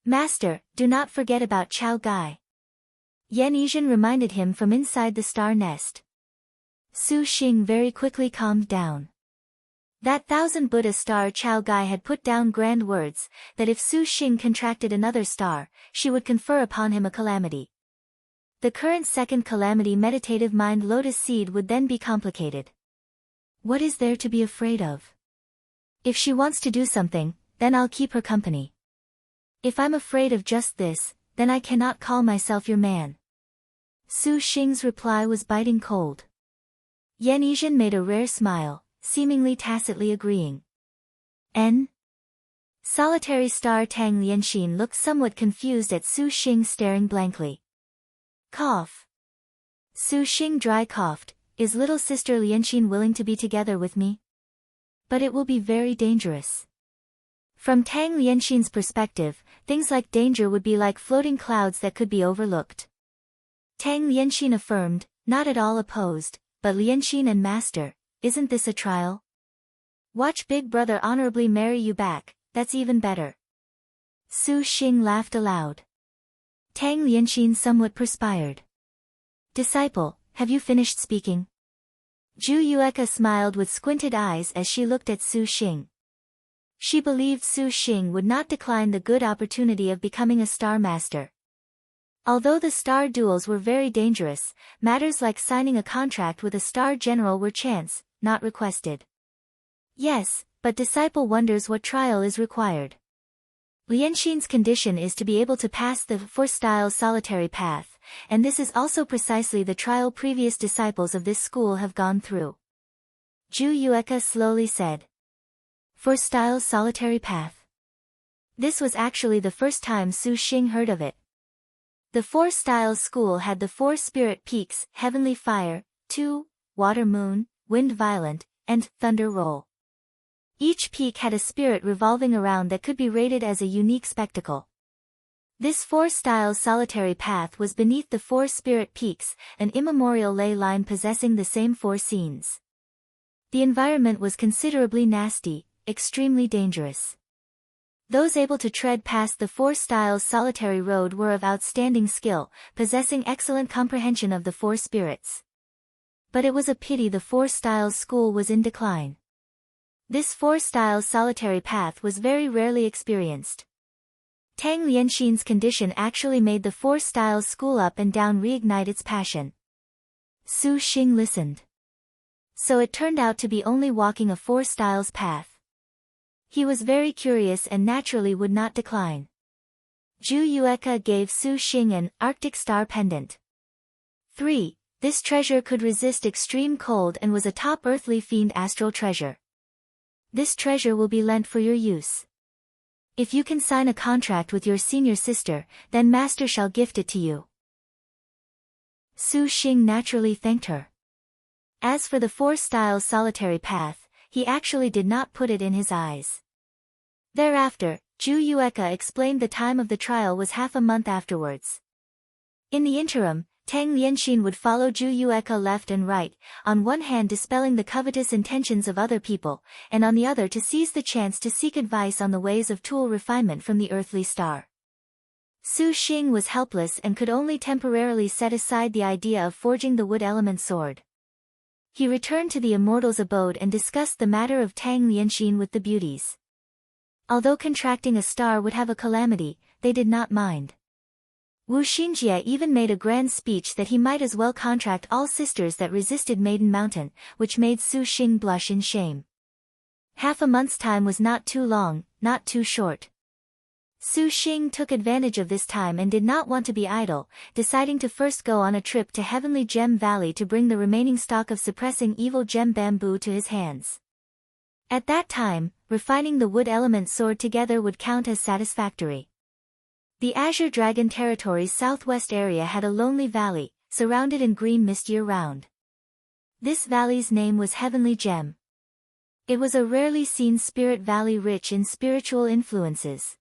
Master, do not forget about Chao Gai. Liangshan reminded him from inside the star nest. Su Xing very quickly calmed down. That 1000 Buddha star Chao Gai had put down grand words, that if Su Xing contracted another star, she would confer upon him a calamity. The current second calamity meditative mind lotus seed would then be complicated. What is there to be afraid of? If she wants to do something, then I'll keep her company. If I'm afraid of just this, then I cannot call myself your man. Su Xing's reply was biting cold. Liangshan made a rare smile, seemingly tacitly agreeing. N. Solitary star Tang Liangshan looked somewhat confused at Su Xing staring blankly. Cough. Su Xing dry coughed. Is little sister Liangshan willing to be together with me? But it will be very dangerous. From Tang Liangshan's perspective, things like danger would be like floating clouds that could be overlooked. Tang Liangshan affirmed, not at all opposed, but Liangshan and Master, isn't this a trial? Watch Big Brother honorably marry you back, that's even better. Su Xing laughed aloud. Tang Liangshan somewhat perspired. Disciple, have you finished speaking? Zhu Yueka smiled with squinted eyes as she looked at Su Xing. She believed Su Xing would not decline the good opportunity of becoming a star master. Although the star duels were very dangerous, matters like signing a contract with a star general were chance, not requested. Yes, but disciple wonders what trial is required. Liangshan's condition is to be able to pass the 4-style solitary path, and this is also precisely the trial previous disciples of this school have gone through. Zhu Yueka slowly said. 4-style solitary path. This was actually the first time Su Xing heard of it. The 4-style school had the 4 spirit peaks, heavenly fire, 2, water moon, wind violent, and thunder roll. Each peak had a spirit revolving around that could be rated as a unique spectacle. This 4-style solitary path was beneath the 4 spirit peaks, an immemorial ley line possessing the same 4 scenes. The environment was considerably nasty, extremely dangerous. Those able to tread past the 4-style solitary road were of outstanding skill, possessing excellent comprehension of the 4 spirits. But it was a pity the 4-style school was in decline. This 4-style solitary path was very rarely experienced. Tang Liangshan's condition actually made the 4-style school up and down reignite its passion. Su Xing listened. So it turned out to be only walking a 4-styles path. He was very curious and naturally would not decline. Zhu Yueka gave Su Xing an Arctic Star pendant. 3. This treasure could resist extreme cold and was a top earthly fiend astral treasure. This treasure will be lent for your use. If you can sign a contract with your senior sister, then Master shall gift it to you. Su Xing naturally thanked her. As for the 4-style solitary path, he actually did not put it in his eyes. Thereafter, Zhu Yueka explained the time of the trial was half a month afterwards. In the interim, Tang Liangshan would follow Zhu Yueka left and right, on one hand dispelling the covetous intentions of other people, and on the other to seize the chance to seek advice on the ways of tool refinement from the earthly star. Su Xing was helpless and could only temporarily set aside the idea of forging the wood element sword. He returned to the immortal's abode and discussed the matter of Tang Liangshan with the beauties. Although contracting a star would have a calamity, they did not mind. Wu Xinjie even made a grand speech that he might as well contract all sisters that resisted Maiden Mountain, which made Su Xing blush in shame. Half a month's time was not too long, not too short. Su Xing took advantage of this time and did not want to be idle, deciding to first go on a trip to Heavenly Gem Valley to bring the remaining stock of suppressing evil gem bamboo to his hands. At that time, refining the wood element sword together would count as satisfactory. The Azure Dragon Territory's southwest area had a lonely valley, surrounded in green mist year-round. This valley's name was Heavenly Gem. It was a rarely seen spirit valley rich in spiritual influences.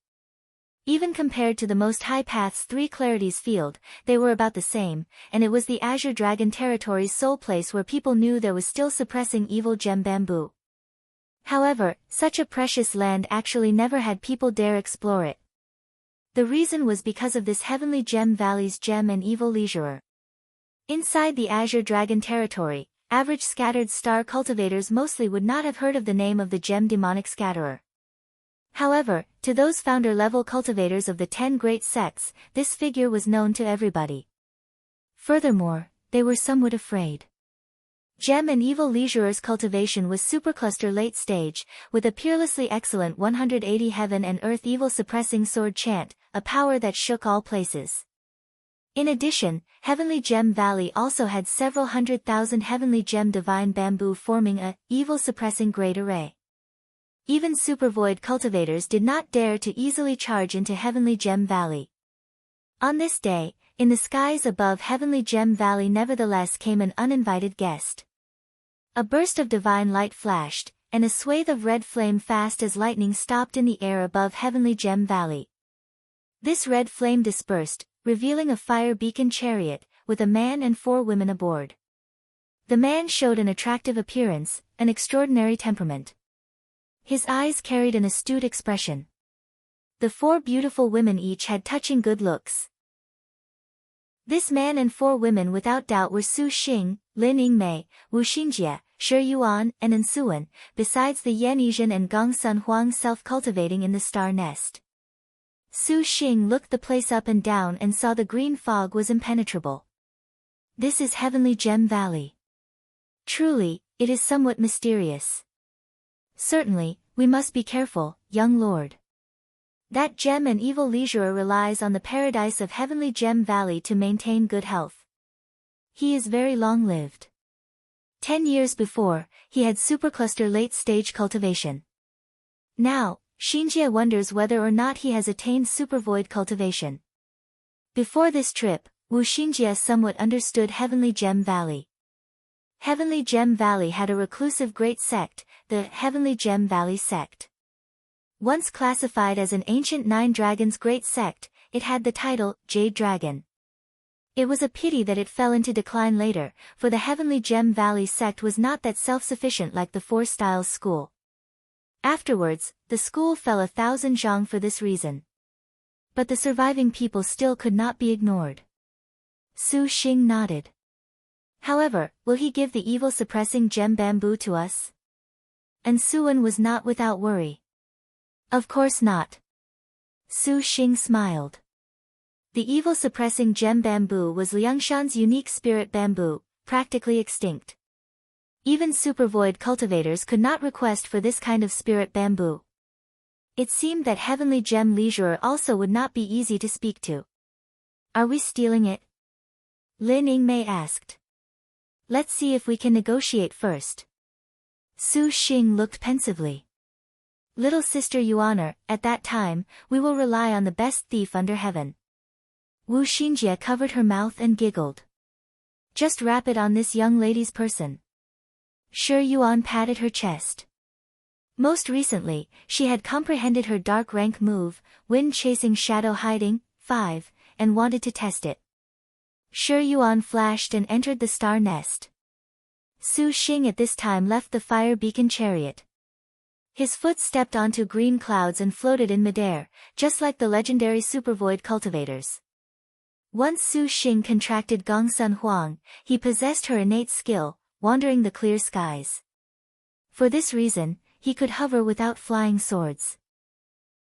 Even compared to the Most High Path's 3 Clarities field, they were about the same, and it was the Azure Dragon Territory's sole place where people knew there was still suppressing evil gem bamboo. However, such a precious land actually never had people dare explore it. The reason was because of this Heavenly Gem Valley's gem and evil leisurer. Inside the Azure Dragon territory, average scattered star cultivators mostly would not have heard of the name of the gem demonic scatterer. However, to those founder-level cultivators of the 10 great sects, this figure was known to everybody. Furthermore, they were somewhat afraid. Gem and evil leisurer's cultivation was supercluster late stage, with a peerlessly excellent 180 heaven and earth evil suppressing sword chant, a power that shook all places. In addition, Heavenly Gem Valley also had several 100,000 Heavenly Gem Divine Bamboo forming a evil suppressing great array. Even supervoid cultivators did not dare to easily charge into Heavenly Gem Valley. On this day, in the skies above Heavenly Gem Valley nevertheless came an uninvited guest. A burst of divine light flashed, and a swathe of red flame fast as lightning stopped in the air above Heavenly Gem Valley. This red flame dispersed, revealing a fire beacon chariot, with a man and 4 women aboard. The man showed an attractive appearance, an extraordinary temperament. His eyes carried an astute expression. The 4 beautiful women each had touching good looks. This man and 4 women without doubt were Su Xing, Lin Yingmei, Wu Xinjie, Shi Yuan, and Ensuan, besides the Yanishan and Gongsun Huang self-cultivating in the star nest. Su Xing looked the place up and down and saw the green fog was impenetrable. This is Heavenly Gem Valley. Truly, it is somewhat mysterious. Certainly, we must be careful, young lord. That gem and evil leisurer relies on the paradise of Heavenly Gem Valley to maintain good health. He is very long-lived. 10 years before, he had supercluster late-stage cultivation. Now, Xinjie wonders whether or not he has attained supervoid cultivation. Before this trip, Wu Xinjie somewhat understood Heavenly Gem Valley. Heavenly Gem Valley had a reclusive great sect, the Heavenly Gem Valley sect. Once classified as an ancient 9 dragons great sect, it had the title, Jade Dragon. It was a pity that it fell into decline later, for the Heavenly Gem Valley sect was not that self-sufficient like the 4 Styles school. Afterwards, the school fell 1,000 zhang for this reason. But the surviving people still could not be ignored. Su Xing nodded. However, will he give the evil suppressing gem bamboo to us? And Suan was not without worry. Of course not. Su Xing smiled. The evil suppressing gem bamboo was Liangshan's unique spirit bamboo, practically extinct. Even supervoid cultivators could not request for this kind of spirit bamboo. It seemed that Heavenly Gem Leisurer also would not be easy to speak to. Are we stealing it? Lin Yingmei asked. Let's see if we can negotiate first. Su Xing looked pensively. Little sister Yuaner, at that time, we will rely on the best thief under heaven. Wu Xinjie covered her mouth and giggled. Just rap it on this young lady's person. Shi Yuan patted her chest. Most recently, she had comprehended her dark rank move, wind chasing shadow hiding, 5, and wanted to test it. Shi Yuan flashed and entered the star nest. Su Xing at this time left the fire beacon chariot. His foot stepped onto green clouds and floated in midair, just like the legendary supervoid cultivators. Once Su Xing contracted Gongsun Huang, he possessed her innate skill, wandering the clear skies. For this reason, he could hover without flying swords.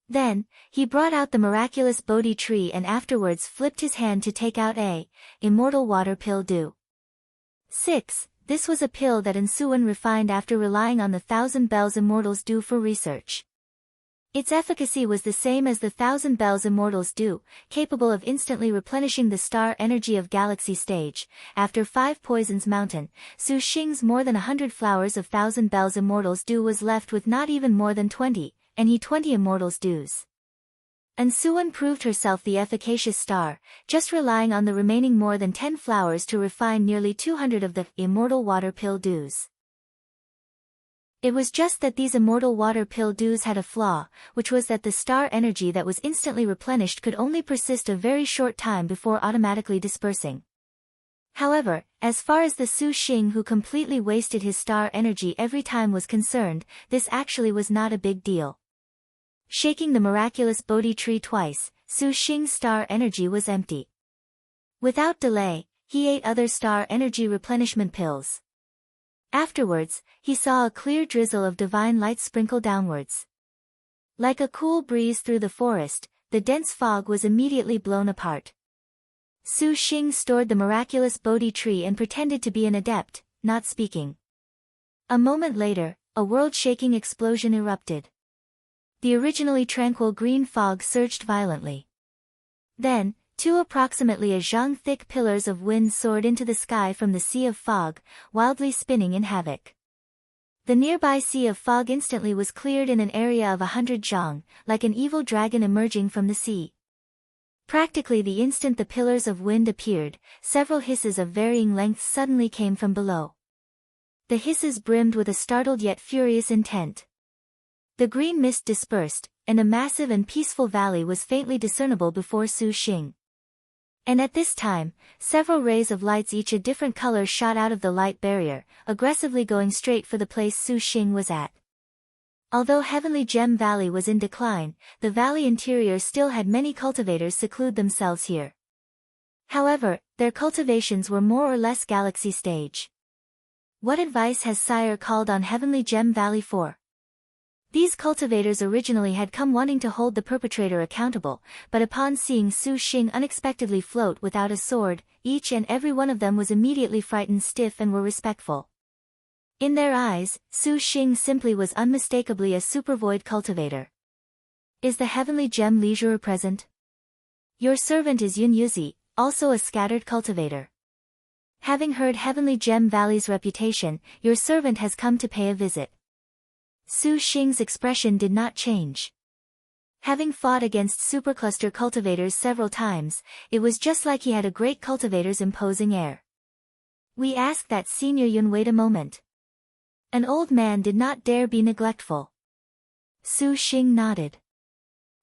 Then, he brought out the miraculous Bodhi tree and afterwards flipped his hand to take out a immortal water pill dew. 6. This was a pill that Ensuan refined after relying on the 1,000 Bells Immortals Dew for research. Its efficacy was the same as the 1,000 Bells Immortals Dew, capable of instantly replenishing the star energy of Galaxy Stage. After 5 Poisons Mountain, Su Xing's more than 100 flowers of 1,000 Bells Immortals Dew was left with not even more than 20, and he 20 Immortals Dews. And Suan proved herself the efficacious star, just relying on the remaining more than 10 flowers to refine nearly 200 of the immortal water pill dews. It was just that these immortal water pill dews had a flaw, which was that the star energy that was instantly replenished could only persist a very short time before automatically dispersing. However, as far as the Su Xing who completely wasted his star energy every time was concerned, this actually was not a big deal. Shaking the miraculous Bodhi tree twice, Su Xing's star energy was empty. Without delay, he ate other star energy replenishment pills. Afterwards, he saw a clear drizzle of divine light sprinkle downwards. Like a cool breeze through the forest, the dense fog was immediately blown apart. Su Xing stored the miraculous Bodhi tree and pretended to be an adept, not speaking. A moment later, a world-shaking explosion erupted. The originally tranquil green fog surged violently. Then, two approximately a zhang thick pillars of wind soared into the sky from the sea of fog, wildly spinning in havoc. The nearby sea of fog instantly was cleared in an area of 100 zhang, like an evil dragon emerging from the sea. Practically the instant the pillars of wind appeared, several hisses of varying lengths suddenly came from below. The hisses brimmed with a startled yet furious intent. The green mist dispersed, and a massive and peaceful valley was faintly discernible before Su Xing. And at this time, several rays of lights each a different color shot out of the light barrier, aggressively going straight for the place Su Xing was at. Although Heavenly Gem Valley was in decline, the valley interior still had many cultivators seclude themselves here. However, their cultivations were more or less galaxy stage. What advice has Sire called on Heavenly Gem Valley for? These cultivators originally had come wanting to hold the perpetrator accountable, but upon seeing Su Xing unexpectedly float without a sword, each and every one of them was immediately frightened stiff and were respectful. In their eyes, Su Xing simply was unmistakably a supervoid cultivator. Is the Heavenly Gem Leisurer present? Your servant is Yun Yuzi, also a scattered cultivator. Having heard Heavenly Gem Valley's reputation, your servant has come to pay a visit. Su Xing's expression did not change. Having fought against supercluster cultivators several times, it was just like he had a great cultivator's imposing air. We ask that Senior Yun wait a moment. An old man did not dare be neglectful. Su Xing nodded.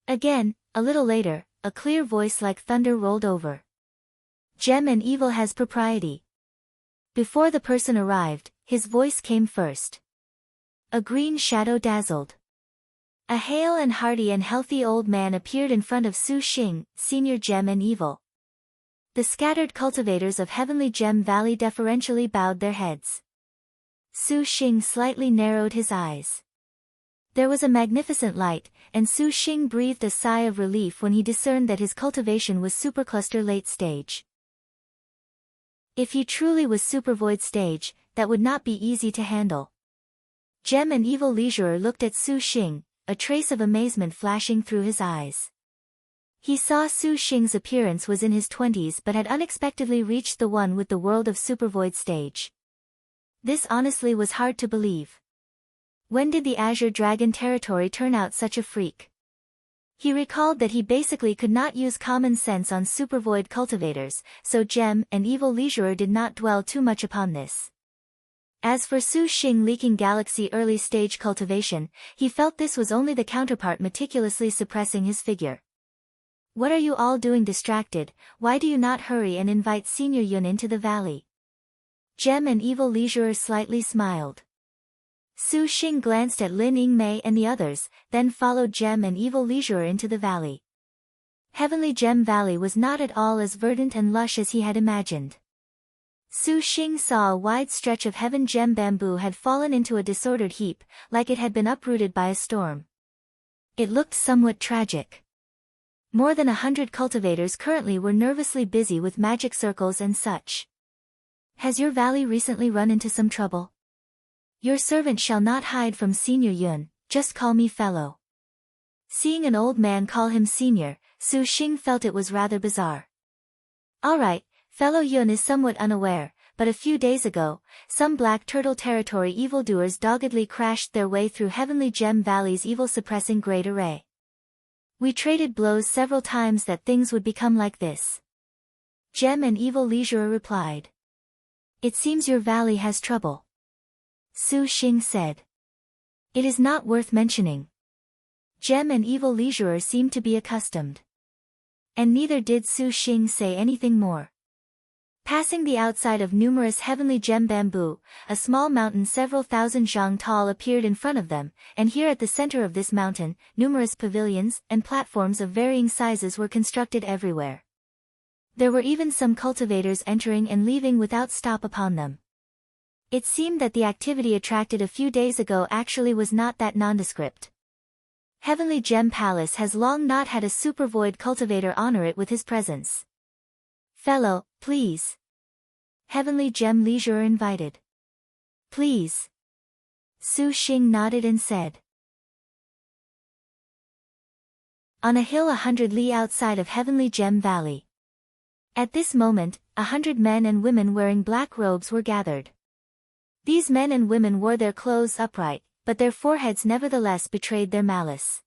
Again, a little later, a clear voice like thunder rolled over. Gem and evil has propriety. Before the person arrived, his voice came first. A green shadow dazzled. A hale and hearty and healthy old man appeared in front of Su Xing, Senior Gem and Evil. The scattered cultivators of Heavenly Gem Valley deferentially bowed their heads. Su Xing slightly narrowed his eyes. There was a magnificent light, and Su Xing breathed a sigh of relief when he discerned that his cultivation was supercluster late stage. If he truly was supervoid stage, that would not be easy to handle. Gem and Evil Leisurer looked at Su Xing, a trace of amazement flashing through his eyes. He saw Su Xing's appearance was in his 20s but had unexpectedly reached the one with the world of supervoid stage. This honestly was hard to believe. When did the Azure Dragon territory turn out such a freak? He recalled that he basically could not use common sense on supervoid cultivators, so Gem and Evil Leisurer did not dwell too much upon this. As for Su Xing leaking galaxy early stage cultivation, he felt this was only the counterpart meticulously suppressing his figure. What are you all doing distracted? Why do you not hurry and invite Senior Yun into the valley? Gem and Evil Leisurer slightly smiled. Su Xing glanced at Lin Yingmei and the others, then followed Gem and Evil Leisurer into the valley. Heavenly Gem Valley was not at all as verdant and lush as he had imagined. Su Xing saw a wide stretch of Heaven Gem bamboo had fallen into a disordered heap, like it had been uprooted by a storm. It looked somewhat tragic. More than 100 cultivators currently were nervously busy with magic circles and such. Has your valley recently run into some trouble? Your servant shall not hide from Senior Yun, just call me fellow. Seeing an old man call him senior, Su Xing felt it was rather bizarre. All right. Fellow Yun is somewhat unaware, but a few days ago, some Black Turtle Territory evildoers doggedly crashed their way through Heavenly Gem Valley's evil-suppressing great array. We traded blows several times that things would become like this. Gem and Evil Leisurer replied. It seems your valley has trouble. Su Xing said. It is not worth mentioning. Gem and Evil Leisurer seemed to be accustomed. And neither did Su Xing say anything more. Passing the outside of numerous heavenly gem bamboo, a small mountain several thousand zhang tall appeared in front of them, and here at the center of this mountain, numerous pavilions and platforms of varying sizes were constructed everywhere. There were even some cultivators entering and leaving without stop upon them. It seemed that the activity attracted a few days ago actually was not that nondescript. Heavenly Gem Palace has long not had a supervoid cultivator honor it with his presence. Fellow, please. Heavenly Gem Leisure invited. Please. Su Xing nodded and said. On a hill 100 li outside of Heavenly Gem Valley. At this moment, 100 men and women wearing black robes were gathered. These men and women wore their clothes upright, but their foreheads nevertheless betrayed their malice.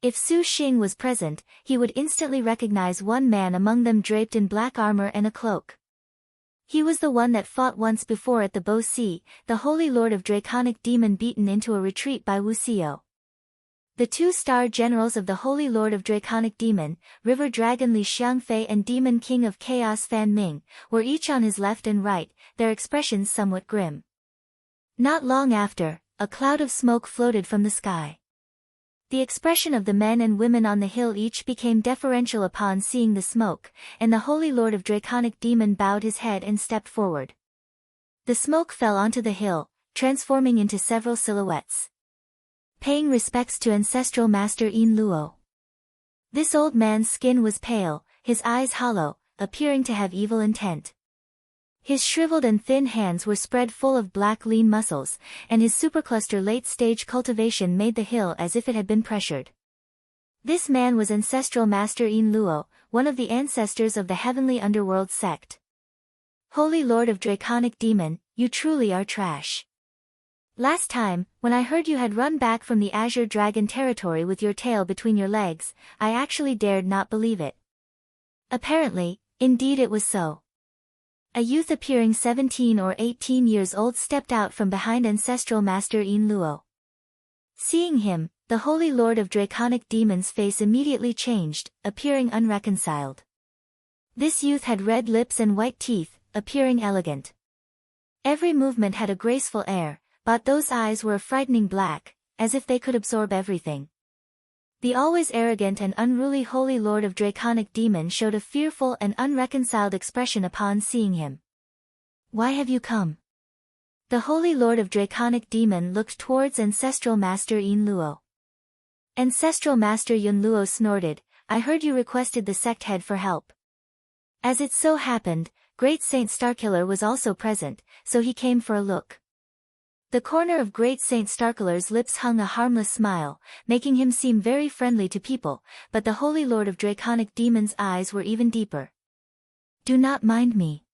If Su Xing was present, he would instantly recognize one man among them draped in black armor and a cloak. He was the one that fought once before at the Bo Sea, the Holy Lord of Draconic Demon beaten into a retreat by Wu Xiao. The two-star generals of the Holy Lord of Draconic Demon, River Dragon Li Xiangfei and Demon King of Chaos Fan Ming, were each on his left and right, their expressions somewhat grim. Not long after, a cloud of smoke floated from the sky. The expression of the men and women on the hill each became deferential upon seeing the smoke, and the Holy Lord of Draconic Demon bowed his head and stepped forward. The smoke fell onto the hill, transforming into several silhouettes. Paying respects to Ancestral Master Yin Luo. This old man's skin was pale, his eyes hollow, appearing to have evil intent. His shriveled and thin hands were spread full of black lean muscles, and his supercluster late-stage cultivation made the hill as if it had been pressured. This man was Ancestral Master Yin Luo, one of the ancestors of the heavenly underworld sect. Holy Lord of Draconic Demon, you truly are trash. Last time, when I heard you had run back from the Azure Dragon territory with your tail between your legs, I actually dared not believe it. Apparently, indeed it was so. A youth appearing 17 or 18 years old stepped out from behind Ancestral Master Yin Luo. Seeing him, the Holy Lord of Draconic Demon's face immediately changed, appearing unreconciled. This youth had red lips and white teeth, appearing elegant. Every movement had a graceful air, but those eyes were a frightening black, as if they could absorb everything. The always arrogant and unruly Holy Lord of Draconic Demon showed a fearful and unreconciled expression upon seeing him. Why have you come? The Holy Lord of Draconic Demon looked towards Ancestral Master Yin Luo. Ancestral Master Yin Luo snorted, I heard you requested the sect head for help. As it so happened, Great Saint Starkiller was also present, so he came for a look. The corner of Great Saint Starkiller's lips hung a harmless smile, making him seem very friendly to people, but the Holy Lord of Draconic Demon's eyes were even deeper. Do not mind me.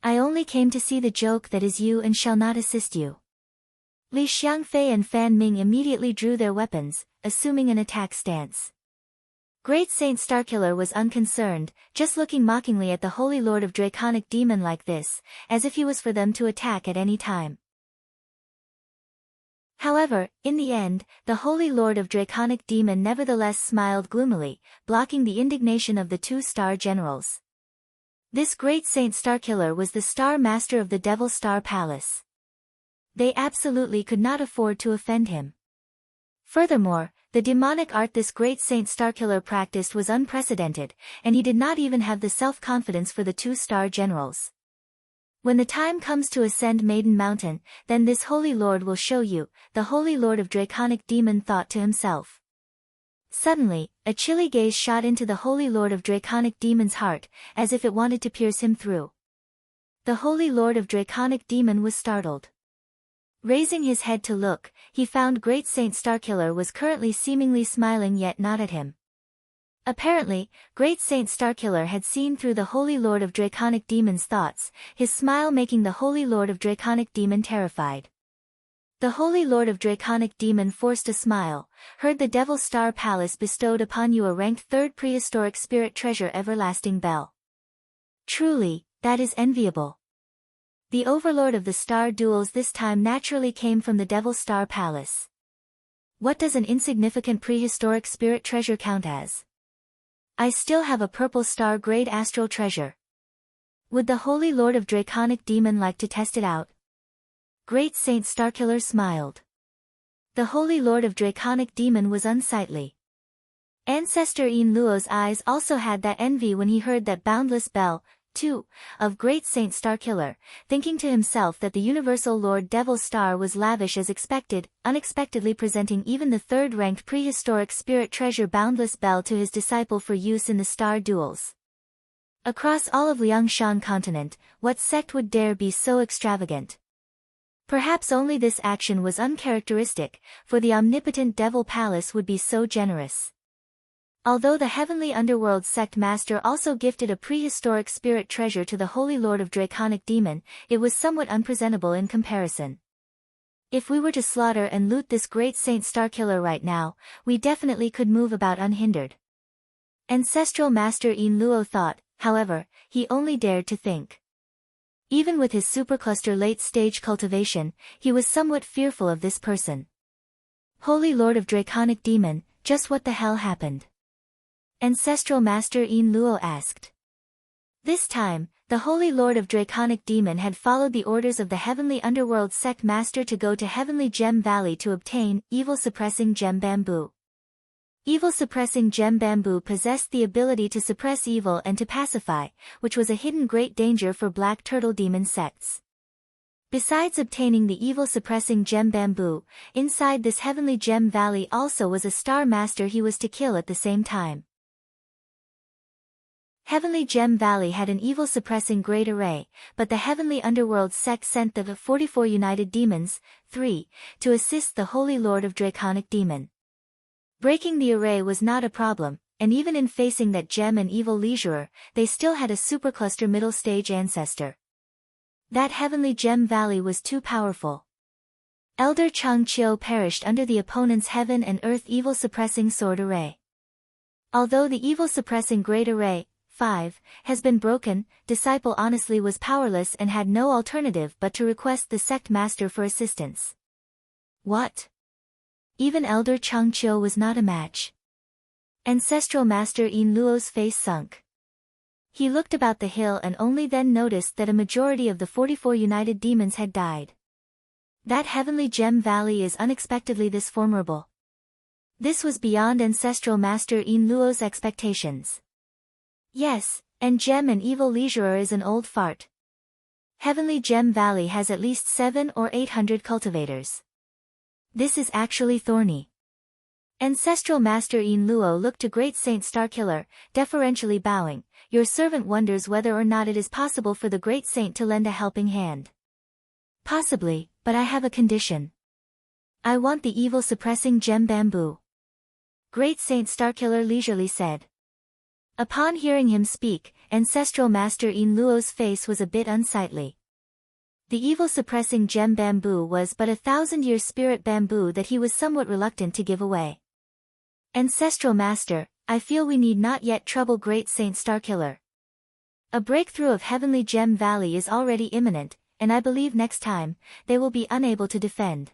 I only came to see the joke that is you and shall not assist you. Li Xiangfei and Fan Ming immediately drew their weapons, assuming an attack stance. Great Saint Starkiller was unconcerned, just looking mockingly at the Holy Lord of Draconic Demon like this, as if he was for them to attack at any time. However, in the end, the Holy Lord of Draconic Demon nevertheless smiled gloomily, blocking the indignation of the two-star generals. This Great Saint Starkiller was the Star Master of the Devil Star Palace. They absolutely could not afford to offend him. Furthermore, the demonic art this Great Saint Starkiller practiced was unprecedented, and he did not even have the self-confidence for the two-star generals. When the time comes to ascend Maiden Mountain, then this Holy Lord will show you, the Holy Lord of Draconic Demon thought to himself. Suddenly, a chilly gaze shot into the Holy Lord of Draconic Demon's heart, as if it wanted to pierce him through. The Holy Lord of Draconic Demon was startled. Raising his head to look, he found Great Saint Starkiller was currently seemingly smiling yet not at him. Apparently, Great Saint Starkiller had seen through the Holy Lord of Draconic Demon's thoughts, his smile making the Holy Lord of Draconic Demon terrified. The Holy Lord of Draconic Demon forced a smile, heard the Devil Star Palace bestowed upon you a ranked 3rd prehistoric spirit treasure everlasting bell. Truly, that is enviable. The overlord of the Star Duels this time naturally came from the Devil Star Palace. What does an insignificant prehistoric spirit treasure count as? I still have a purple star grade astral treasure. Would the Holy Lord of Draconic Demon like to test it out? Great Saint Starkiller smiled. The Holy Lord of Draconic Demon was unsightly. Ancestor Yin Luo's eyes also had that envy when he heard that Boundless bell, too, of Great Saint Starkiller, thinking to himself that the Universal Lord Devil's Star was lavish as expected, unexpectedly presenting even the third-ranked prehistoric spirit treasure Boundless bell to his disciple for use in the star duels. Across all of Liangshan continent, what sect would dare be so extravagant? Perhaps only this action was uncharacteristic, for the omnipotent Devil Palace would be so generous. Although the Heavenly Underworld sect master also gifted a prehistoric spirit treasure to the Holy Lord of Draconic Demon, it was somewhat unpresentable in comparison. If we were to slaughter and loot this Great Saint Starkiller right now, we definitely could move about unhindered. Ancestral Master Yin Luo thought, however, he only dared to think. Even with his supercluster late-stage cultivation, he was somewhat fearful of this person. Holy Lord of Draconic Demon, just what the hell happened? Ancestral Master Yin Luo asked. This time, the Holy Lord of Draconic Demon had followed the orders of the Heavenly Underworld sect master to go to Heavenly Gem Valley to obtain evil-suppressing gem bamboo. Evil-suppressing gem bamboo possessed the ability to suppress evil and to pacify, which was a hidden great danger for black turtle demon sects. Besides obtaining the evil-suppressing gem bamboo, inside this Heavenly Gem Valley also was a star master he was to kill at the same time. Heavenly Gem Valley had an evil-suppressing great array, but the Heavenly Underworld sect sent the 44 United Demons, 3, to assist the Holy Lord of Draconic Demon. Breaking the array was not a problem, and even in facing that gem and evil leisurer, they still had a supercluster middle-stage ancestor. That Heavenly Gem Valley was too powerful. Elder Chang Chiu perished under the opponent's heaven and earth evil-suppressing sword array. Although the evil-suppressing great array, 5, has been broken, Disciple honestly was powerless and had no alternative but to request the sect master for assistance. What? Even Elder Chang Chiu was not a match. Ancestral Master Yin Luo's face sunk. He looked about the hill and only then noticed that a majority of the 44 United Demons had died. That Heavenly Gem Valley is unexpectedly this formidable. This was beyond Ancestral Master Yin Luo's expectations. Yes, and Gem and Evil Leisurer is an old fart. Heavenly Gem Valley has at least 700 or 800 cultivators. This is actually thorny. Ancestral Master Yin Luo looked to Great Saint Starkiller, deferentially bowing. Your servant wonders whether or not it is possible for the Great Saint to lend a helping hand. Possibly, but I have a condition. I want the evil-suppressing gem bamboo. Great Saint Starkiller leisurely said. Upon hearing him speak, Ancestral Master Yin Luo's face was a bit unsightly. The evil-suppressing gem bamboo was but 1,000-year spirit bamboo that he was somewhat reluctant to give away. Ancestral Master, I feel we need not yet trouble Great Saint Starkiller. A breakthrough of Heavenly Gem Valley is already imminent, and I believe next time, they will be unable to defend.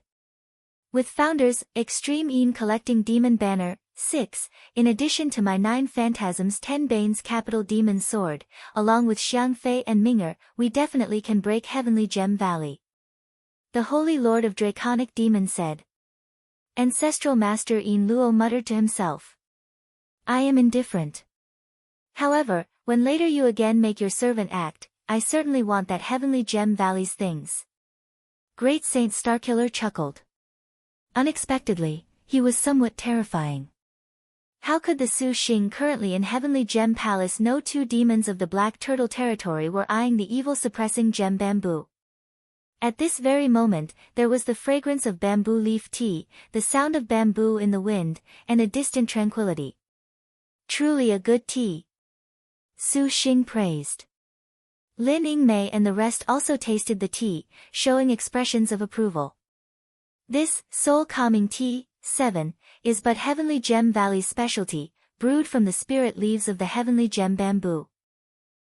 With Founders, Extreme Yin collecting Demon Banner, 6, in addition to my 9 Phantasms 10 Bane's Capital Demon Sword, along with Xiangfei and Minger, we definitely can break Heavenly Gem Valley. The Holy Lord of Draconic Demon said. Ancestral Master Yin Luo muttered to himself. I am indifferent. However, when later you again make your servant act, I certainly want that Heavenly Gem Valley's things. Great Saint Starkiller chuckled. Unexpectedly, he was somewhat terrifying. How could the Su Xing currently in Heavenly Gem Palace know 2 demons of the Black Turtle territory were eyeing the evil-suppressing gem bamboo? At this very moment, there was the fragrance of bamboo leaf tea, the sound of bamboo in the wind, and a distant tranquility. Truly a good tea. Su Xing praised. Lin Yingmei and the rest also tasted the tea, showing expressions of approval. This, soul-calming tea, 7, is but Heavenly Gem Valley's specialty, brewed from the spirit leaves of the Heavenly Gem Bamboo.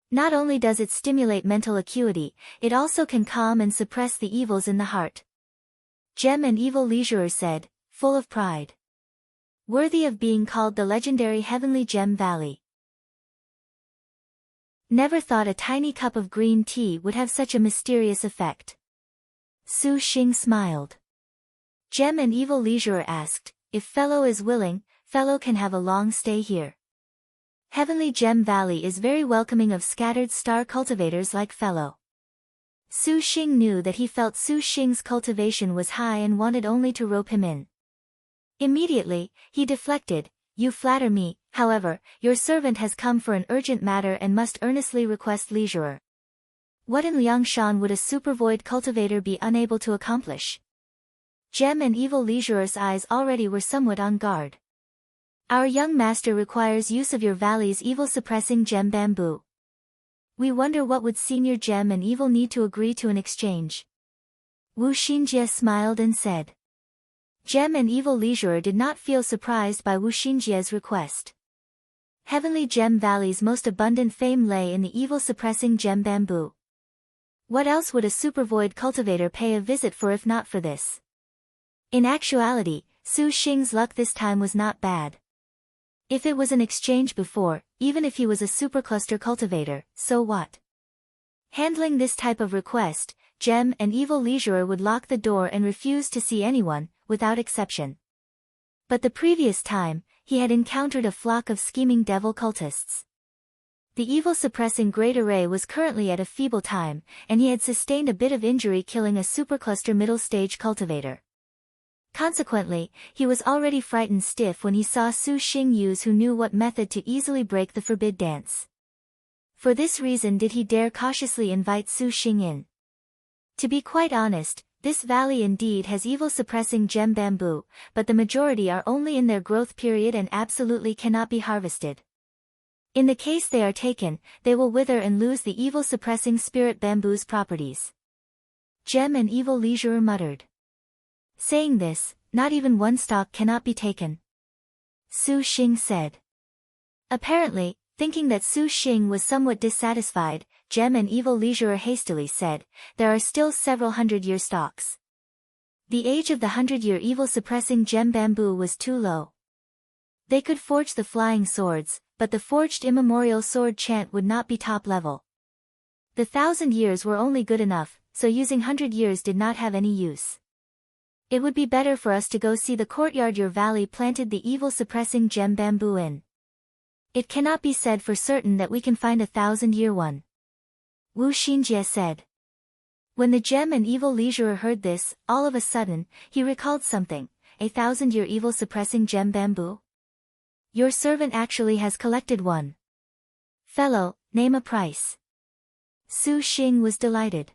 Not only does it stimulate mental acuity, it also can calm and suppress the evils in the heart. Gem and Evil Leisurer said, full of pride. Worthy of being called the legendary Heavenly Gem Valley. Never thought a tiny cup of green tea would have such a mysterious effect. Su Xing smiled. Gem and Evil Leisurer asked, if fellow is willing, fellow can have a long stay here. Heavenly Gem Valley is very welcoming of scattered star cultivators like fellow. Su Xing knew that he felt Su Xing's cultivation was high and wanted only to rope him in. Immediately, he deflected, you flatter me, however, your servant has come for an urgent matter and must earnestly request Leisurer. What in Liangshan would a supervoid cultivator be unable to accomplish? Gem and Evil Leisurer's eyes already were somewhat on guard. Our young master requires use of your valley's evil-suppressing gem bamboo. We wonder what would Senior Gem and Evil need to agree to an exchange. Wu Xinjie smiled and said. Gem and Evil Leisurer did not feel surprised by Wu Xinjie's request. Heavenly Gem Valley's most abundant fame lay in the evil-suppressing gem bamboo. What else would a supervoid cultivator pay a visit for if not for this? In actuality, Su Xing's luck this time was not bad. If it was an exchange before, even if he was a supercluster cultivator, so what? Handling this type of request, Gem and Evil Leisurer would lock the door and refuse to see anyone, without exception. But the previous time, he had encountered a flock of scheming devil cultists. The evil-suppressing Great Array was currently at a feeble time, and he had sustained a bit of injury killing a supercluster middle-stage cultivator. Consequently, he was already frightened stiff when he saw Su Xing use who knew what method to easily break the forbid dance. For this reason did he dare cautiously invite Su Xing in. To be quite honest, this valley indeed has evil-suppressing gem bamboo, but the majority are only in their growth period and absolutely cannot be harvested. In the case they are taken, they will wither and lose the evil-suppressing spirit bamboo's properties. Gem and Evil Leisurer muttered. Saying this, not even one stalk cannot be taken. Su Xing said. Apparently, thinking that Su Xing was somewhat dissatisfied, Gem and Evil Leisurer hastily said, there are still several 100-year stalks. The age of the 100-year evil-suppressing gem bamboo was too low. They could forge the flying swords, but the forged immemorial sword chant would not be top level. The 1,000 years were only good enough, so using 100 years did not have any use. It would be better for us to go see the courtyard your valley planted the evil-suppressing gem bamboo in. It cannot be said for certain that we can find a 1,000-year one. Wu Xinjie said. When the Gem and Evil Leisurer heard this, all of a sudden, he recalled something, a 1,000-year evil-suppressing gem bamboo? Your servant actually has collected one. Fellow, name a price. Su Xing was delighted.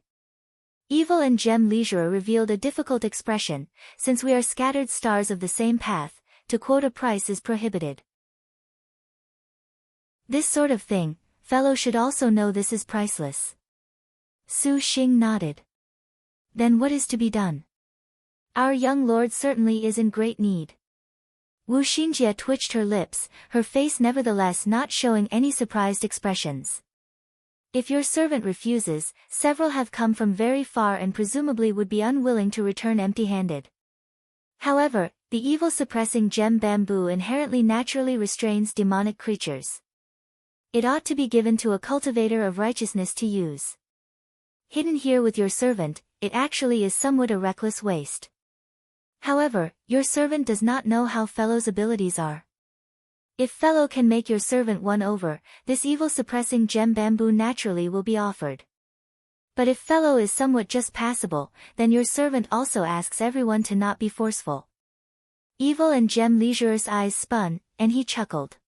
Evil and Gem Leisurer revealed a difficult expression, since we are scattered stars of the same path, to quote a price is prohibited. This sort of thing, fellow should also know this is priceless. Su Xing nodded. Then what is to be done? Our young lord certainly is in great need. Wu Xinjie twitched her lips, her face nevertheless not showing any surprised expressions. If your servant refuses, several have come from very far and presumably would be unwilling to return empty-handed. However, the evil-suppressing gem bamboo inherently naturally restrains demonic creatures. It ought to be given to a cultivator of righteousness to use. Hidden here with your servant, it actually is somewhat a reckless waste. However, your servant does not know how fellow's abilities are. If fellow can make your servant won over, this evil-suppressing gem bamboo naturally will be offered. But if fellow is somewhat just passable, then your servant also asks everyone to not be forceful. Evil and Gem Leisurer's eyes spun, and he chuckled.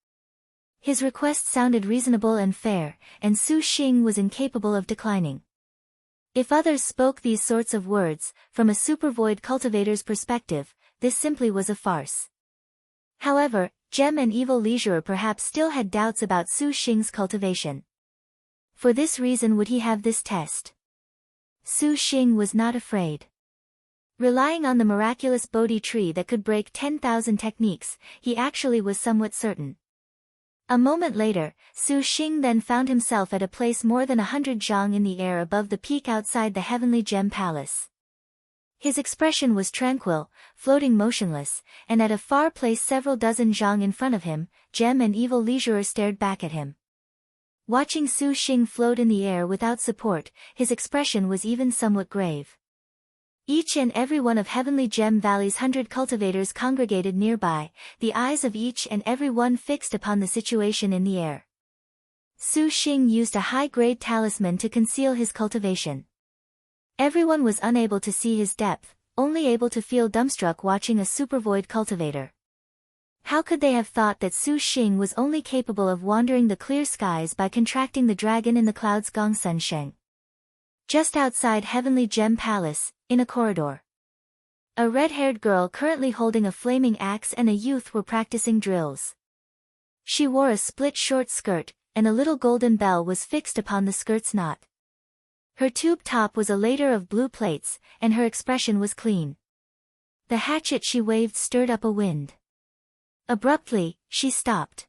His request sounded reasonable and fair, and Su Xing was incapable of declining. If others spoke these sorts of words, from a supervoid cultivator's perspective, this simply was a farce. However, Gem and Evil Leisurer perhaps still had doubts about Su Xing's cultivation. For this reason would he have this test? Su Xing was not afraid. Relying on the miraculous Bodhi tree that could break 10,000 techniques, he actually was somewhat certain. A moment later, Su Xing then found himself at a place more than 100 zhang in the air above the peak outside the heavenly gem palace. His expression was tranquil, floating motionless, and at a far place several dozen zhang in front of him, Gem and Evil Leisurer stared back at him. Watching Su Xing float in the air without support, his expression was even somewhat grave. Each and every one of Heavenly Gem Valley's 100 cultivators congregated nearby, the eyes of each and every one fixed upon the situation in the air. Su Xing used a high-grade talisman to conceal his cultivation. Everyone was unable to see his depth, only able to feel dumbstruck watching a supervoid cultivator. How could they have thought that Su Xing was only capable of wandering the clear skies by contracting the dragon in the clouds Gongsun Sheng? Just outside Heavenly Gem Palace, in a corridor, a red-haired girl currently holding a flaming axe and a youth were practicing drills. She wore a split short skirt, and a little golden bell was fixed upon the skirt's knot. Her tube top was a ladder of blue plates, and her expression was clean. The hatchet she waved stirred up a wind. Abruptly, she stopped.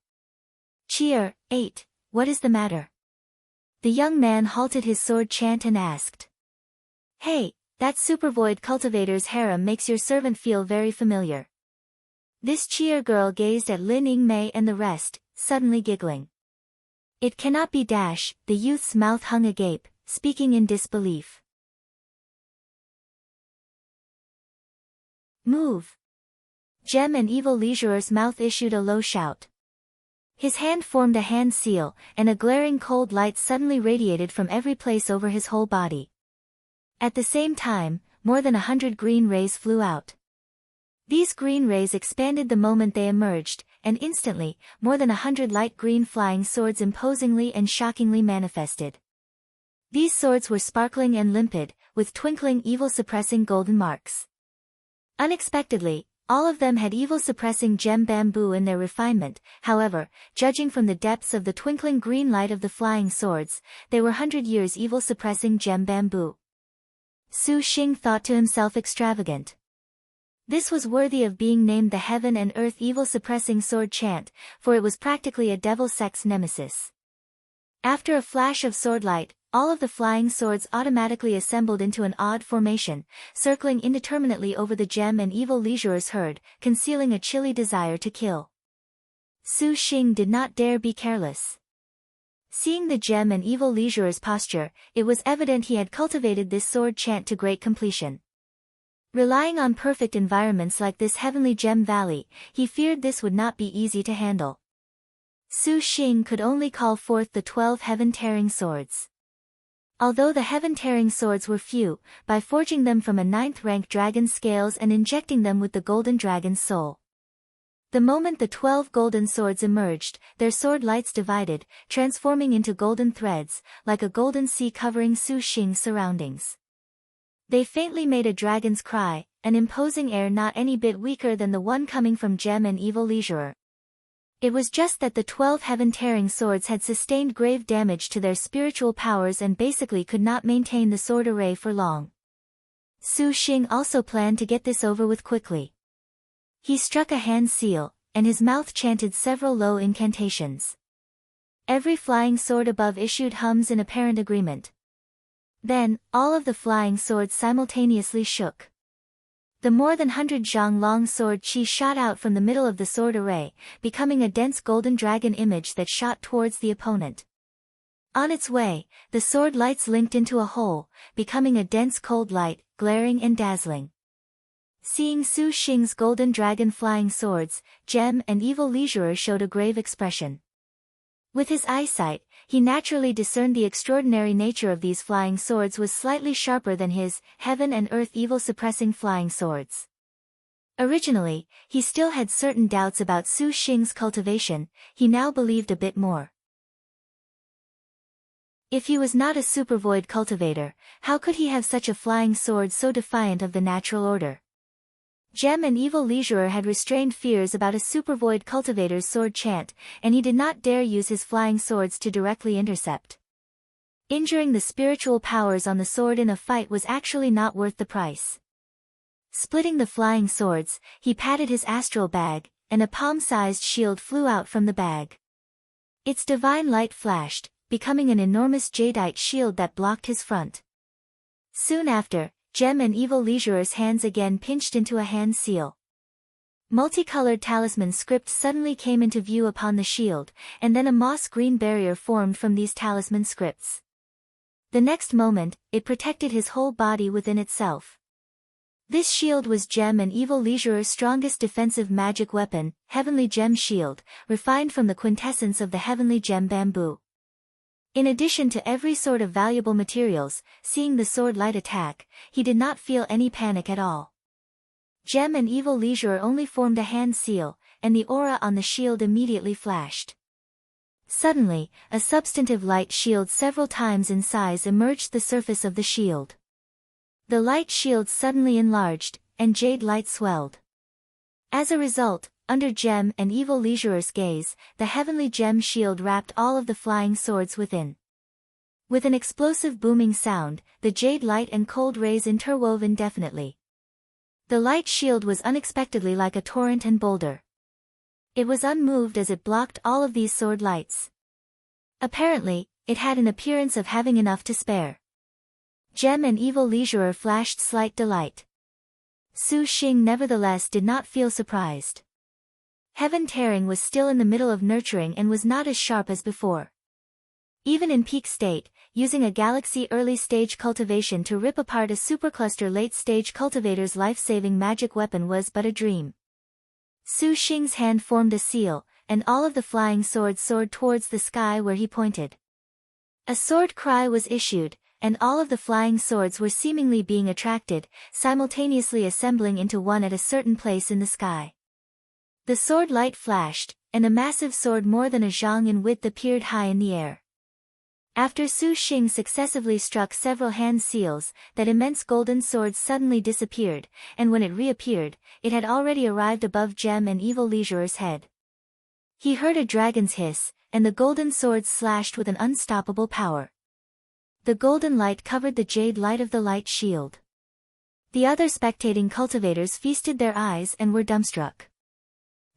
"Cheer, 8, what is the matter?" The young man halted his sword chant and asked. "Hey, that supervoid cultivator's harem makes your servant feel very familiar." This cheer girl gazed at Lin Yingmei and the rest, suddenly giggling. "It cannot be dash," the youth's mouth hung agape, speaking in disbelief. "Move!" Gem and Evil Leisureur's mouth issued a low shout. His hand formed a hand seal, and a glaring cold light suddenly radiated from every place over his whole body. At the same time, more than 100 green rays flew out. These green rays expanded the moment they emerged, and instantly, more than 100 light green flying swords imposingly and shockingly manifested. These swords were sparkling and limpid, with twinkling evil-suppressing golden marks. Unexpectedly, all of them had evil-suppressing gem bamboo in their refinement. However, judging from the depths of the twinkling green light of the flying swords, they were 100 years evil-suppressing gem bamboo. Su Xing thought to himself, extravagant. This was worthy of being named the Heaven and Earth evil-suppressing sword chant, for it was practically a devil sex nemesis. After a flash of sword light, all of the flying swords automatically assembled into an odd formation, circling indeterminately over the Gem and Evil Leisureur's herd, concealing a chilly desire to kill. Su Xing did not dare be careless. Seeing the Gem and Evil Leisureur's posture, it was evident he had cultivated this sword chant to great completion. Relying on perfect environments like this Heavenly Gem Valley, he feared this would not be easy to handle. Su Xing could only call forth the 12 heaven-tearing swords. Although the heaven-tearing swords were few, by forging them from a 9th-rank dragon's scales and injecting them with the golden dragon's soul. The moment the 12 golden swords emerged, their sword lights divided, transforming into golden threads, like a golden sea covering Su Xing's surroundings. They faintly made a dragon's cry, an imposing air not any bit weaker than the one coming from Gem and Evil Leisureur. It was just that the 12 heaven-tearing swords had sustained grave damage to their spiritual powers and basically could not maintain the sword array for long. Su Xing also planned to get this over with quickly. He struck a hand seal, and his mouth chanted several low incantations. Every flying sword above issued hums in apparent agreement. Then, all of the flying swords simultaneously shook. The more than 100 zhang long sword chi shot out from the middle of the sword array, becoming a dense golden dragon image that shot towards the opponent. On its way, the sword lights linked into a hole, becoming a dense cold light, glaring and dazzling. Seeing Su Xing's golden dragon flying swords, Gem and Evil Leisureur showed a grave expression. With his eyesight, he naturally discerned the extraordinary nature of these flying swords was slightly sharper than his Heaven and Earth evil-suppressing flying swords. Originally, he still had certain doubts about Su Xing's cultivation, he now believed a bit more. If he was not a supervoid cultivator, how could he have such a flying sword so defiant of the natural order? Gem and Evil Leisureur had restrained fears about a supervoid cultivator's sword chant, and he did not dare use his flying swords to directly intercept. Injuring the spiritual powers on the sword in a fight was actually not worth the price. Splitting the flying swords, he patted his astral bag, and a palm-sized shield flew out from the bag. Its divine light flashed, becoming an enormous jadeite shield that blocked his front. Soon after, Gem and Evil Leisureur's hands again pinched into a hand seal. Multicolored talisman script suddenly came into view upon the shield, and then a moss-green barrier formed from these talisman scripts. The next moment, it protected his whole body within itself. This shield was Gem and Evil Leisurer's strongest defensive magic weapon, Heavenly Gem Shield, refined from the quintessence of the Heavenly Gem bamboo. In addition to every sort of valuable materials, seeing the sword light attack, he did not feel any panic at all. Gem and Evil Leisurer only formed a hand seal, and the aura on the shield immediately flashed. Suddenly, a substantive light shield several times in size emerged the surface of the shield. The light shield suddenly enlarged, and jade light swelled. As a result, under Gem and Evil Leisurer's gaze, the Heavenly Gem Shield wrapped all of the flying swords within. With an explosive booming sound, the jade light and cold rays interwove indefinitely. The light shield was unexpectedly like a torrent and boulder. It was unmoved as it blocked all of these sword lights. Apparently, it had an appearance of having enough to spare. Gem and Evil Leisurer flashed slight delight. Su Xing nevertheless did not feel surprised. Heaven Tearing was still in the middle of nurturing and was not as sharp as before. Even in peak state, using a galaxy early-stage cultivation to rip apart a supercluster late-stage cultivator's life-saving magic weapon was but a dream. Su Xing's hand formed a seal, and all of the flying swords soared towards the sky where he pointed. A sword cry was issued, and all of the flying swords were seemingly being attracted, simultaneously assembling into one at a certain place in the sky. The sword light flashed, and a massive sword more than a zhang in width appeared high in the air. After Su Xing successively struck several hand seals, that immense golden sword suddenly disappeared, and when it reappeared, it had already arrived above Gem and Evil Leisurer's head. He heard a dragon's hiss, and the golden sword slashed with an unstoppable power. The golden light covered the jade light of the light shield. The other spectating cultivators feasted their eyes and were dumbstruck.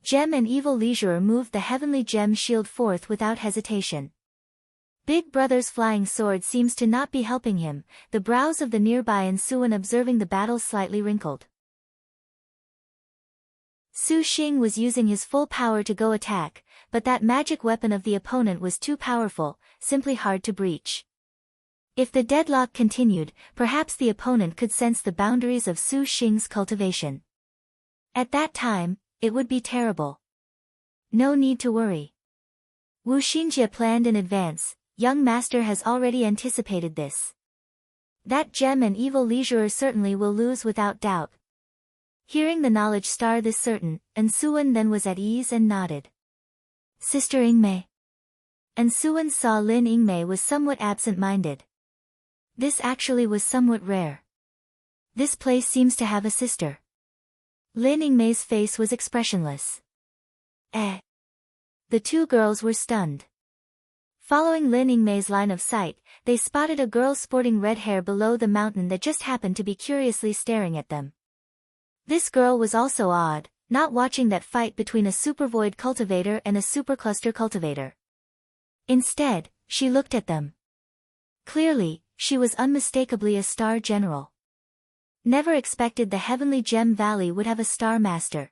Gem and Evil Leisurer moved the Heavenly Gem Shield forth without hesitation. Big Brother's flying sword seems to not be helping him, the brows of the nearby Ensuan observing the battle slightly wrinkled. Su Xing was using his full power to go attack, but that magic weapon of the opponent was too powerful, simply hard to breach. If the deadlock continued, perhaps the opponent could sense the boundaries of Su Xing's cultivation. At that time, it would be terrible. No need to worry. Wu Xinjie planned in advance, young master has already anticipated this. That Gem and Evil Leisureur certainly will lose without doubt. Hearing the knowledge star this certain, Ensuan then was at ease and nodded. Sister Yingmei. Ensuan saw Lin Yingmei was somewhat absent-minded. This actually was somewhat rare. This place seems to have a sister. Lin Yingmei's face was expressionless. The two girls were stunned. Following Lin Yingmei's line of sight, they spotted a girl sporting red hair below the mountain that just happened to be curiously staring at them. This girl was also odd, not watching that fight between a supervoid cultivator and a supercluster cultivator. Instead, she looked at them. Clearly, she was unmistakably a star general. Never expected the Heavenly Gem Valley would have a star master.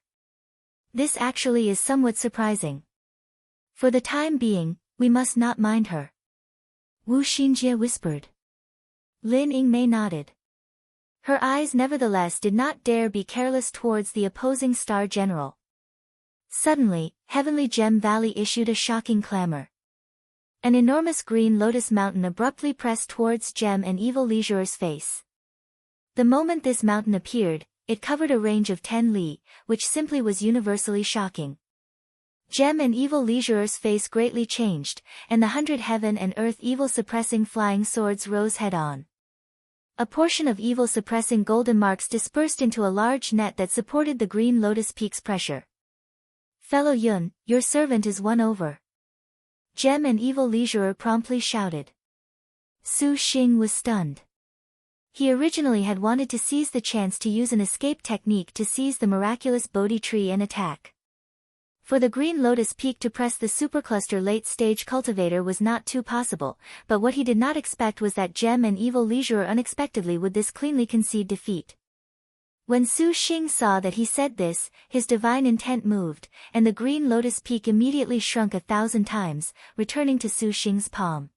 This actually is somewhat surprising. For the time being, we must not mind her. Wu Xinjie whispered. Lin Yingmei nodded. Her eyes nevertheless did not dare be careless towards the opposing star general. Suddenly, Heavenly Gem Valley issued a shocking clamor. An enormous green lotus mountain abruptly pressed towards Gem and Evil Leisurer's face. The moment this mountain appeared, it covered a range of 10 li, which simply was universally shocking. Gem and Evil Leisurer's face greatly changed, and the 100 heaven and earth evil-suppressing flying swords rose head-on. A portion of evil-suppressing golden marks dispersed into a large net that supported the green lotus peak's pressure. Fellow Yun, your servant is won over. Gem and Evil Leisurer promptly shouted. Su Xing was stunned. He originally had wanted to seize the chance to use an escape technique to seize the miraculous Bodhi tree and attack. For the Green Lotus Peak to press the supercluster late-stage cultivator was not too possible, but what he did not expect was that Gem and Evil Leisurer unexpectedly would this cleanly concede defeat. When Su Xing saw that he said this, his divine intent moved, and the green lotus peak immediately shrunk 1,000 times, returning to Su Xing's palm.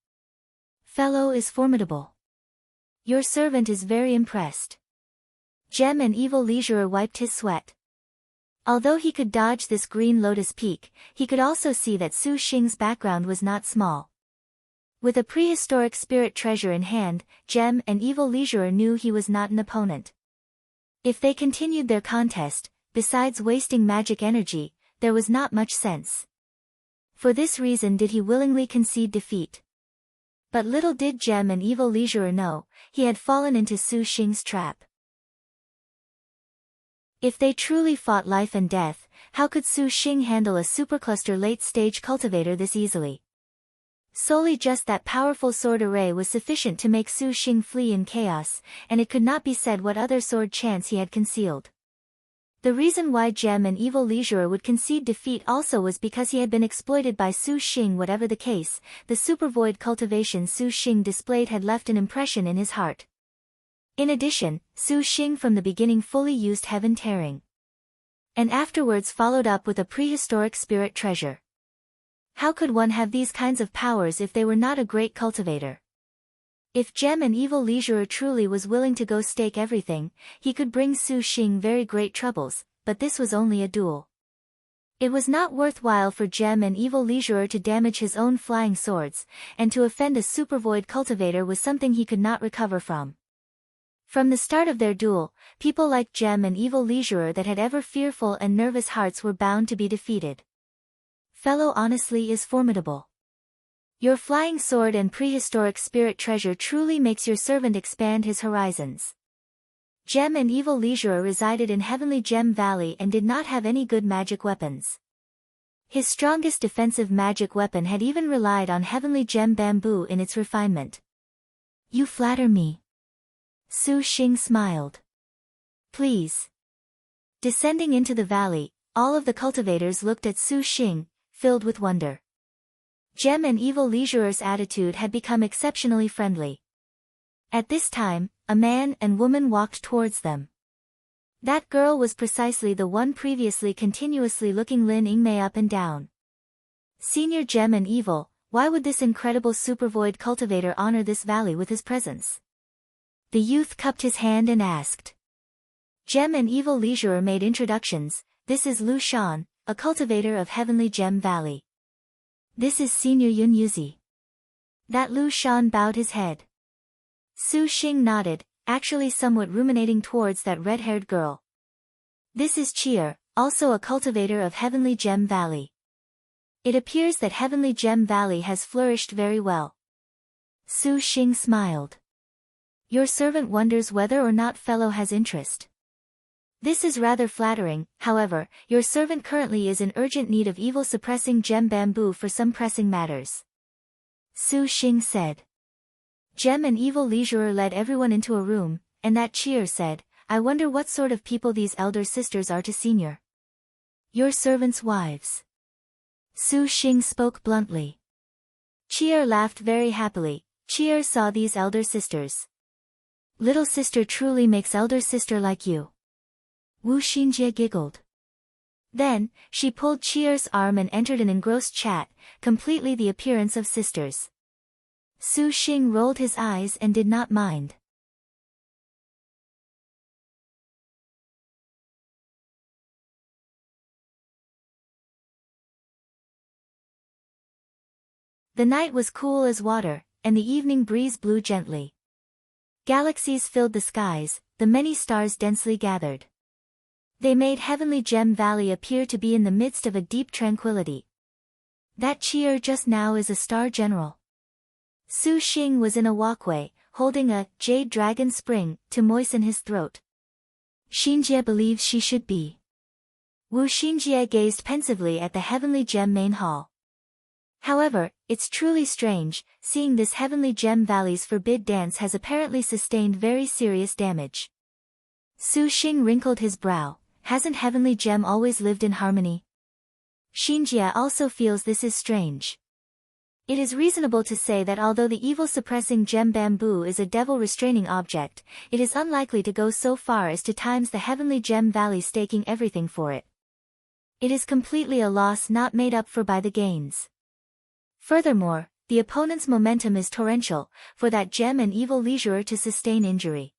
Fellow is formidable. Your servant is very impressed. Gem and evil leisurer wiped his sweat. Although he could dodge this green lotus peak, he could also see that Su Xing's background was not small. With a prehistoric spirit treasure in hand, Gem and evil leisurer knew he was not an opponent. If they continued their contest, besides wasting magic energy, there was not much sense. For this reason did he willingly concede defeat. But little did Gem and evil leisurer know, he had fallen into Su Xing's trap. If they truly fought life and death, how could Su Xing handle a supercluster late-stage cultivator this easily? Solely just that powerful sword array was sufficient to make Su Xing flee in chaos, and it could not be said what other sword chance he had concealed. The reason why Gem and evil leisurer would concede defeat also was because he had been exploited by Su Xing. Whatever the case, the supervoid cultivation Su Xing displayed had left an impression in his heart. In addition, Su Xing from the beginning fully used heaven tearing. And afterwards followed up with a prehistoric spirit treasure. How could one have these kinds of powers if they were not a great cultivator? If Gem and evil leisurer truly was willing to go stake everything, he could bring Su Xing very great troubles, but this was only a duel. It was not worthwhile for Gem and evil leisurer to damage his own flying swords, and to offend a supervoid cultivator was something he could not recover from. From the start of their duel, people like Gem and evil leisurer that had ever fearful and nervous hearts were bound to be defeated. Fellow honestly is formidable. Your flying sword and prehistoric spirit treasure truly makes your servant expand his horizons. Gem and evil leisurer resided in Heavenly Gem Valley and did not have any good magic weapons. His strongest defensive magic weapon had even relied on Heavenly Gem Bamboo in its refinement. You flatter me. Su Xing smiled. Please. Descending into the valley, all of the cultivators looked at Su Xing, filled with wonder. Gem and evil leisurer's attitude had become exceptionally friendly. At this time, a man and woman walked towards them. That girl was precisely the one previously continuously looking Lin Yingmei up and down. Senior Gem and evil, why would this incredible supervoid cultivator honor this valley with his presence? The youth cupped his hand and asked. Gem and evil leisurer made introductions. This is Liangshan, a cultivator of Heavenly Gem Valley. This is Senior Yun Yuzi. That Liangshan bowed his head. Su Xing nodded, actually somewhat ruminating towards that red-haired girl. This is Chier, also a cultivator of Heavenly Gem Valley. It appears that Heavenly Gem Valley has flourished very well. Su Xing smiled. Your servant wonders whether or not fellow has interest. This is rather flattering, however, your servant currently is in urgent need of evil-suppressing gem bamboo for some pressing matters. Su Xing said. Gem and evil leisurer led everyone into a room, and that Chier said, I wonder what sort of people these elder sisters are to senior. Your servants' wives. Su Xing spoke bluntly. Chier laughed very happily. Chier saw these elder sisters. Little sister truly makes elder sister like you. Wu Xinjie giggled. Then, she pulled Chier's arm and entered an engrossed chat, completely the appearance of sisters. Su Xing rolled his eyes and did not mind. The night was cool as water, and the evening breeze blew gently. Galaxies filled the skies, the many stars densely gathered. They made Heavenly Gem Valley appear to be in the midst of a deep tranquility. That Chier just now is a star general. Su Xing was in a walkway, holding a jade dragon spring to moisten his throat. Xinjie believes she should be. Wu Xinjie gazed pensively at the Heavenly Gem main hall. However, it's truly strange, seeing this Heavenly Gem Valley's forbid dance has apparently sustained very serious damage. Su Xing wrinkled his brow. Hasn't Heavenly Gem always lived in harmony? Xinjie also feels this is strange. It is reasonable to say that although the evil-suppressing gem bamboo is a devil-restraining object, it is unlikely to go so far as to times the heavenly gem valley staking everything for it. It is completely a loss not made up for by the gains. Furthermore, the opponent's momentum is torrential, for that gem and evil leisurer to sustain injury.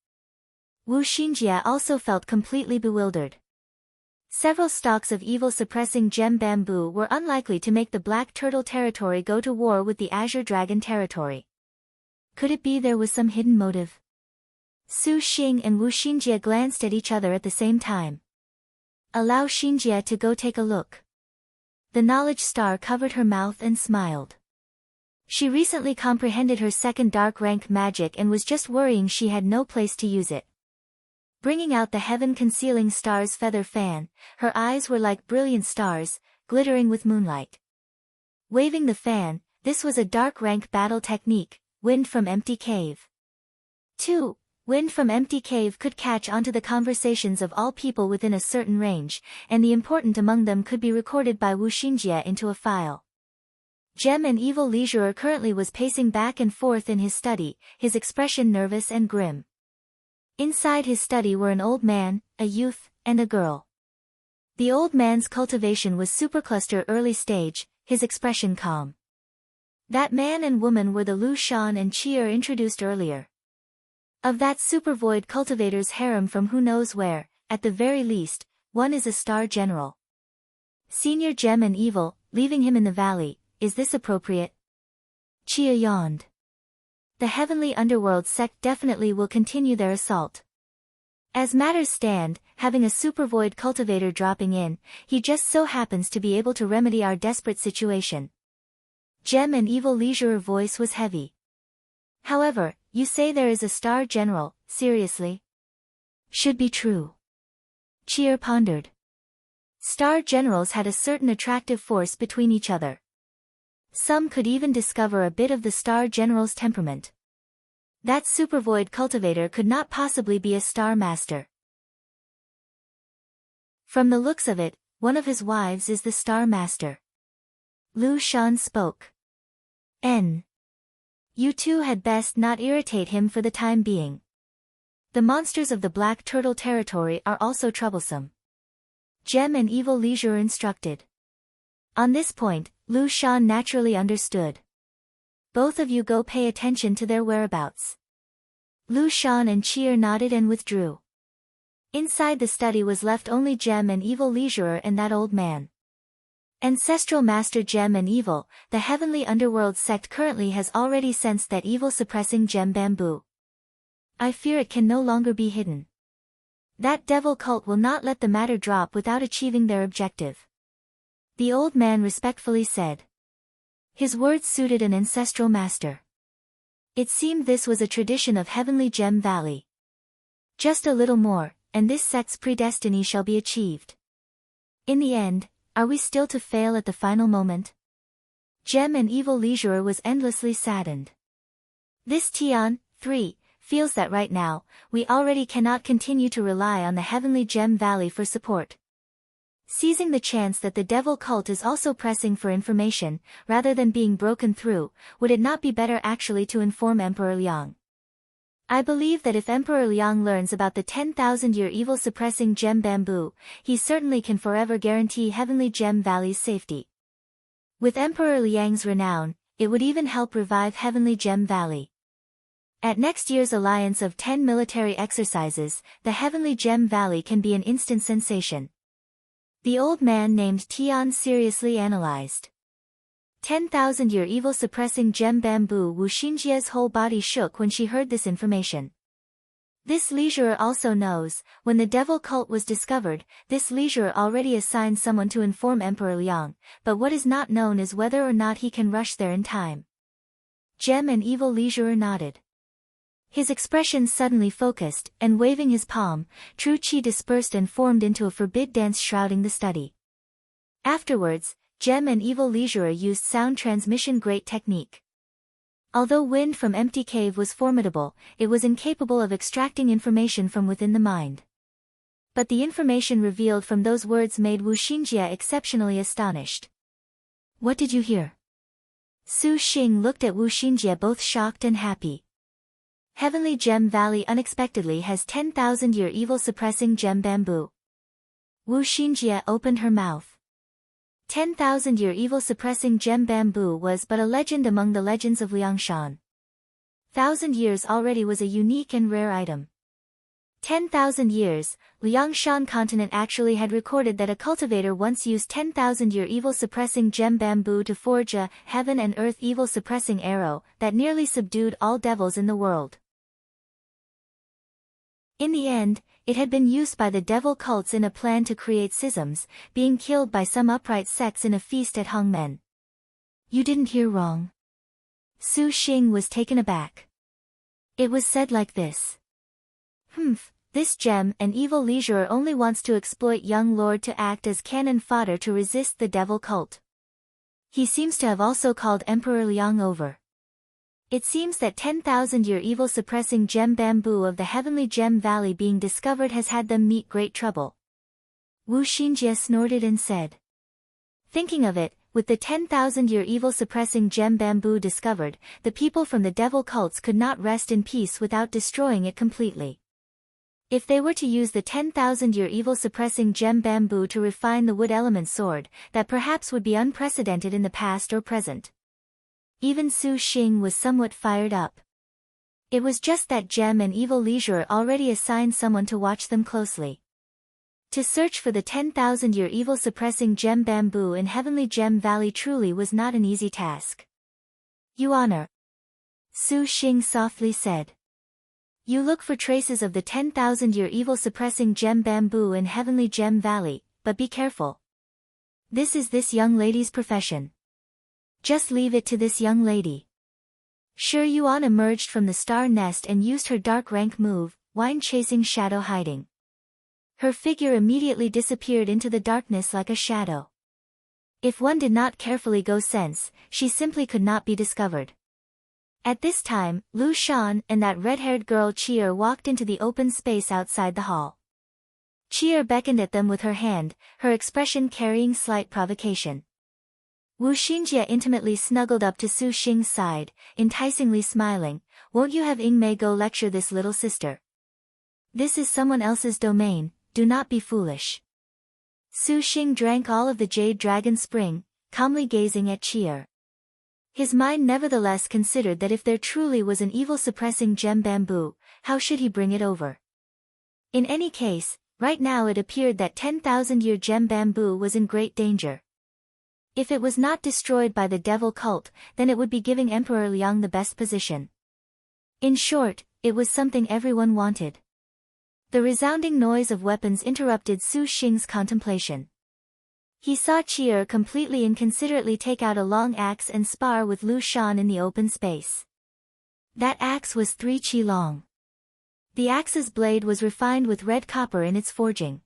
Wu Xinjie also felt completely bewildered. Several stalks of evil-suppressing gem bamboo were unlikely to make the Black Turtle territory go to war with the Azure Dragon territory. Could it be there was some hidden motive? Su Xing and Wu Xinjie glanced at each other at the same time. Allow Xinjie to go take a look. The knowledge star covered her mouth and smiled. She recently comprehended her second dark rank magic and was just worrying she had no place to use it. Bringing out the heaven-concealing star's feather fan, her eyes were like brilliant stars, glittering with moonlight. Waving the fan, this was a dark rank battle technique, wind from empty cave. 2. Wind from empty cave could catch onto the conversations of all people within a certain range, and the important among them could be recorded by Wu Xinjie into a file. Gem and evil leisurer currently was pacing back and forth in his study, his expression nervous and grim. Inside his study were an old man, a youth, and a girl. The old man's cultivation was supercluster early stage, his expression calm. That man and woman were the Lu Shan and Qi'er introduced earlier. Of that supervoid cultivator's harem from who knows where, at the very least, one is a star general. Senior gem and evil, leaving him in the valley, is this appropriate? Qi'er yawned. The heavenly underworld sect definitely will continue their assault. As matters stand, having a supervoid cultivator dropping in, he just so happens to be able to remedy our desperate situation. Gem and evil leisurer voice was heavy. However, you say there is a star general, seriously? Should be true. Qi'er pondered. Star generals had a certain attractive force between each other. Some could even discover a bit of the star general's temperament. That supervoid cultivator could not possibly be a star master. From the looks of it, one of his wives is the star master. Lu Shan spoke. You two had best not irritate him for the time being. The monsters of the Black Turtle territory are also troublesome. Gem and evil leisurer instructed. On this point, Lu Shan naturally understood. Both of you go pay attention to their whereabouts. Lu Shan and Qi'er nodded and withdrew. Inside the study was left only Gem and evil leisurer and that old man. Ancestral Master Gem and Evil, the heavenly underworld sect currently has already sensed that evil-suppressing gem bamboo. I fear it can no longer be hidden. That devil cult will not let the matter drop without achieving their objective. The old man respectfully said. His words suited an ancestral master. It seemed this was a tradition of heavenly gem valley. Just a little more, and this sect's predestiny shall be achieved. In the end, are we still to fail at the final moment? Gem and evil leisurer was endlessly saddened. This Tian, 3, feels that right now, we already cannot continue to rely on the heavenly gem valley for support. Seizing the chance that the devil cult is also pressing for information, rather than being broken through, would it not be better actually to inform Emperor Liang? I believe that if Emperor Liang learns about the 10,000-year evil-suppressing gem bamboo, he certainly can forever guarantee Heavenly Gem Valley's safety. With Emperor Liang's renown, it would even help revive Heavenly Gem Valley. At next year's alliance of 10 military exercises, the Heavenly Gem Valley can be an instant sensation. The old man named Tian seriously analyzed. 10,000-year evil-suppressing gem bamboo. Wu Xinjie's whole body shook when she heard this information. This leisurer also knows, when the devil cult was discovered, this leisurer already assigned someone to inform Emperor Liang, but what is not known is whether or not he can rush there in time. Gem and evil leisurer nodded. His expression suddenly focused, and waving his palm, true qi dispersed and formed into a forbid dance shrouding the study. Afterwards, Gem and evil leisurer used sound transmission great technique. Although wind from empty cave was formidable, it was incapable of extracting information from within the mind. But the information revealed from those words made Wu Xinjie exceptionally astonished. What did you hear? Su Xing looked at Wu Xinjie both shocked and happy. Heavenly Gem Valley unexpectedly has 10,000-year evil-suppressing gem bamboo. Wu Xinjie opened her mouth. 10,000-year evil-suppressing gem bamboo was but a legend among the legends of Liangshan. 1,000 years already was a unique and rare item. 10,000 years, Liangshan continent actually had recorded that a cultivator once used 10,000-year evil-suppressing gem bamboo to forge a heaven and earth evil-suppressing arrow that nearly subdued all devils in the world. In the end, it had been used by the devil cults in a plan to create schisms, being killed by some upright sects in a feast at Hongmen. You didn't hear wrong. Su Xing was taken aback. It was said like this. This gem, an evil leisurer, only wants to exploit young lord to act as cannon fodder to resist the devil cult. He seems to have also called Emperor Liang over. It seems that 10,000-year evil-suppressing gem bamboo of the heavenly gem valley being discovered has had them meet great trouble. Wu Xinjie snorted and said. Thinking of it, with the 10,000-year evil-suppressing gem bamboo discovered, the people from the devil cults could not rest in peace without destroying it completely. If they were to use the 10,000-year evil-suppressing gem bamboo to refine the wood element sword, that perhaps would be unprecedented in the past or present. Even Su Xing was somewhat fired up. It was just that gem and evil leisurer already assigned someone to watch them closely. To search for the 10,000-year evil-suppressing gem bamboo in Heavenly Gem Valley truly was not an easy task. You honor. Su Xing softly said. You look for traces of the 10,000-year evil-suppressing gem bamboo in Heavenly Gem Valley, but be careful. This is this young lady's profession. Just leave it to this young lady. Sure, Yuan emerged from the star nest and used her dark rank move, wine-chasing shadow hiding. Her figure immediately disappeared into the darkness like a shadow. If one did not carefully go sense, she simply could not be discovered. At this time, Lu Shan and that red-haired girl Chi'er walked into the open space outside the hall. Chi'er beckoned at them with her hand, her expression carrying slight provocation. Wu Xinjie intimately snuggled up to Su Xing's side, enticingly smiling. Won't you have Yingmei go lecture this little sister? This is someone else's domain, do not be foolish. Su Xing drank all of the jade dragon spring, calmly gazing at Chi'er. His mind nevertheless considered that if there truly was an evil-suppressing gem bamboo, how should he bring it over? In any case, right now it appeared that 10,000-year gem bamboo was in great danger. If it was not destroyed by the devil cult, then it would be giving Emperor Liang the best position. In short, it was something everyone wanted. The resounding noise of weapons interrupted Su Xing's contemplation. He saw Chi'er completely inconsiderately take out a long axe and spar with Lu Shan in the open space. That axe was 3 chi long. The axe's blade was refined with red copper in its forging.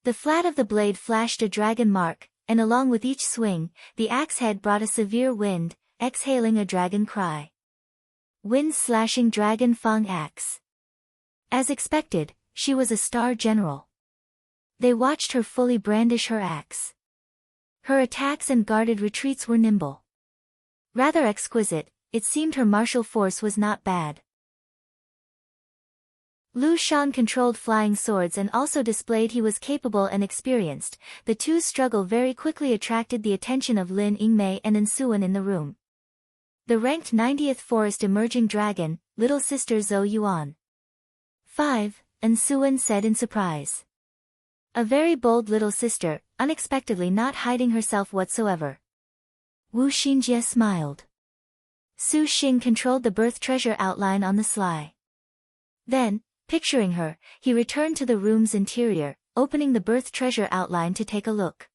The flat of the blade flashed a dragon mark, and along with each swing, the axe head brought a severe wind, exhaling a dragon cry. Wind-slashing dragon fang axe. As expected, she was a star general. They watched her fully brandish her axe. Her attacks and guarded retreats were nimble. Rather exquisite, it seemed her martial force was not bad. Lu Shan controlled flying swords and also displayed he was capable and experienced. The two's struggle very quickly attracted the attention of Lin Yingmei and Ensuan in the room. The ranked 90th Forest Emerging Dragon, little sister Zhou Yuan. 5, Ensuan said in surprise. A very bold little sister, unexpectedly not hiding herself whatsoever. Wu Xinjie smiled. Su Xing controlled the birth treasure outline on the sly. Then, picturing her, he returned to the room's interior, opening the birth treasure outline to take a look.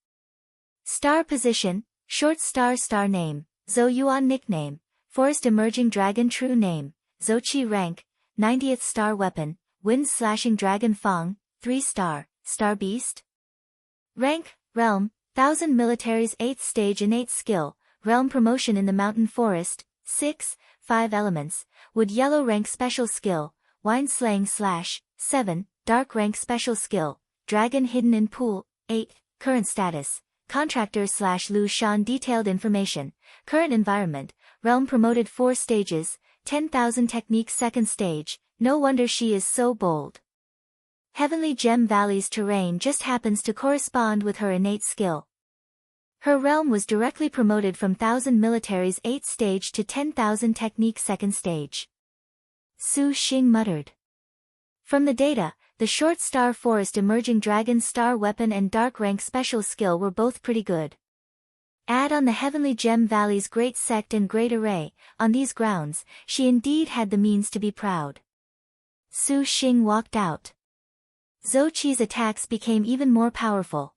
Star position, short star name, Zhou Yuan nickname, Forest Emerging Dragon true name, Zhou Qi rank, 90th star weapon, wind-slashing dragon fang, 3 star, star beast. Rank, realm, 1000 militaries 8th stage innate skill, realm promotion in the mountain forest, 6, 5 elements, wood yellow rank special skill, wine slaying / 7, dark rank special skill, dragon hidden in pool, 8, current status, Contractor/Liangshan detailed information, current environment, realm promoted 4 stages, 10,000 techniques second stage, no wonder she is so bold. Heavenly Gem Valley's terrain just happens to correspond with her innate skill. Her realm was directly promoted from 1,000 military's 8th stage to 10,000 technique 2nd stage. Su Xing muttered. From the data, the short star forest emerging dragon star weapon and dark rank special skill were both pretty good. Add on the Heavenly Gem Valley's great sect and great array, on these grounds, she indeed had the means to be proud. Su Xing walked out. Zhou Qi's attacks became even more powerful.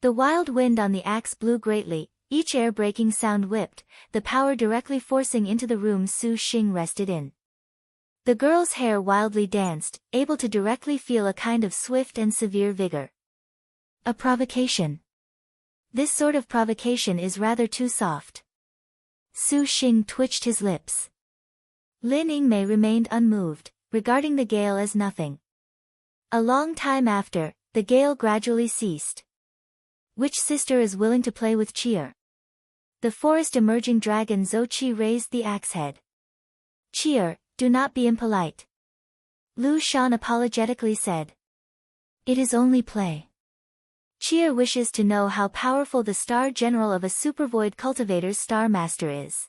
The wild wind on the axe blew greatly, each air-breaking sound whipped, the power directly forcing into the room Su Xing rested in. The girl's hair wildly danced, able to directly feel a kind of swift and severe vigor. A provocation. This sort of provocation is rather too soft. Su Xing twitched his lips. Lin Yingmei remained unmoved, regarding the gale as nothing. A long time after, the gale gradually ceased. Which sister is willing to play with cheer? The forest emerging dragon Zhou Qi raised the axe head. Cheer, do not be impolite. Lu Shan apologetically said. It is only play. Cheer wishes to know how powerful the star general of a supervoid cultivator's star master is.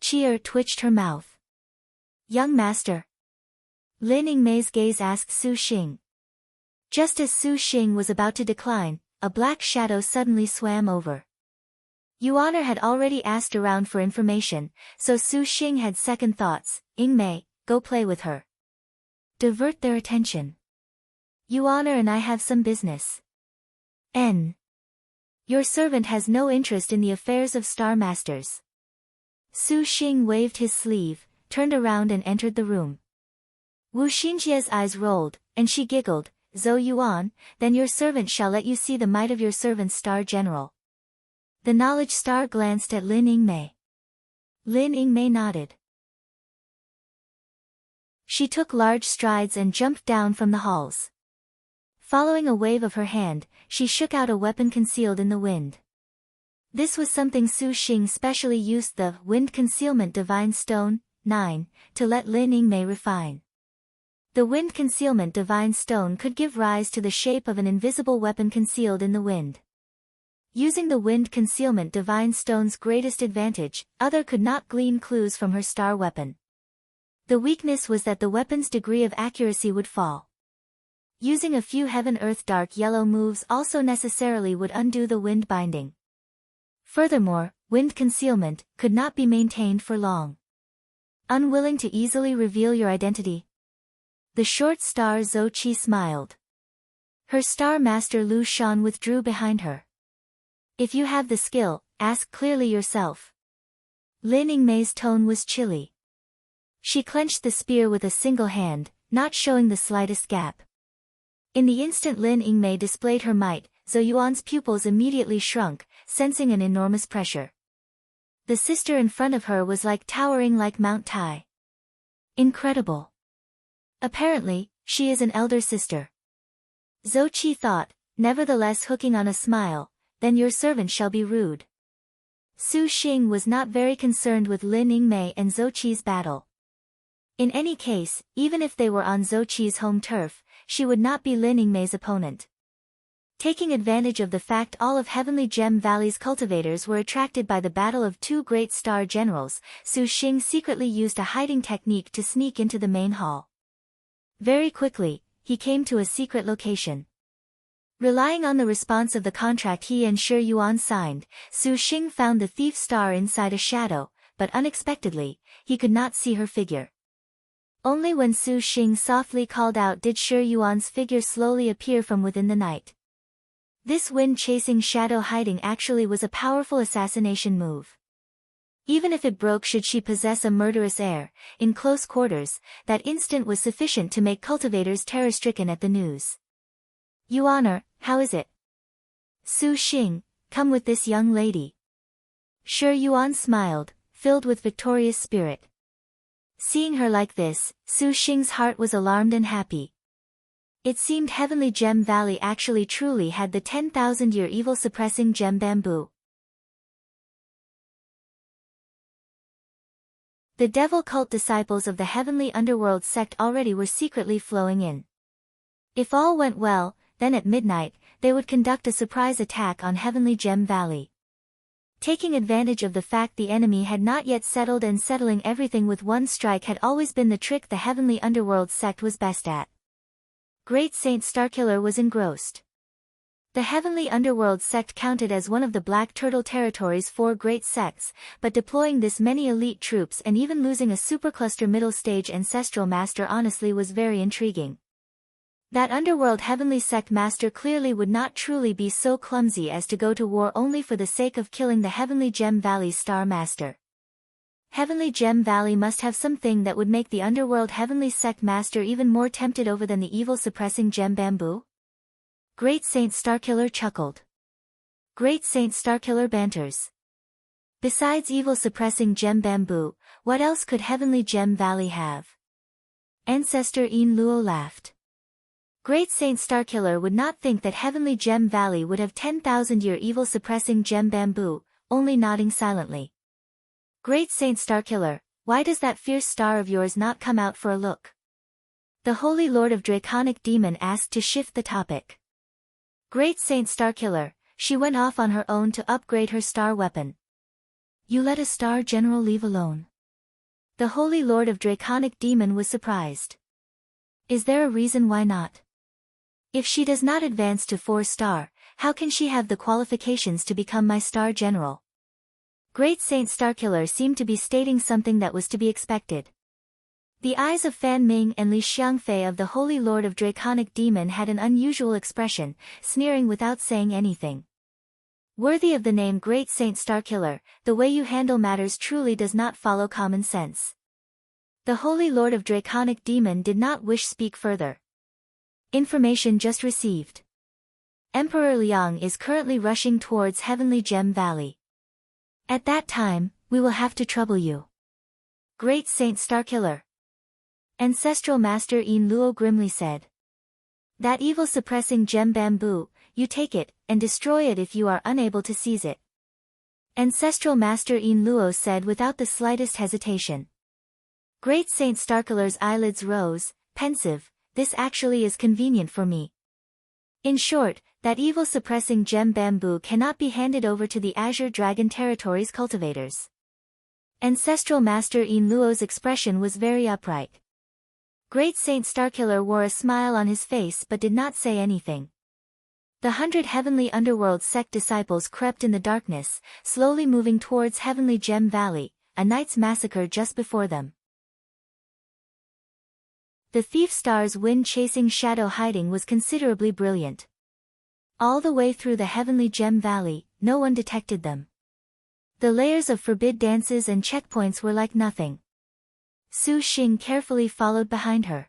Cheer twitched her mouth. Young master. Lin Yingmei's gaze asked Su Xing. Just as Su Xing was about to decline, a black shadow suddenly swam over. Yuan'er had already asked around for information, so Su Xing had second thoughts. Yingmei, go play with her. Divert their attention. Yuan'er and I have some business. Your servant has no interest in the affairs of Star Masters. Su Xing waved his sleeve, turned around and entered the room. Wu Xinjie's eyes rolled, and she giggled. Zhou Yuan, then your servant shall let you see the might of your servant's star general. The knowledge star glanced at Lin Yingmei. Lin Yingmei nodded. She took large strides and jumped down from the halls. Following a wave of her hand, she shook out a weapon concealed in the wind. This was something Su Xing specially used the Wind Concealment Divine Stone, 9, to let Lin Yingmei refine. The Wind Concealment Divine Stone could give rise to the shape of an invisible weapon concealed in the wind. Using the Wind Concealment Divine Stone's greatest advantage, other could not glean clues from her star weapon. The weakness was that the weapon's degree of accuracy would fall. Using a few Heaven-Earth Dark Yellow moves also necessarily would undo the wind binding. Furthermore, wind concealment could not be maintained for long. Unwilling to easily reveal your identity? The short star Zhou Qi smiled. Her star master Lu Shan withdrew behind her. If you have the skill, ask clearly yourself. Lin Yingmei's tone was chilly. She clenched the spear with a single hand, not showing the slightest gap. In the instant Lin Yingmei displayed her might, Zhou Yuan's pupils immediately shrunk, sensing an enormous pressure. The sister in front of her was towering like Mount Tai. Incredible. Apparently, she is an elder sister. Zhou Qi thought, nevertheless hooking on a smile, then your servant shall be rude. Su Xing was not very concerned with Lin Yingmei and Zhou Qi's battle. In any case, even if they were on Zhou Qi's home turf, she would not be Lin Yingmei's opponent. Taking advantage of the fact all of Heavenly Gem Valley's cultivators were attracted by the battle of two great star generals, Su Xing secretly used a hiding technique to sneak into the main hall. Very quickly, he came to a secret location. Relying on the response of the contract he and Shi Yuan signed, Su Xing found the thief star inside a shadow, but unexpectedly, he could not see her figure. Only when Su Xing softly called out did Shi Yuan's figure slowly appear from within the night. This wind-chasing shadow hiding actually was a powerful assassination move. Even if it broke should she possess a murderous air, in close quarters, that instant was sufficient to make cultivators terror-stricken at the news. Yuan'er, how is it? Su Xing, come with this young lady. Shi Yuan smiled, filled with victorious spirit. Seeing her like this, Su Xing's heart was alarmed and happy. It seemed Heavenly Gem Valley actually truly had the 10,000-year evil-suppressing gem bamboo. The devil cult disciples of the heavenly underworld sect already were secretly flowing in. If all went well, then at midnight, they would conduct a surprise attack on Heavenly Gem Valley. Taking advantage of the fact the enemy had not yet settled, and settling everything with one strike had always been the trick the heavenly underworld sect was best at. Great Saint Starkiller was engrossed. The heavenly underworld sect counted as one of the Black Turtle Territory's 4 great sects, but deploying this many elite troops and even losing a supercluster middle stage ancestral master honestly was very intriguing. That underworld heavenly sect master clearly would not truly be so clumsy as to go to war only for the sake of killing the Heavenly Gem Valley's star master. Heavenly Gem Valley must have something that would make the underworld heavenly sect master even more tempted over than the evil-suppressing gem bamboo? Great Saint Starkiller chuckled. Great Saint Starkiller banters. Besides evil-suppressing gem bamboo, what else could Heavenly Gem Valley have? Ancestor Een Luo laughed. Great Saint Starkiller would not think that Heavenly Gem Valley would have 10,000-year evil-suppressing gem bamboo, only nodding silently. Great Saint Starkiller, why does that fierce star of yours not come out for a look? The Holy Lord of Draconic Demon asked to shift the topic. Great Saint Starkiller, she went off on her own to upgrade her star weapon. You let a star general leave alone? The Holy Lord of Draconic Demon was surprised. Is there a reason why not? If she does not advance to 4-star, how can she have the qualifications to become my star general? Great Saint Starkiller seemed to be stating something that was to be expected. The eyes of Fan Ming and Li Xiangfei of the Holy Lord of Draconic Demon had an unusual expression, sneering without saying anything. Worthy of the name Great Saint Starkiller, the way you handle matters truly does not follow common sense. The Holy Lord of Draconic Demon did not wish speak further. Information just received. Emperor Liang is currently rushing towards Heavenly Gem Valley. At that time, we will have to trouble you. Great Saint Starkiller. Ancestral Master Een Luo grimly said. That evil-suppressing gem bamboo, you take it, and destroy it if you are unable to seize it. Ancestral Master Een Luo said without the slightest hesitation. Great Saint Starkiller's eyelids rose, pensive, this actually is convenient for me. In short, that evil-suppressing gem bamboo cannot be handed over to the Azure Dragon Territory's cultivators. Ancestral Master Een Luo's expression was very upright. Great Saint Starkiller wore a smile on his face but did not say anything. The 100 heavenly underworld sect disciples crept in the darkness, slowly moving towards Heavenly Gem Valley, a night's massacre just before them. The thief star's wind-chasing shadow hiding was considerably brilliant. All the way through the Heavenly Gem Valley, no one detected them. The layers of forbid dances and checkpoints were like nothing. Su Xing carefully followed behind her.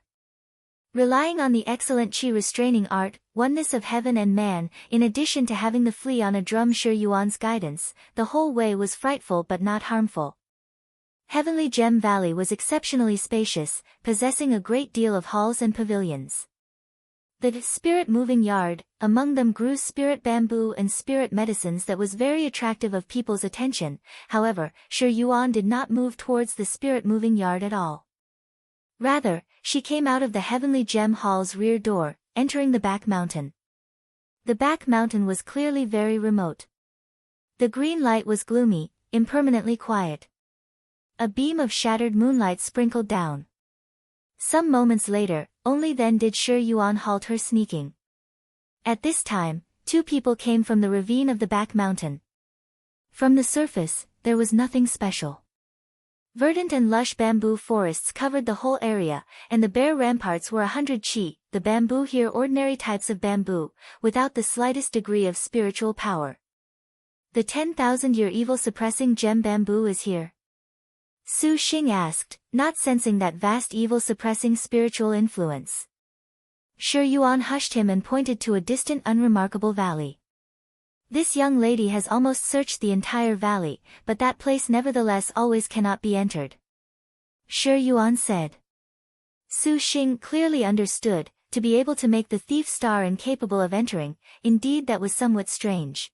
Relying on the excellent Qi restraining art, oneness of heaven and man, in addition to having the flea on a drum Shi Yuan's guidance, the whole way was frightful but not harmful. Heavenly Gem Valley was exceptionally spacious, possessing a great deal of halls and pavilions. The spirit moving yard, among them grew spirit bamboo and spirit medicines that was very attractive of people's attention. However, Shi Yuan did not move towards the spirit moving yard at all. Rather, she came out of the Heavenly Gem Hall's rear door, entering the back mountain. The back mountain was clearly very remote. The green light was gloomy, impermanently quiet. A beam of shattered moonlight sprinkled down. Some moments later, only then did Shi Yuan halt her sneaking. At this time, 2 people came from the ravine of the back mountain. From the surface, there was nothing special. Verdant and lush bamboo forests covered the whole area, and the bare ramparts were 100 qi, the bamboo here ordinary types of bamboo, without the slightest degree of spiritual power. The 10,000-year evil-suppressing gem bamboo is here? Su Xing asked, not sensing that vast evil-suppressing spiritual influence. Shi Yuan hushed him and pointed to a distant unremarkable valley. This young lady has almost searched the entire valley, but that place nevertheless always cannot be entered. Shi Yuan said. Su Xing clearly understood, to be able to make the thief star incapable of entering, indeed that was somewhat strange.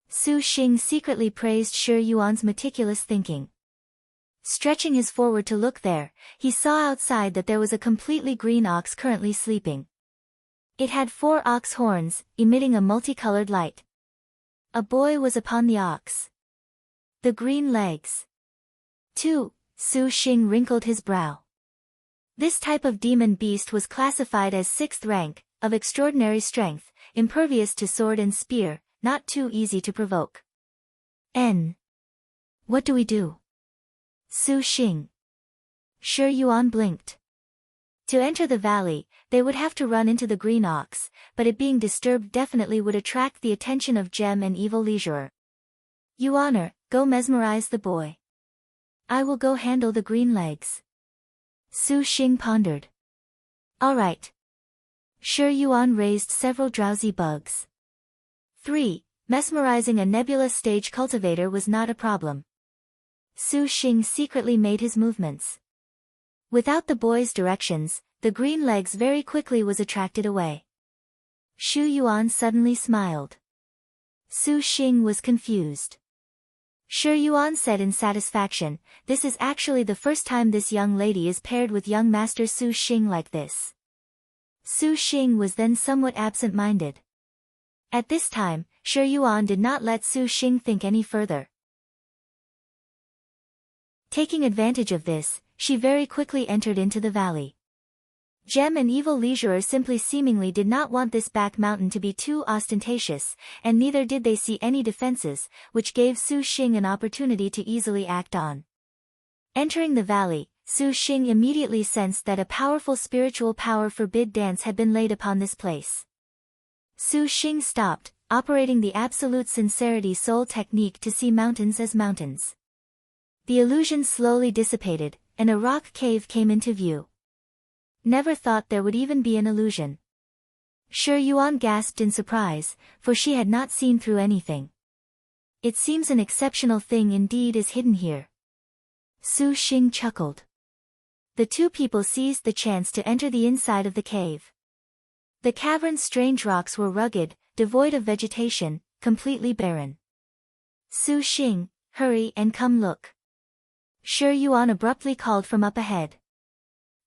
Su Xing secretly praised Shi Yuan's meticulous thinking. Stretching his forward to look there, he saw outside that there was a completely green ox currently sleeping. It had 4 ox horns, emitting a multicolored light. A boy was upon the ox. The green legs. Too, Su Xing wrinkled his brow. This type of demon beast was classified as 6th rank, of extraordinary strength, impervious to sword and spear, not too easy to provoke. What do we do? Su Xing. Shi Yuan blinked. To enter the valley, they would have to run into the green ox, but it being disturbed definitely would attract the attention of Gem and Evil Leisurer. Yuaner, go mesmerize the boy. I will go handle the green legs. Su Xing pondered. All right. Shi Yuan raised several drowsy bugs. 3. Mesmerizing a nebula stage cultivator was not a problem. Su Xing secretly made his movements. Without the boy's directions, the green legs very quickly was attracted away. Shu Yuan suddenly smiled. Su Xing was confused. Shi Yuan said in satisfaction, this is actually the first time this young lady is paired with young master Su Xing like this. Su Xing was then somewhat absent-minded. At this time, Shi Yuan did not let Su Xing think any further. Taking advantage of this, she very quickly entered into the valley. Gem and Evil Leisurer simply seemingly did not want this back mountain to be too ostentatious, and neither did they see any defenses, which gave Su Xing an opportunity to easily act on. Entering the valley, Su Xing immediately sensed that a powerful spiritual power forbid dance had been laid upon this place. Su Xing stopped, operating the absolute sincerity soul technique to see mountains as mountains. The illusion slowly dissipated, and a rock cave came into view. Never thought there would even be an illusion. Shi Yuan gasped in surprise, for she had not seen through anything. It seems an exceptional thing indeed is hidden here. Su Xing chuckled. The two people seized the chance to enter the inside of the cave. The cavern's strange rocks were rugged, devoid of vegetation, completely barren. Su Xing, hurry and come look. Shi Yuan abruptly called from up ahead.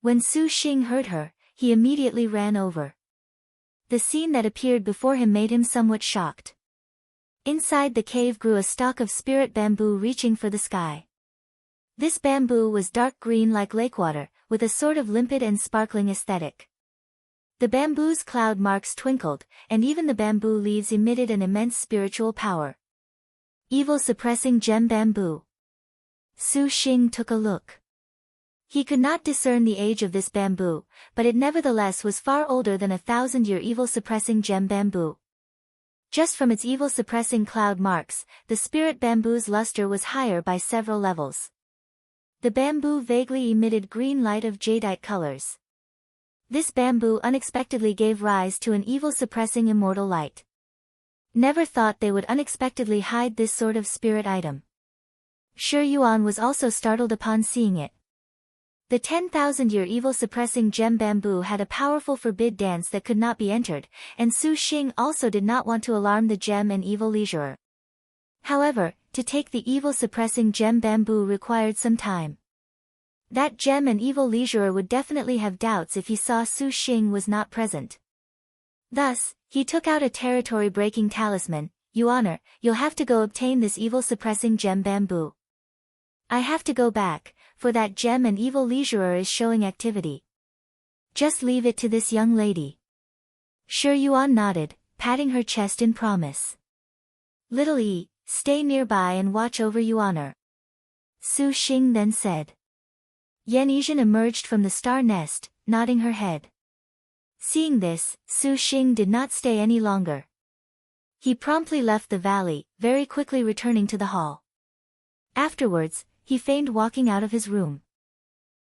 When Su Xing heard her, he immediately ran over. The scene that appeared before him made him somewhat shocked. Inside the cave grew a stalk of spirit bamboo reaching for the sky. This bamboo was dark green like lake water, with a sort of limpid and sparkling aesthetic. The bamboo's cloud marks twinkled, and even the bamboo leaves emitted an immense spiritual power. Evil suppressing gem bamboo. Su Xing took a look. He could not discern the age of this bamboo, but it nevertheless was far older than 1,000-year evil-suppressing gem bamboo. Just from its evil-suppressing cloud marks, the spirit bamboo's luster was higher by several levels. The bamboo vaguely emitted green light of jadeite colors. This bamboo unexpectedly gave rise to an evil-suppressing immortal light. Never thought they would unexpectedly hide this sort of spirit item. Shi Yuan was also startled upon seeing it. The 10,000-year evil-suppressing gem bamboo had a powerful forbid dance that could not be entered, and Su Xing also did not want to alarm the gem and evil leisurer. However, to take the evil-suppressing gem bamboo required some time. That gem and evil leisurer would definitely have doubts if he saw Su Xing was not present. Thus, he took out a territory-breaking talisman. Yuaner, you'll have to go obtain this evil-suppressing gem bamboo. I have to go back, for that gem and evil leisurer is showing activity. Just leave it to this young lady. Shi Yuan nodded, patting her chest in promise. Little E, stay nearby and watch over Yuaner. Su Xing then said. Liangshan emerged from the star nest, nodding her head. Seeing this, Su Xing did not stay any longer. He promptly left the valley, very quickly returning to the hall. Afterwards, he feigned walking out of his room.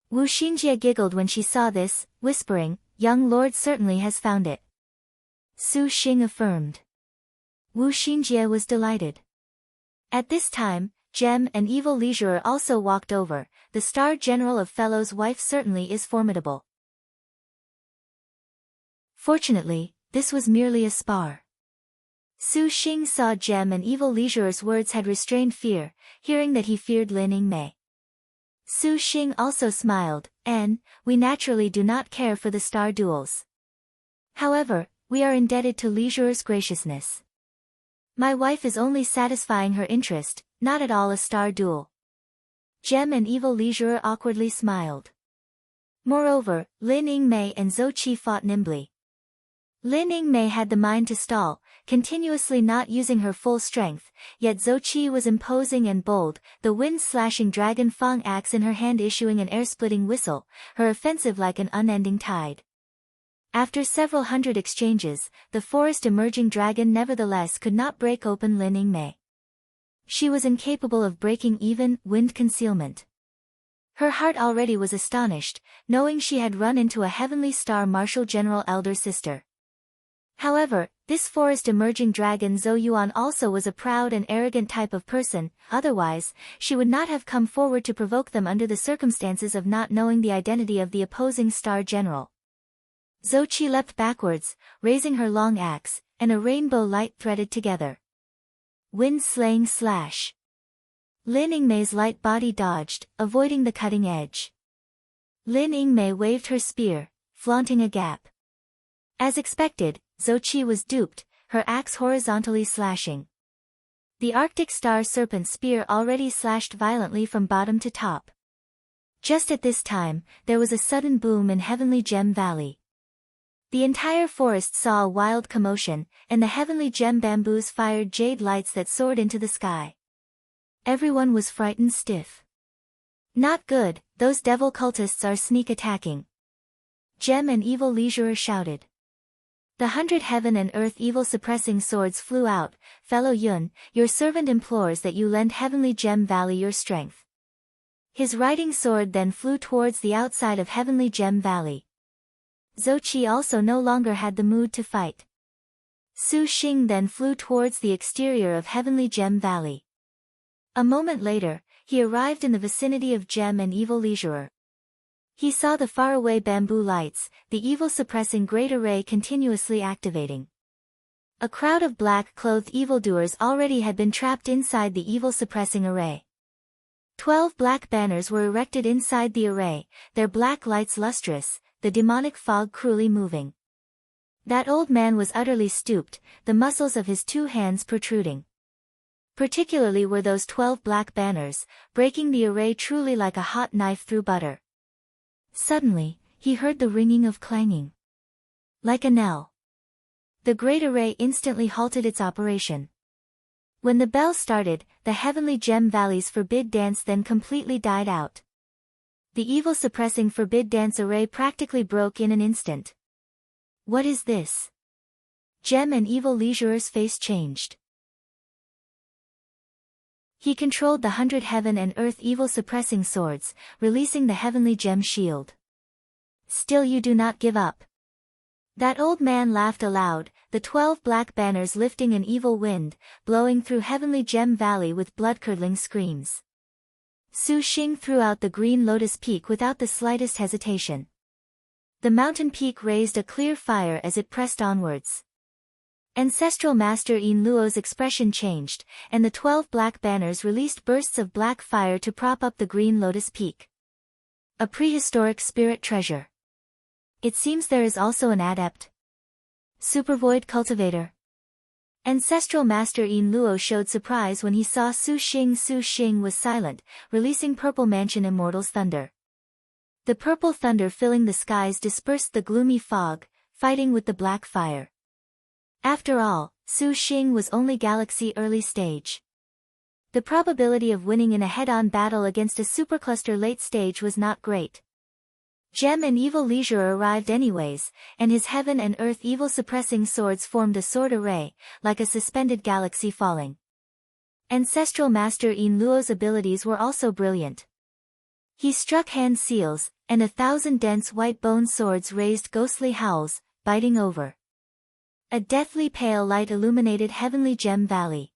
Wu Xinjie giggled when she saw this, whispering, young lord certainly has found it. Su Xing affirmed. Wu Xinjie was delighted. At this time, Gem and Evil Leisurer also walked over. The Star General of Fellow's wife certainly is formidable. Fortunately, this was merely a spar. Su Xing saw Gem and Evil Leisureur's words had restrained fear, hearing that he feared Lin Mei. Su Xing also smiled, we naturally do not care for the star duels. However, we are indebted to Leisureur's graciousness. My wife is only satisfying her interest, not at all a star duel. Gem and Evil Leisureur awkwardly smiled. Moreover, Lin Mei and Zhou Qi fought nimbly. Lin Mei had the mind to stall, continuously not using her full strength, yet Zhou Qi was imposing and bold, the wind-slashing dragon Fang axe in her hand issuing an air-splitting whistle, her offensive like an unending tide. After several hundred exchanges, the forest emerging dragon nevertheless could not break open Lin Mei. She was incapable of breaking even wind concealment. Her heart already was astonished, knowing she had run into a heavenly star martial general elder sister. However, this forest emerging dragon Zhou Yuan also was a proud and arrogant type of person, otherwise, she would not have come forward to provoke them under the circumstances of not knowing the identity of the opposing star general. Zhou Qi leapt backwards, raising her long axe, and a rainbow light threaded together. Wind-slaying slash. Lin Mei's light body dodged, avoiding the cutting edge. Lin Mei waved her spear, flaunting a gap. As expected, Zhou Qi was duped, her axe horizontally slashing. The Arctic Star Serpent spear already slashed violently from bottom to top. Just at this time, there was a sudden boom in Heavenly Gem Valley. The entire forest saw a wild commotion, and the Heavenly Gem bamboos fired jade lights that soared into the sky. Everyone was frightened stiff. Not good, those devil cultists are sneak attacking. Gem and Evil Leisureur shouted. The 100 heaven and earth evil suppressing swords flew out. Fellow Yun, your servant implores that you lend Heavenly Gem Valley your strength. His riding sword then flew towards the outside of Heavenly Gem Valley. Zhou Qi also no longer had the mood to fight. Su Xing then flew towards the exterior of Heavenly Gem Valley. A moment later, he arrived in the vicinity of Gem and Evil Leisureur. He saw the faraway bamboo lights, the evil-suppressing great array continuously activating. A crowd of black-clothed evildoers already had been trapped inside the evil-suppressing array. 12 black banners were erected inside the array, their black lights lustrous, the demonic fog cruelly moving. That old man was utterly stooped, the muscles of his 2 hands protruding. Particularly were those 12 black banners, breaking the array truly like a hot knife through butter. Suddenly, he heard the ringing of clanging. Like a knell. The great array instantly halted its operation. When the bell started, the Heavenly Gem Valley's forbid dance then completely died out. The evil-suppressing forbid dance array practically broke in an instant. What is this? Gem and Evil Leisureur's face changed. He controlled the 100 heaven and earth evil-suppressing swords, releasing the Heavenly Gem shield. Still you do not give up. That old man laughed aloud, the 12 black banners lifting an evil wind, blowing through Heavenly Gem Valley with blood-curdling screams. Su Xing threw out the green lotus peak without the slightest hesitation. The mountain peak raised a clear fire as it pressed onwards. Ancestral Master Yin Luo's expression changed, and the 12 black banners released bursts of black fire to prop up the green lotus peak. A prehistoric spirit treasure. It seems there is also an adept. Supervoid cultivator. Ancestral Master Yin Luo showed surprise when he saw Su Xing. Su Xing was silent, releasing Purple Mansion Immortal's thunder. The purple thunder filling the skies dispersed the gloomy fog, fighting with the black fire. After all, Su Xing was only Galaxy early stage. The probability of winning in a head-on battle against a supercluster late stage was not great. Gem and Evil Leisureur arrived anyways, and his heaven and earth evil-suppressing swords formed a sword array, like a suspended galaxy falling. Ancestral Master Yin Luo's abilities were also brilliant. He struck hand seals, and 1,000 dense white bone swords raised ghostly howls, biting over. A deathly pale light illuminated Heavenly Gem Valley.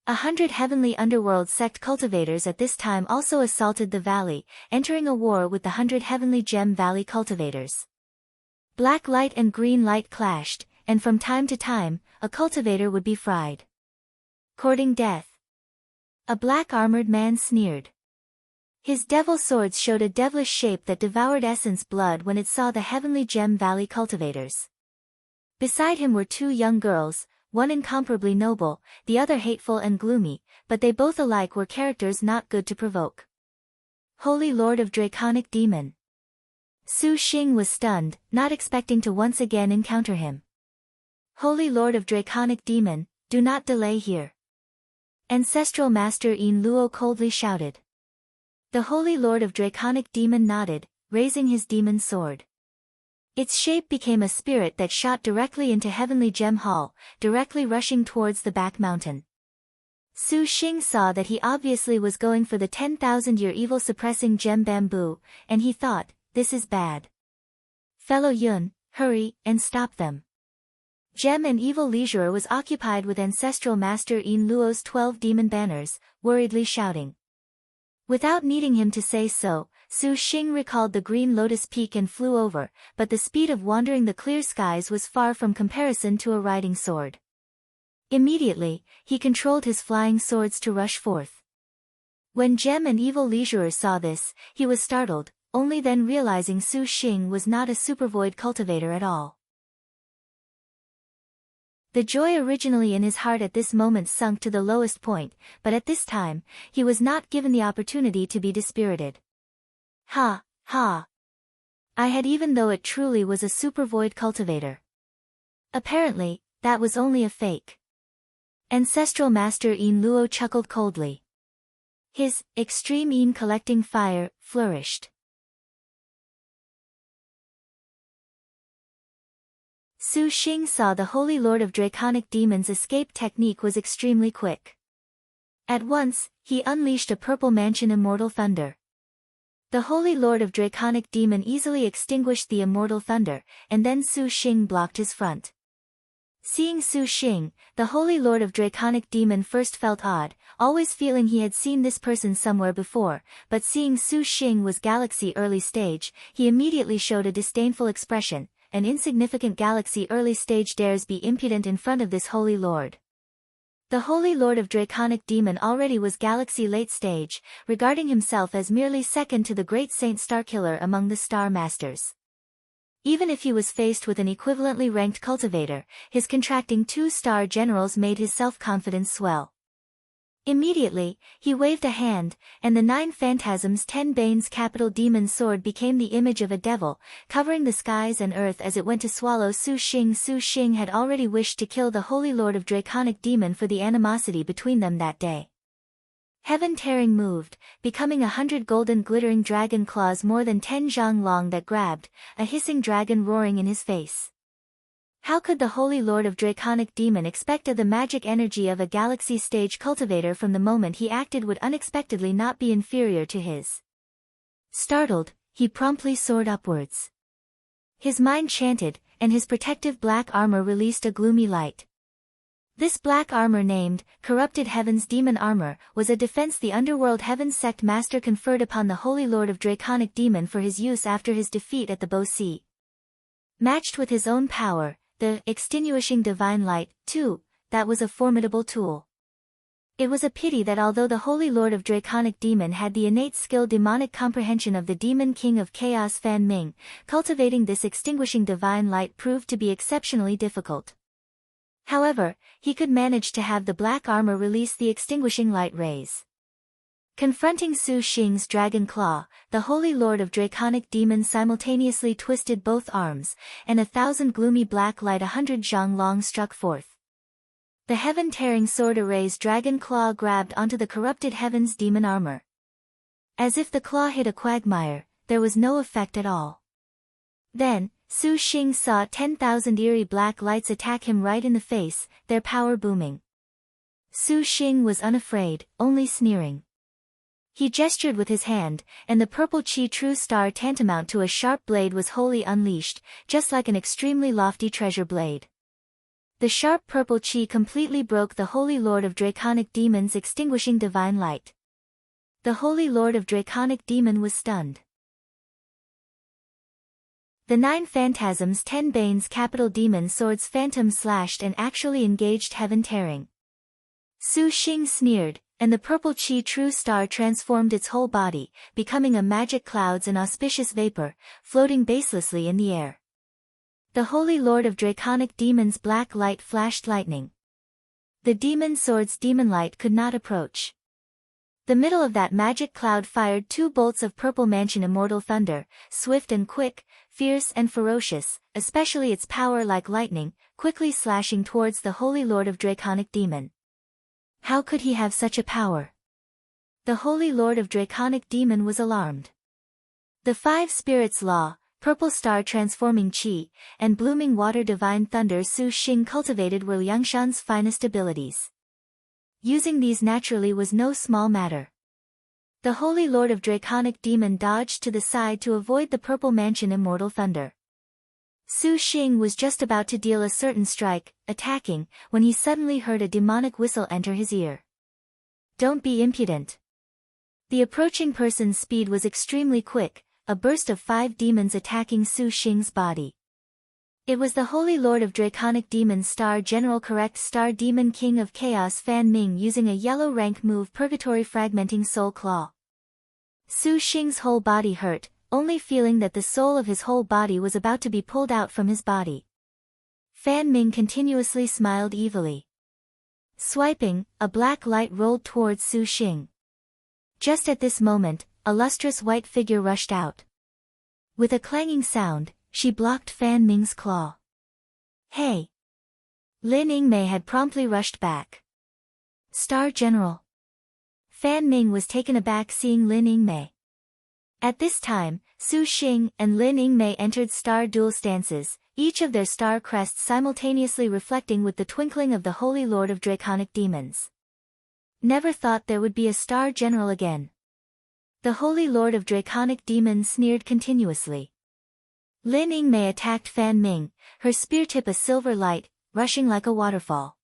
100 heavenly underworld sect cultivators at this time also assaulted the valley, entering a war with the 100 Heavenly Gem Valley cultivators. Black light and green light clashed, and from time to time, a cultivator would be fried. Courting death. A black-armored man sneered. His devil swords showed a devilish shape that devoured essence blood when it saw the heavenly Gem Valley cultivators. Beside him were two young girls, one incomparably noble, the other hateful and gloomy, but they both alike were characters not good to provoke. Holy Lord of Draconic Demon. Su Xing was stunned, not expecting to once again encounter him. Holy Lord of Draconic Demon, do not delay here. Ancestral Master Yin Luo coldly shouted. The Holy Lord of Draconic Demon nodded, raising his demon sword. Its shape became a spirit that shot directly into Heavenly Gem Hall, directly rushing towards the back mountain. Su Xing saw that he obviously was going for the 10,000-year evil-suppressing gem bamboo, and he thought, this is bad. Fellow Yun, hurry, and stop them. Gem and Evil Leisurer was occupied with Ancestral Master Yin Luo's 12 demon banners, worriedly shouting. Without needing him to say so, Su Xing recalled the green lotus peak and flew over, but the speed of wandering the clear skies was far from comparison to a riding sword. Immediately, he controlled his flying swords to rush forth. When Gem and Evil Leisurer saw this, he was startled, only then realizing Su Xing was not a supervoid cultivator at all. The joy originally in his heart at this moment sunk to the lowest point, but at this time, he was not given the opportunity to be dispirited. Ha, ha. I had even though it truly was a supervoid cultivator. Apparently, that was only a fake. Ancestral Master Yin Luo chuckled coldly. His extreme Yin collecting fire flourished. Su Xing saw the Holy Lord of Draconic Demons' escape technique was extremely quick. At once, he unleashed a purple mansion immortal thunder. The Holy Lord of Draconic Demon easily extinguished the immortal thunder, and then Su Xing blocked his front. Seeing Su Xing, the Holy Lord of Draconic Demon first felt odd, always feeling he had seen this person somewhere before, but seeing Su Xing was Galaxy early stage, he immediately showed a disdainful expression. An insignificant Galaxy early stage dares be impudent in front of this Holy Lord. The Holy Lord of Draconic Demon already was Galaxy late stage, regarding himself as merely second to the great Saint Starkiller among the Star Masters. Even if he was faced with an equivalently ranked cultivator, his contracting 2-star generals made his self-confidence swell. Immediately, he waved a hand, and the 9 Phantasms 10 Banes capital demon sword became the image of a devil, covering the skies and earth as it went to swallow Su Xing. Su Xing had already wished to kill the Holy Lord of Draconic Demon for the animosity between them that day. Heaven tearing moved, becoming 100 golden glittering dragon claws more than 10 zhang long that grabbed, a hissing dragon roaring in his face. How could the Holy Lord of Draconic Demon expect the magic energy of a Galaxy stage cultivator from the moment he acted would unexpectedly not be inferior to his? Startled, he promptly soared upwards. His mind chanted, and his protective black armor released a gloomy light. This black armor named, Corrupted Heaven's Demon Armor, was a defense the Underworld Heaven Sect Master conferred upon the Holy Lord of Draconic Demon for his use after his defeat at the Bo Sea. Matched with his own power, the extinguishing divine light, too, that was a formidable tool. It was a pity that although the Holy Lord of Draconic Demon had the innate skill demonic comprehension of the Demon King of Chaos Fan Ming, cultivating this extinguishing divine light proved to be exceptionally difficult. However, he could manage to have the black armor release the extinguishing light rays. Confronting Su Xing's dragon claw, the Holy Lord of Draconic Demon simultaneously twisted both arms, and 1,000 gloomy black light 100 zhang long struck forth. The heaven-tearing sword array's dragon claw grabbed onto the Corrupted Heaven's demon armor. As if the claw hit a quagmire, there was no effect at all. Then, Su Xing saw 10,000 eerie black lights attack him right in the face, their power booming. Su Xing was unafraid, only sneering. He gestured with his hand, and the purple chi true star tantamount to a sharp blade was wholly unleashed, just like an extremely lofty treasure blade. The sharp purple chi completely broke the Holy Lord of Draconic Demon's extinguishing divine light. The Holy Lord of Draconic Demon was stunned. The 9 phantasms 10 banes capital demon swords phantom slashed and actually engaged heaven tearing. Su Xing sneered, and the purple chi true star transformed its whole body, becoming a magic clouds and auspicious vapor, floating baselessly in the air. The holy lord of draconic demons black light flashed lightning. The demon sword's demon light could not approach. The middle of that magic cloud fired 2 bolts of purple mansion immortal thunder, swift and quick, fierce and ferocious, especially its power like lightning, quickly slashing towards the holy lord of draconic demon. How could he have such a power? The holy lord of draconic demon was alarmed. The 5 spirits law, purple star transforming chi, and blooming water divine thunder Su Xing cultivated were Liangshan's finest abilities. Using these naturally was no small matter. The holy lord of draconic demon dodged to the side to avoid the purple mansion immortal thunder. Su Xing was just about to deal a certain strike, attacking, when he suddenly heard a demonic whistle enter his ear. Don't be impudent. The approaching person's speed was extremely quick, a burst of 5 demons attacking Su Xing's body. It was the holy lord of draconic demons Star General correct Star Demon King of Chaos Fan Ming using a yellow rank move Purgatory Fragmenting Soul Claw. Su Xing's whole body hurt, only feeling that the soul of his whole body was about to be pulled out from his body. Fan Ming continuously smiled evilly. Swiping, a black light rolled towards Su Xing. Just at this moment, a lustrous white figure rushed out. With a clanging sound, she blocked Fan Ming's claw. Hey! Lin Yingmei had promptly rushed back. Star General. Fan Ming was taken aback seeing Lin Yingmei. At this time, Su Xing and Lin Yingmei entered star duel stances, each of their star crests simultaneously reflecting with the twinkling of the holy lord of draconic demons. Never thought there would be a star general again. The holy lord of draconic demons sneered continuously. Lin Yingmei attacked Fan Ming, her spear tip a silver light, rushing like a waterfall.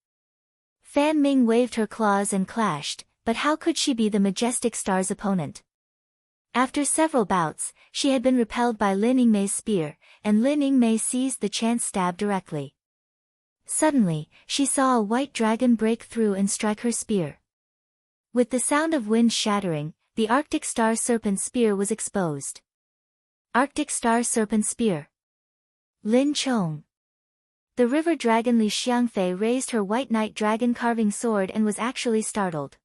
Fan Ming waved her claws and clashed, but how could she be the majestic star's opponent? After several bouts, she had been repelled by Lin Yingmei's spear, and Lin Yingmei seized the chance stab directly. Suddenly, she saw a white dragon break through and strike her spear. With the sound of wind shattering, the Arctic Star Serpent Spear was exposed. Arctic Star Serpent Spear. Lin Chong. The river dragon Li Xiangfei raised her white knight dragon carving sword and was actually startled.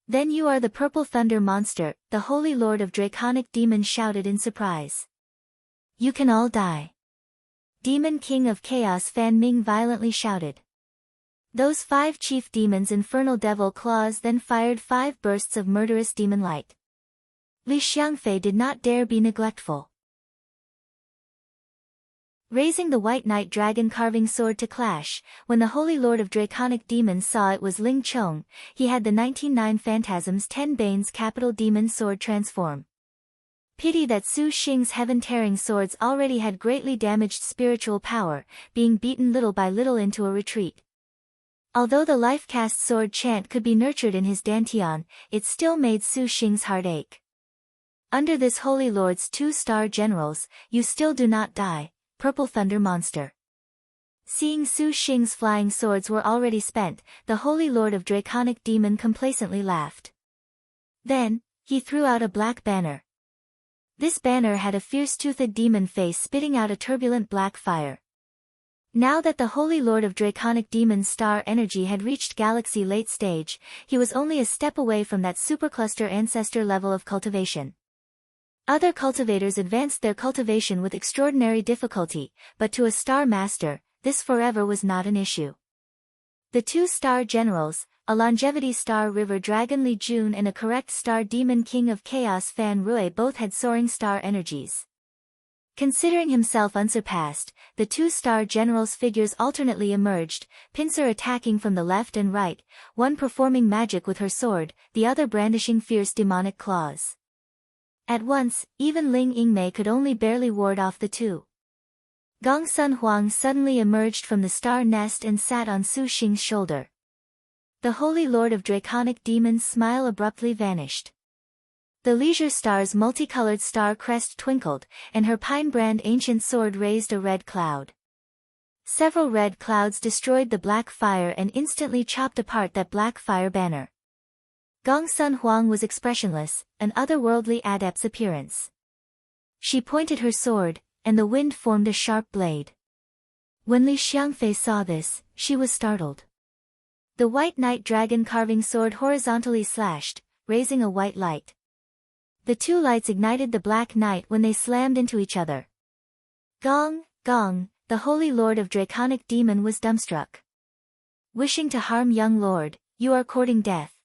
Then you are the purple thunder monster, the holy lord of draconic demons shouted in surprise. You can all die. Demon King of Chaos Fan Ming violently shouted. Those 5 chief demons' infernal devil claws then fired 5 bursts of murderous demon light. Li Xiangfei did not dare be neglectful. Raising the white knight dragon carving sword to clash, when the holy lord of draconic demons saw it was Ling Chong, he had the 19 phantasms 10 banes capital demon sword transform. Pity that Su Xing's heaven-tearing swords already had greatly damaged spiritual power, being beaten little by little into a retreat. Although the life-cast sword chant could be nurtured in his dantian, it still made Su Xing's heart ache. Under this holy lord's 2 star generals, you still do not die, purple thunder monster. Seeing Su Xing's flying swords were already spent, the holy lord of draconic demon complacently laughed. Then, he threw out a black banner. This banner had a fierce-toothed demon face spitting out a turbulent black fire. Now that the holy lord of draconic demon's star energy had reached galaxy late stage, he was only a step away from that supercluster ancestor level of cultivation. Other cultivators advanced their cultivation with extraordinary difficulty, but to a star master, this forever was not an issue. The 2 star generals, a longevity star river dragon Li Jun and a correct star demon king of chaos Fan Rui both had soaring star energies. Considering himself unsurpassed, the 2 star generals' figures alternately emerged, pincer attacking from the left and right, one performing magic with her sword, the other brandishing fierce demonic claws. At once, even Ling Yingmei could only barely ward off the 2. Gong Sun Huang suddenly emerged from the star nest and sat on Su Xing's shoulder. The holy lord of draconic demons' smile abruptly vanished. The leisure star's multicolored star crest twinkled, and her pine-brand ancient sword raised a red cloud. Several red clouds destroyed the black fire and instantly chopped apart that black fire banner. Gong Sun Huang was expressionless, an otherworldly adept's appearance. She pointed her sword, and the wind formed a sharp blade. When Li Xiangfei saw this, she was startled. The white knight dragon carving sword horizontally slashed, raising a white light. The two lights ignited the black knight when they slammed into each other. Gong, Gong, the holy lord of draconic demon was dumbstruck. Wishing to harm young lord, you are courting death.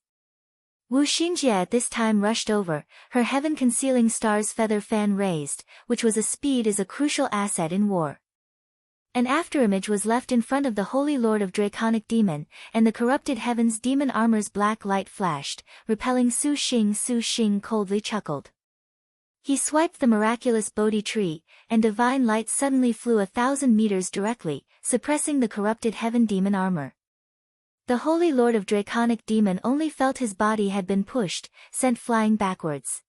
Wu Xingjie at this time rushed over, her heaven-concealing star's feather fan raised, which was a speed is a crucial asset in war. An afterimage was left in front of the holy lord of draconic demon, and the corrupted heaven's demon armor's black light flashed, repelling Su Xing. Su Xing coldly chuckled. He swiped the miraculous Bodhi tree, and divine light suddenly flew 1,000 meters directly, suppressing the corrupted heaven demon armor. The holy lord of draconic demon only felt his body had been pushed, sent flying backwards.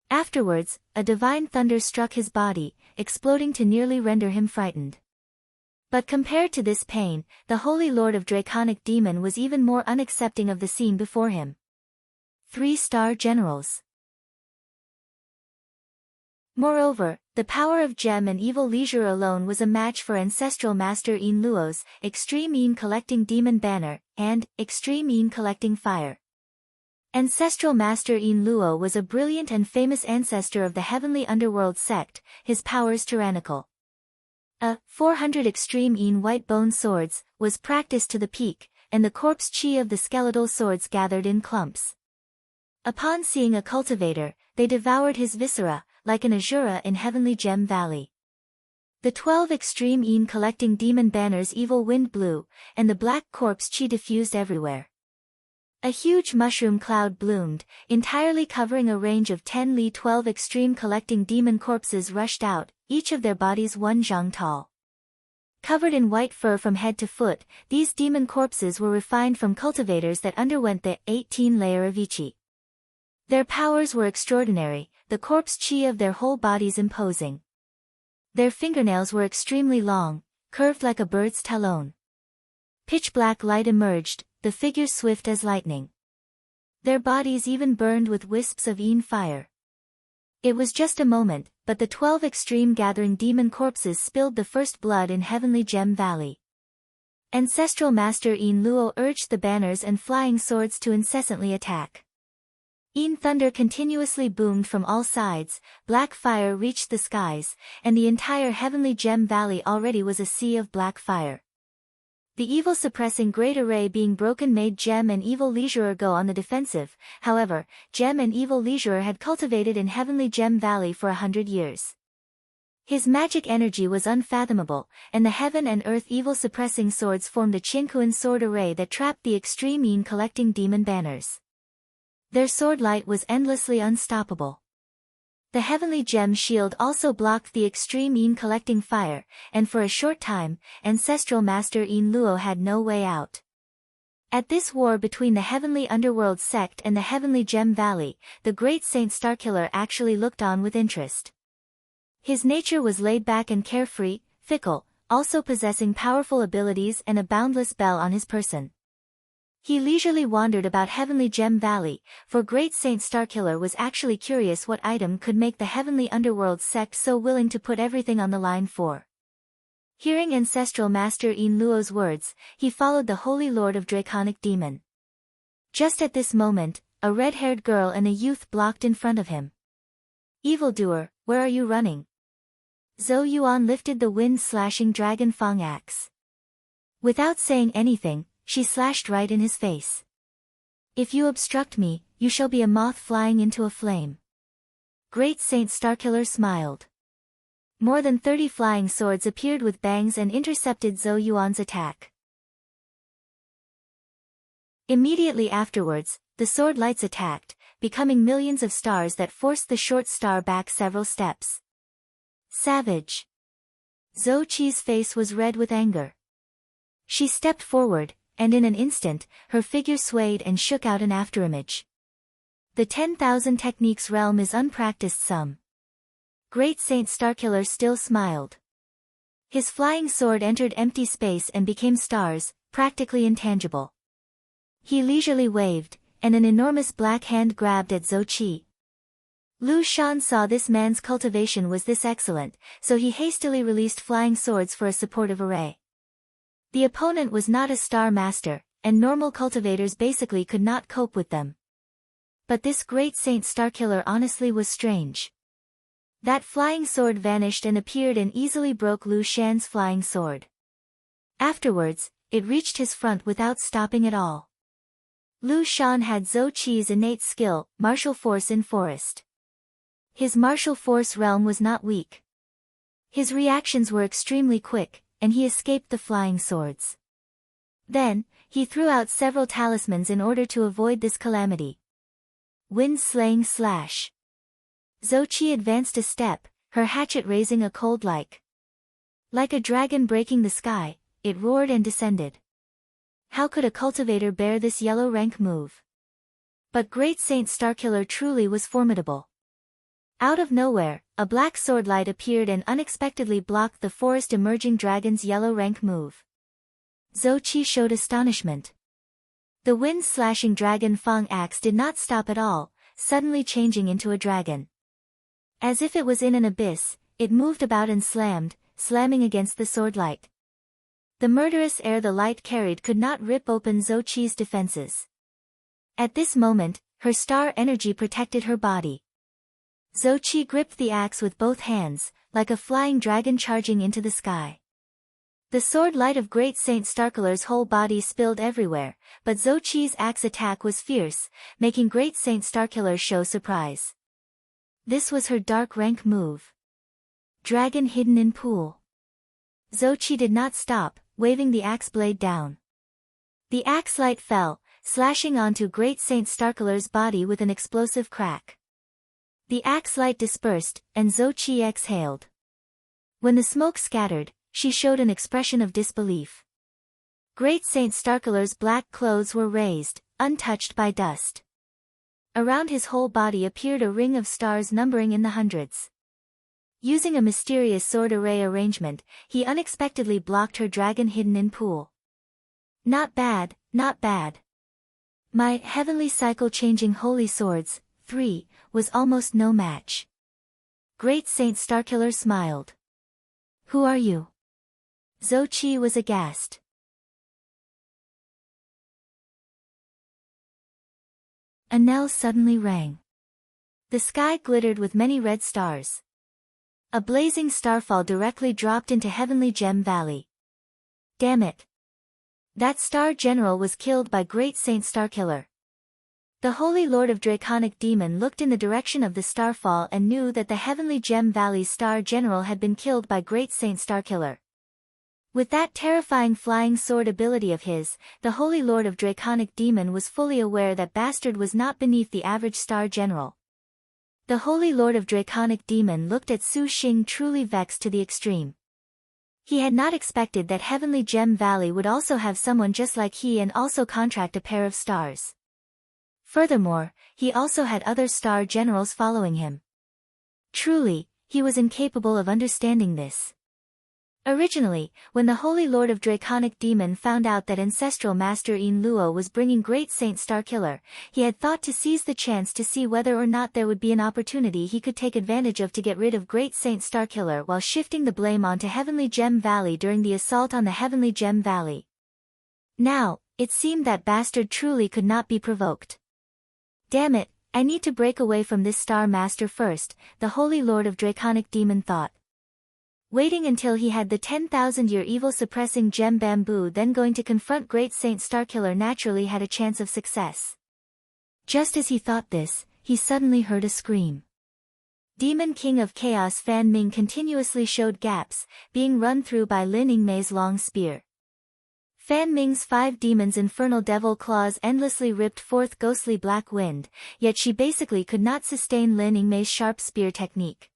Afterwards, a divine thunder struck his body, exploding to nearly render him frightened. But compared to this pain, the holy lord of draconic demon was even more unaccepting of the scene before him. 3-star generals. Moreover, the power of gem and evil leisure alone was a match for ancestral master Yin Luo's extreme Yin collecting demon banner, and extreme Yin collecting fire. Ancestral master Yin Luo was a brilliant and famous ancestor of the heavenly underworld sect, his powers tyrannical. 400 extreme Yin white bone swords was practiced to the peak, and the corpse chi of the skeletal swords gathered in clumps. Upon seeing a cultivator, they devoured his viscera, like an azura in heavenly gem valley. The 12 extreme Yin collecting demon banners evil wind blew, and the black corpse chi diffused everywhere. A huge mushroom cloud bloomed, entirely covering a range of 10 li. 12 extreme collecting demon corpses rushed out, each of their bodies 1 zhang tall. Covered in white fur from head to foot, these demon corpses were refined from cultivators that underwent the 18-layer of Ichi. Their powers were extraordinary, the corpse chi of their whole bodies imposing. Their fingernails were extremely long, curved like a bird's talon. Pitch-black light emerged, the figures swift as lightning. Their bodies even burned with wisps of Yin fire. It was just a moment, but the 12 extreme gathering demon corpses spilled the first blood in heavenly gem valley. Ancestral master Yin Luo urged the banners and flying swords to incessantly attack. Yin thunder continuously boomed from all sides, black fire reached the skies, and the entire heavenly gem valley already was a sea of black fire. The evil-suppressing great array being broken made Gem and evil leisurer go on the defensive. However, Gem and evil leisurer had cultivated in heavenly Gem Valley for 100 years. His magic energy was unfathomable, and the heaven and earth evil-suppressing swords formed a Qinkuan sword array that trapped the extreme Yin collecting demon banners. Their sword light was endlessly unstoppable. The heavenly gem shield also blocked the extreme Yin collecting fire, and for a short time, ancestral master Yin Luo had no way out. At this war between the heavenly underworld sect and the heavenly gem valley, the great Saint Starkiller actually looked on with interest. His nature was laid back and carefree, fickle, also possessing powerful abilities and a boundless bell on his person. He leisurely wandered about heavenly Gem Valley, for great Saint Starkiller was actually curious what item could make the heavenly underworld sect so willing to put everything on the line for. Hearing ancestral master Yin Luo's words, he followed the holy lord of draconic demon. Just at this moment, a red-haired girl and a youth blocked in front of him. "Evildoer, where are you running?" Zhou Yuan lifted the wind-slashing dragon fang axe. Without saying anything, she slashed right in his face. "If you obstruct me, you shall be a moth flying into a flame." Great Saint Starkiller smiled. More than 30 flying swords appeared with bangs and intercepted Zhou Yuan's attack. Immediately afterwards, the sword lights attacked, becoming millions of stars that forced the short star back several steps. "Savage!" Zhou Qi's face was red with anger. She stepped forward, and in an instant, her figure swayed and shook out an afterimage. The 10,000 techniques realm is unpracticed some. Great Saint Starkiller still smiled. His flying sword entered empty space and became stars, practically intangible. He leisurely waved, and an enormous black hand grabbed at Zhou Qi. Lu Shan saw this man's cultivation was this excellent, so he hastily released flying swords for a supportive array. The opponent was not a star master, and normal cultivators basically could not cope with them. But this great Saint Starkiller honestly was strange. That flying sword vanished and appeared and easily broke Lu Shan's flying sword. Afterwards, it reached his front without stopping at all. Lu Shan had Zhou Qi's innate skill, martial force in forest. His martial force realm was not weak. His reactions were extremely quick, and he escaped the flying swords. Then, he threw out several talismans in order to avoid this calamity. Wind-slaying slash. Zhou Qi advanced a step, her hatchet raising a cold like a dragon breaking the sky, it roared and descended. How could a cultivator bear this yellow rank move? But Great Saint Starkiller truly was formidable. Out of nowhere, a black sword light appeared and unexpectedly blocked the forest emerging dragon's yellow rank move. Zhou Qi showed astonishment. The wind-slashing dragon Fang axe did not stop at all, suddenly changing into a dragon. As if it was in an abyss, it moved about and slamming against the sword light. The murderous air the light carried could not rip open Zhou Qi's defenses. At this moment, her star energy protected her body. Zhou Qi gripped the axe with both hands, like a flying dragon charging into the sky. The sword light of Great Saint Starkiller's whole body spilled everywhere, but Zhou Qi's axe attack was fierce, making Great Saint Starkiller show surprise. This was her dark rank move. Dragon hidden in pool. Zhou Qi did not stop, waving the axe blade down. The axe light fell, slashing onto Great Saint Starkiller's body with an explosive crack. The axe light dispersed, and Zhou Qi exhaled. When the smoke scattered, she showed an expression of disbelief. Great Saint Starkiller's black clothes were raised, untouched by dust. Around his whole body appeared a ring of stars numbering in the hundreds. Using a mysterious sword array arrangement, he unexpectedly blocked her dragon hidden in pool. Not bad, not bad. My heavenly cycle-changing holy swords, 3, was almost no match. Great Saint Starkiller smiled. Who are you? Zhou Qi was aghast. A knell suddenly rang. The sky glittered with many red stars. A blazing starfall directly dropped into Heavenly Gem Valley. Damn it! That Star General was killed by Great Saint Starkiller. The Holy Lord of Draconic Demon looked in the direction of the starfall and knew that the Heavenly Gem Valley's Star General had been killed by Great Saint Starkiller. With that terrifying flying sword ability of his, the Holy Lord of Draconic Demon was fully aware that Bastard was not beneath the average Star General. The Holy Lord of Draconic Demon looked at Su Xing truly vexed to the extreme. He had not expected that Heavenly Gem Valley would also have someone just like he and also contract a pair of stars. Furthermore, he also had other Star Generals following him. Truly, he was incapable of understanding this. Originally, when the Holy Lord of Draconic Demon found out that Ancestral Master Yin Luo was bringing Great Saint Starkiller, he had thought to seize the chance to see whether or not there would be an opportunity he could take advantage of to get rid of Great Saint Starkiller while shifting the blame onto Heavenly Gem Valley during the assault on the Heavenly Gem Valley. Now, it seemed that Bastard truly could not be provoked. Damn it, I need to break away from this Star Master first, the Holy Lord of Draconic Demon thought. Waiting until he had the 10,000-year evil-suppressing gem bamboo, then going to confront Great Saint Starkiller naturally had a chance of success. Just as he thought this, he suddenly heard a scream. Demon King of Chaos Fan Ming continuously showed gaps, being run through by Lin Yingmei's long spear. Fan Ming's 5 demons' infernal devil claws endlessly ripped forth ghostly black wind, yet she basically could not sustain Lin Yingmei's sharp spear technique.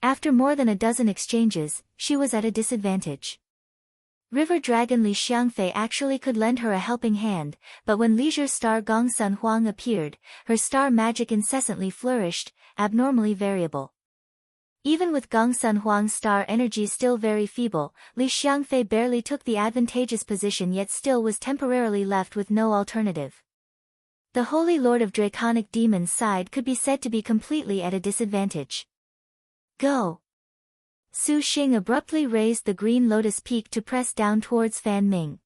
After more than a dozen exchanges, she was at a disadvantage. River Dragon Li Xiangfei actually could lend her a helping hand, but when leisure star Gongsun Huang appeared, her star magic incessantly flourished, abnormally variable. Even with Gongsun Huang's star energy still very feeble, Li Xiangfei barely took the advantageous position yet still was temporarily left with no alternative. The Holy Lord of Draconic Demons' side could be said to be completely at a disadvantage. Go! Su Xing abruptly raised the green lotus peak to press down towards Fan Ming.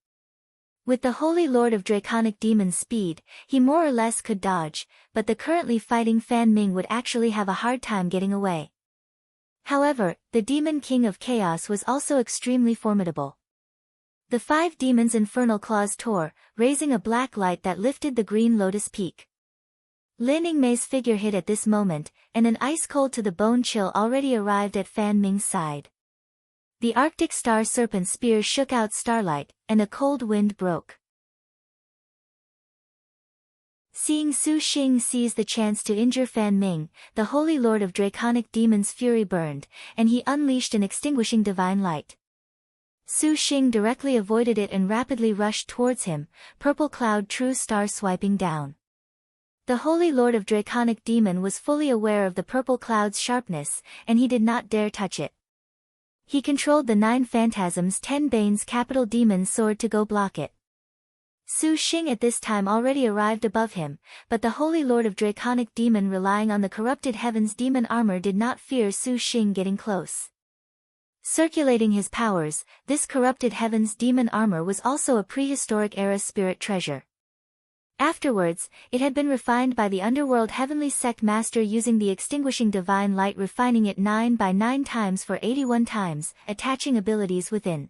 With the Holy Lord of Draconic Demons' speed, he more or less could dodge, but the currently fighting Fan Ming would actually have a hard time getting away. However, the Demon King of Chaos was also extremely formidable. The 5 demons' infernal claws tore, raising a black light that lifted the green lotus peak. Lin Yingmei's figure hit at this moment, and an ice-cold to the bone chill already arrived at Fan Ming's side. The Arctic Star Serpent spear shook out starlight, and a cold wind broke. Seeing Su Xing seize the chance to injure Fan Ming, the Holy Lord of Draconic Demons' fury burned, and he unleashed an extinguishing divine light. Su Xing directly avoided it and rapidly rushed towards him, purple cloud true star swiping down. The Holy Lord of Draconic Demon was fully aware of the purple cloud's sharpness, and he did not dare touch it. He controlled the 9 Phantasms 10 Bane's capital demon sword to go block it. Su Xing at this time already arrived above him, but the Holy Lord of Draconic Demon relying on the corrupted heavens demon armor did not fear Su Xing getting close. Circulating his powers, this corrupted heavens demon armor was also a prehistoric era spirit treasure. Afterwards, it had been refined by the underworld heavenly sect master using the extinguishing divine light, refining it 9 by 9 times for 81 times, attaching abilities within.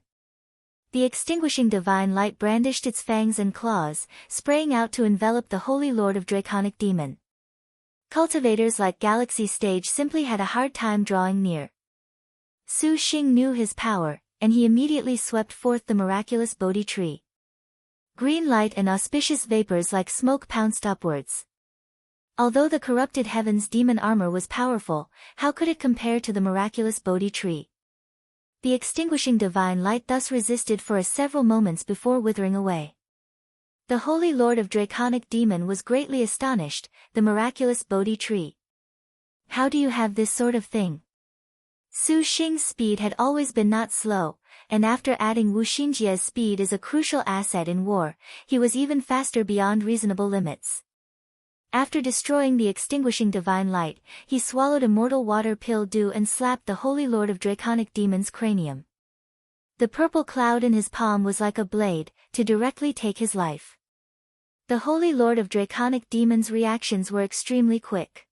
The extinguishing divine light brandished its fangs and claws, spraying out to envelop the Holy Lord of Draconic Demon. Cultivators like Galaxy Stage simply had a hard time drawing near. Su Xing knew his power, and he immediately swept forth the miraculous Bodhi tree. Green light and auspicious vapors like smoke pounced upwards. Although the corrupted heavens demon armor was powerful, how could it compare to the miraculous Bodhi tree? The extinguishing divine light thus resisted for several moments before withering away. The Holy Lord of Draconic Demon was greatly astonished, the miraculous Bodhi tree. How do you have this sort of thing? Su Xing's speed had always been not slow, and after adding Wu Xingjia's speed as a crucial asset in war, he was even faster beyond reasonable limits. After destroying the extinguishing divine light, he swallowed immortal water pill dew and slapped the Holy Lord of Draconic Demons' cranium. The purple cloud in his palm was like a blade, to directly take his life. The Holy Lord of Draconic Demons' reactions were extremely quick.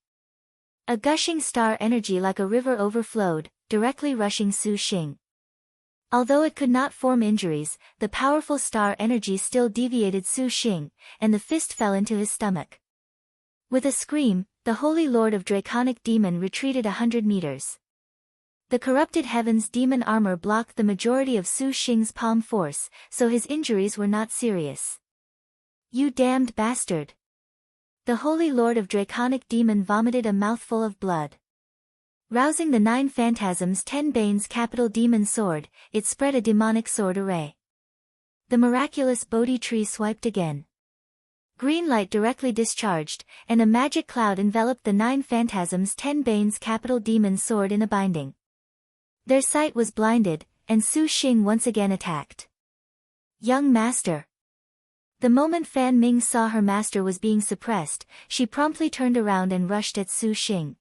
A gushing star energy like a river overflowed, directly rushing Su Xing. Although it could not form injuries, the powerful star energy still deviated Su Xing, and the fist fell into his stomach. With a scream, the Holy Lord of Draconic Demon retreated 100 meters. The corrupted heavens demon armor blocked the majority of Su Xing's palm force, so his injuries were not serious. You damned bastard! The Holy Lord of Draconic Demon vomited a mouthful of blood. Rousing the 9 Phantasms 10 Bane's capital demon sword, it spread a demonic sword array. The miraculous Bodhi tree swiped again. Green light directly discharged, and a magic cloud enveloped the 9 Phantasms 10 Bane's capital demon sword in a binding. Their sight was blinded, and Su Xing once again attacked. Young master! The moment Fan Ming saw her master was being suppressed, she promptly turned around and rushed at Su Xing.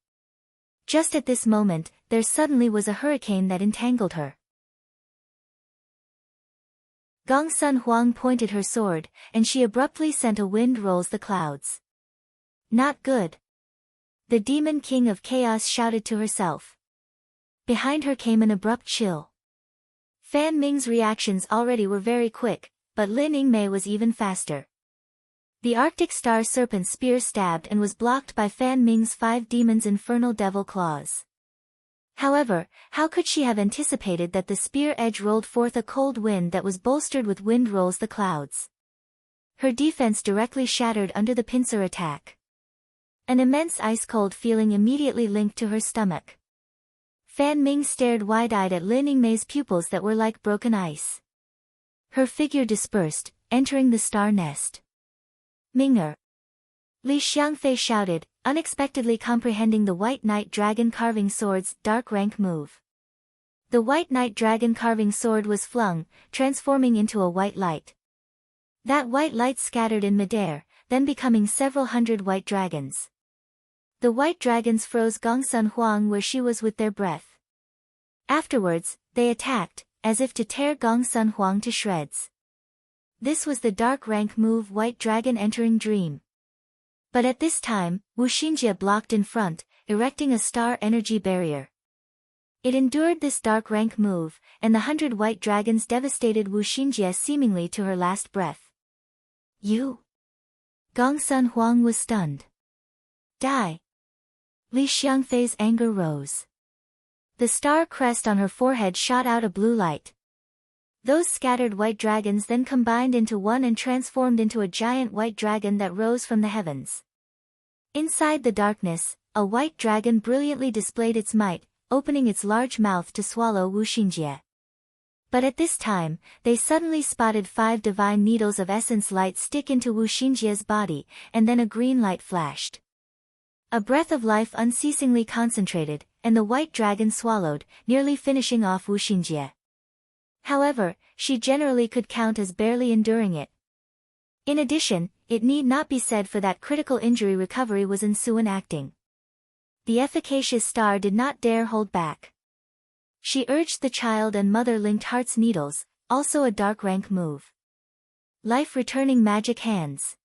Just at this moment, there suddenly was a hurricane that entangled her. Gongsun Huang pointed her sword, and she abruptly sent a wind rolls the clouds. Not good. The Demon King of Chaos shouted to herself. Behind her came an abrupt chill. Fan Ming's reactions already were very quick, but Lin Yingmei was even faster. The Arctic Star Serpent spear stabbed and was blocked by Fan Ming's 5 demons' infernal devil claws. However, how could she have anticipated that the spear edge rolled forth a cold wind that was bolstered with wind rolls the clouds? Her defense directly shattered under the pincer attack. An immense ice-cold feeling immediately linked to her stomach. Fan Ming stared wide-eyed at Lin Yingmei's pupils that were like broken ice. Her figure dispersed, entering the star nest. Minger! Li Xiangfei shouted, unexpectedly comprehending the White Knight Dragon Carving Sword's dark rank move. The White Knight Dragon Carving Sword was flung, transforming into a white light. That white light scattered in midair, then becoming several hundred white dragons. The white dragons froze Gongsun Huang where she was with their breath. Afterwards, they attacked, as if to tear Gongsun Huang to shreds. This was the dark rank move White Dragon Entering Dream. But at this time, Wu Xinjie blocked in front, erecting a star energy barrier. It endured this dark rank move, and the 100 white dragons devastated Wu Xinjie seemingly to her last breath. You? Gongsun Huang was stunned. Die! Li Xiangfei's anger rose. The star crest on her forehead shot out a blue light. Those scattered white dragons then combined into one and transformed into a giant white dragon that rose from the heavens. Inside the darkness, a white dragon brilliantly displayed its might, opening its large mouth to swallow Wu Xinjie. But at this time, they suddenly spotted 5 divine needles of essence light stick into Wu Xinjie's body, and then a green light flashed. A breath of life unceasingly concentrated, and the white dragon swallowed, nearly finishing off Wu Xinjie. However, she generally could count as barely enduring it. In addition, it need not be said for that critical injury recovery was ensuing acting. The efficacious star did not dare hold back. She urged the child and mother linked heart's needles, also a dark rank move. Life returning magic hands.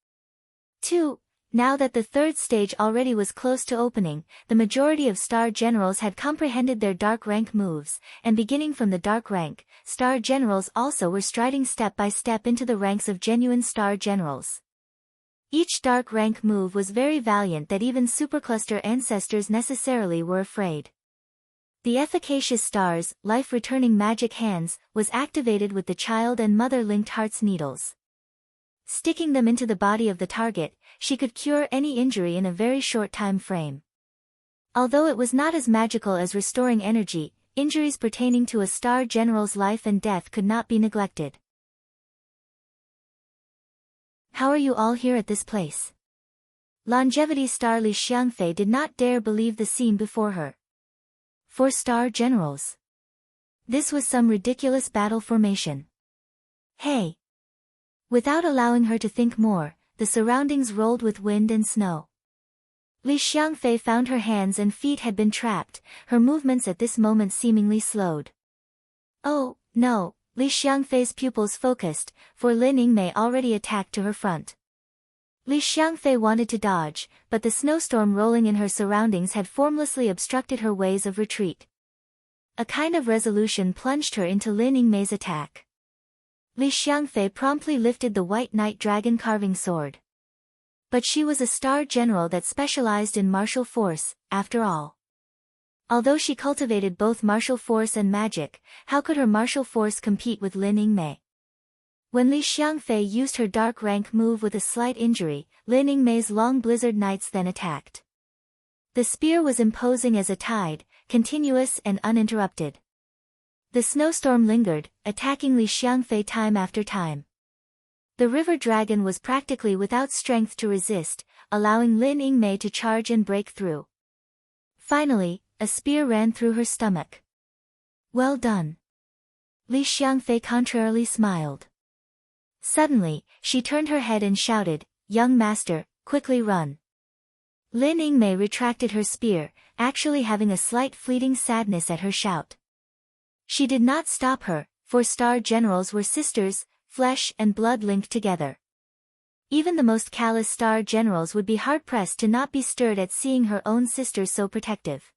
2. Now that the third stage already was close to opening, the majority of star generals had comprehended their dark rank moves, and beginning from the dark rank, star generals also were striding step by step into the ranks of genuine star generals. Each dark rank move was very valiant that even supercluster ancestors necessarily were afraid. The efficacious star's life-returning magic hands was activated with the child and mother linked heart's needles. Sticking them into the body of the target, she could cure any injury in a very short time frame. Although it was not as magical as restoring energy, injuries pertaining to a star general's life and death could not be neglected. How are you all here at this place? Longevity star Li Xiangfei did not dare believe the scene before her. 4 star generals. This was some ridiculous battle formation. Hey! Without allowing her to think more, the surroundings rolled with wind and snow. Li Xiangfei found her hands and feet had been trapped, her movements at this moment seemingly slowed. Oh, no, Li Xiangfei's pupils focused, for Lin Yingmei already attacked to her front. Li Xiangfei wanted to dodge, but the snowstorm rolling in her surroundings had formlessly obstructed her ways of retreat. A kind of resolution plunged her into Lin Yingmei's attack. Li Xiangfei promptly lifted the White Knight Dragon Carving Sword. But she was a star general that specialized in martial force, after all. Although she cultivated both martial force and magic, how could her martial force compete with Lin Yingmei? When Li Xiangfei used her dark rank move with a slight injury, Lin Yingmei's long blizzard knights then attacked. The spear was imposing as a tide, continuous and uninterrupted. The snowstorm lingered, attacking Li Xiangfei time after time. The river dragon was practically without strength to resist, allowing Lin Yingmei to charge and break through. Finally, a spear ran through her stomach. Well done. Li Xiangfei contrarily smiled. Suddenly, she turned her head and shouted, "Young master, quickly run." Lin Yingmei retracted her spear, actually having a slight fleeting sadness at her shout. She did not stop her, for star generals were sisters, flesh and blood linked together. Even the most callous star generals would be hard-pressed to not be stirred at seeing her own sisters so protective.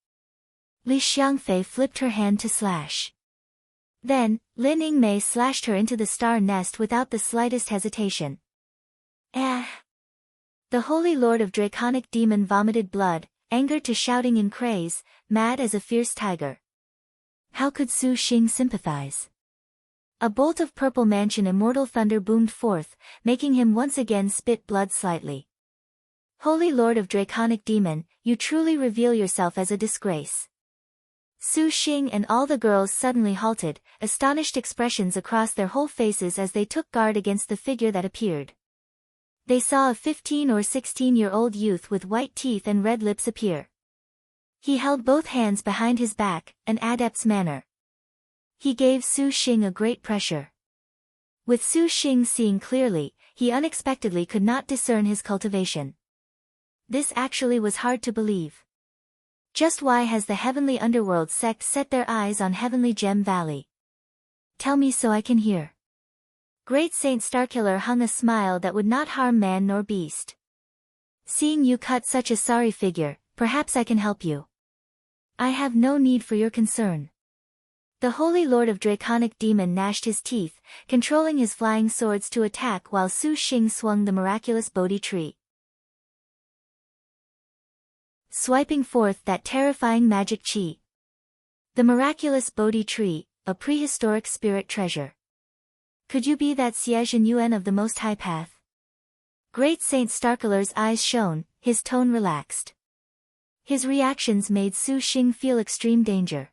Li Xiangfei flipped her hand to slash. Then, Lin Yingmei slashed her into the star nest without the slightest hesitation. The Holy Lord of Draconic Demon vomited blood, angered to shouting in craze, mad as a fierce tiger. How could Su Xing sympathize? A bolt of purple mansion immortal thunder boomed forth, making him once again spit blood slightly. Holy Lord of Draconic Demon, you truly reveal yourself as a disgrace. Su Xing and all the girls suddenly halted, astonished expressions across their whole faces as they took guard against the figure that appeared. They saw a 15 or 16-year-old youth with white teeth and red lips appear. He held both hands behind his back, an adept's manner. He gave Su Xing a great pressure. With Su Xing seeing clearly, he unexpectedly could not discern his cultivation. This actually was hard to believe. Just why has the Heavenly Underworld sect set their eyes on Heavenly Gem Valley? Tell me so I can hear. Great Saint Starkiller hung a smile that would not harm man nor beast. Seeing you cut such a sorry figure, perhaps I can help you. I have no need for your concern. The Holy Lord of Draconic Demon gnashed his teeth, controlling his flying swords to attack while Su Xing swung the miraculous Bodhi tree, swiping forth that terrifying magic chi. The miraculous Bodhi tree, a prehistoric spirit treasure. Could you be that Xiezhen Yuan of the Most High Path? Great Saint Starkiller's eyes shone, his tone relaxed. His reactions made Su Xing feel extreme danger.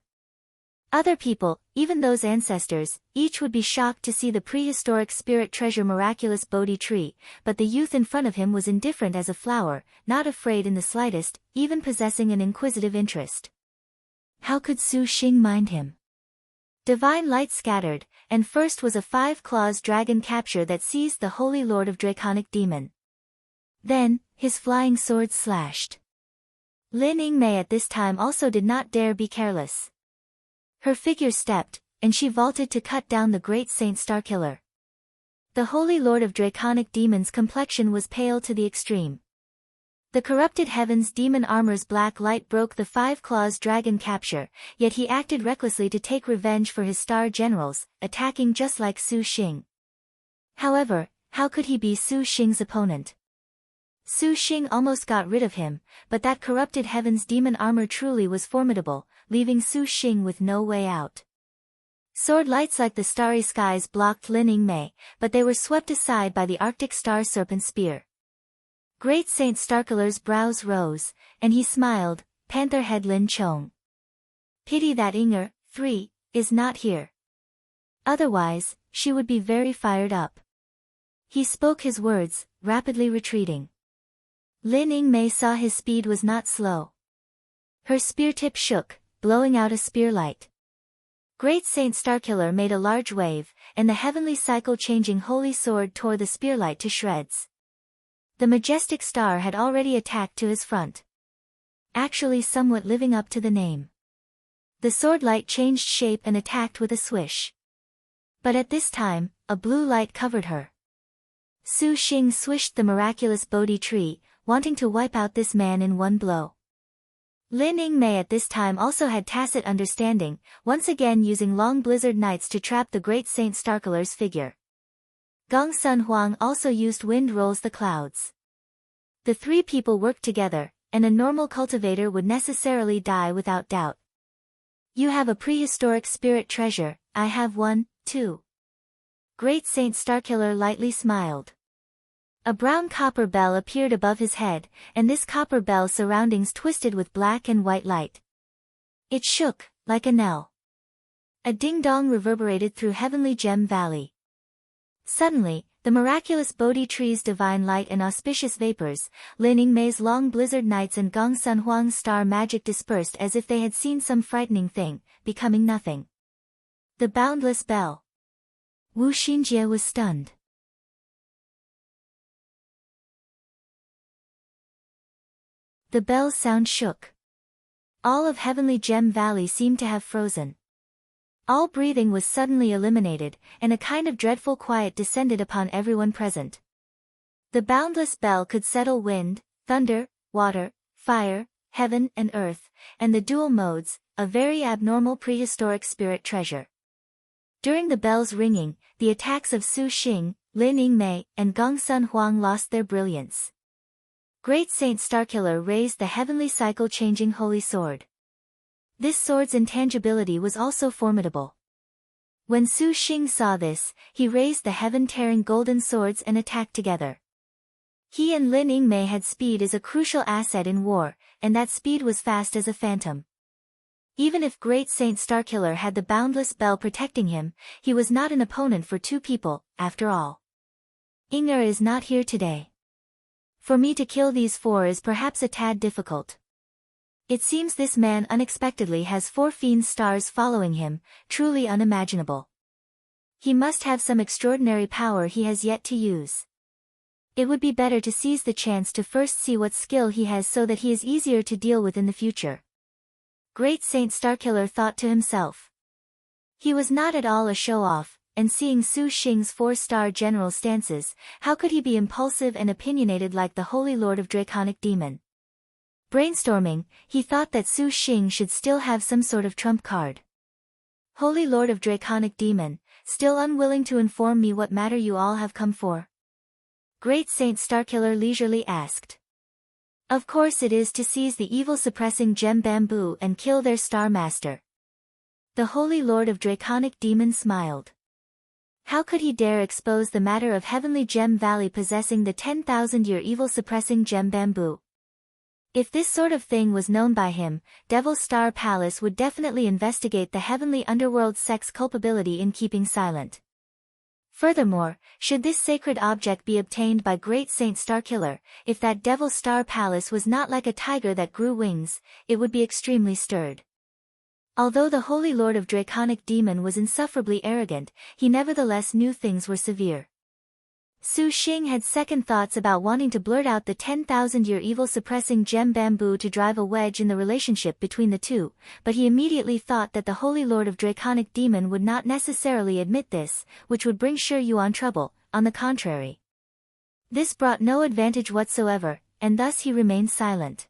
Other people, even those ancestors, each would be shocked to see the prehistoric spirit treasure miraculous Bodhi tree, but the youth in front of him was indifferent as a flower, not afraid in the slightest, even possessing an inquisitive interest. How could Su Xing mind him? Divine light scattered, and first was a 5-claws dragon capture that seized the Holy Lord of Draconic Demon. Then, his flying sword slashed. Lin Yingmei at this time also did not dare be careless. Her figure stepped, and she vaulted to cut down the great Saint Starkiller. The Holy Lord of Draconic Demon's complexion was pale to the extreme. The corrupted heaven's demon armor's black light broke the 5-claws dragon capture, yet he acted recklessly to take revenge for his star generals, attacking just like Su Xing. However, how could he be Su Xing's opponent? Su Xing almost got rid of him, but that corrupted heaven's demon armor truly was formidable, leaving Su Xing with no way out. Sword lights like the starry skies blocked Lin Yingmei, but they were swept aside by the Arctic Star Serpent Spear. Great Saint Starkiller's brows rose, and he smiled, Pantherhead Lin Chong. Pity that Inger, 3, is not here. Otherwise, she would be very fired up. He spoke his words, rapidly retreating. Lin Yingmei saw his speed was not slow. Her spear tip shook, blowing out a spear light. Great Saint Starkiller made a large wave, and the heavenly cycle-changing holy sword tore the spearlight to shreds. The majestic star had already attacked to his front. Actually somewhat living up to the name. The sword light changed shape and attacked with a swish. But at this time, a blue light covered her. Su Xing swished the miraculous Bodhi tree, wanting to wipe out this man in one blow. Lin Yingmei at this time also had tacit understanding, once again using long blizzard nights to trap the great Saint Starkiller's figure. Gong Sun Huang also used wind rolls the clouds. The 3 people worked together, and a normal cultivator would necessarily die without doubt. You have a prehistoric spirit treasure, I have one, too. Great Saint Starkiller lightly smiled. A brown copper bell appeared above his head, and this copper bell surroundings twisted with black and white light. It shook, like a knell. A ding-dong reverberated through Heavenly Gem Valley. Suddenly, the miraculous Bodhi tree's divine light and auspicious vapors, Lin Yingmei's long blizzard nights and Gong Sun Huang's star magic dispersed as if they had seen some frightening thing, becoming nothing. The Boundless Bell. Wu Xinjie was stunned. The bell's sound shook. All of Heavenly Gem Valley seemed to have frozen. All breathing was suddenly eliminated, and a kind of dreadful quiet descended upon everyone present. The Boundless Bell could settle wind, thunder, water, fire, heaven and earth, and the dual modes, a very abnormal prehistoric spirit treasure. During the bell's ringing, the attacks of Su Xing, Lin Yingmei, and Gong Sun Huang lost their brilliance. Great Saint Starkiller raised the heavenly cycle-changing holy sword. This sword's intangibility was also formidable. When Su Xing saw this, he raised the heaven-tearing golden swords and attacked together. He and Lin Yingmei had speed as a crucial asset in war, and that speed was fast as a phantom. Even if Great Saint Starkiller had the Boundless Bell protecting him, he was not an opponent for two people, after all. Inger is not here today. For me to kill these four is perhaps a tad difficult. It seems this man unexpectedly has 4 fiend stars following him, truly unimaginable. He must have some extraordinary power he has yet to use. It would be better to seize the chance to first see what skill he has so that he is easier to deal with in the future. Great Saint Starkiller thought to himself. He was not at all a show-off, and seeing Su Xing's 4-star general stances, how could he be impulsive and opinionated like the Holy Lord of Draconic Demon? Brainstorming, he thought that Su Xing should still have some sort of trump card. Holy Lord of Draconic Demon, still unwilling to inform me what matter you all have come for? Great Saint Starkiller leisurely asked. Of course it is to seize the evil-suppressing gem bamboo and kill their star master. The Holy Lord of Draconic Demon smiled. How could he dare expose the matter of Heavenly Gem Valley possessing the 10,000-year evil-suppressing gem bamboo? If this sort of thing was known by him, Devil Star Palace would definitely investigate the heavenly underworld's sex culpability in keeping silent. Furthermore, should this sacred object be obtained by Great Saint Starkiller, if that Devil Star Palace was not like a tiger that grew wings, it would be extremely stirred. Although the Holy Lord of Draconic Demon was insufferably arrogant, he nevertheless knew things were severe. Su Xing had second thoughts about wanting to blurt out the 10,000-year evil-suppressing gem bamboo to drive a wedge in the relationship between the two, but he immediately thought that the Holy Lord of Draconic Demon would not necessarily admit this, which would bring Shi Yuan trouble, on the contrary. This brought no advantage whatsoever, and thus he remained silent.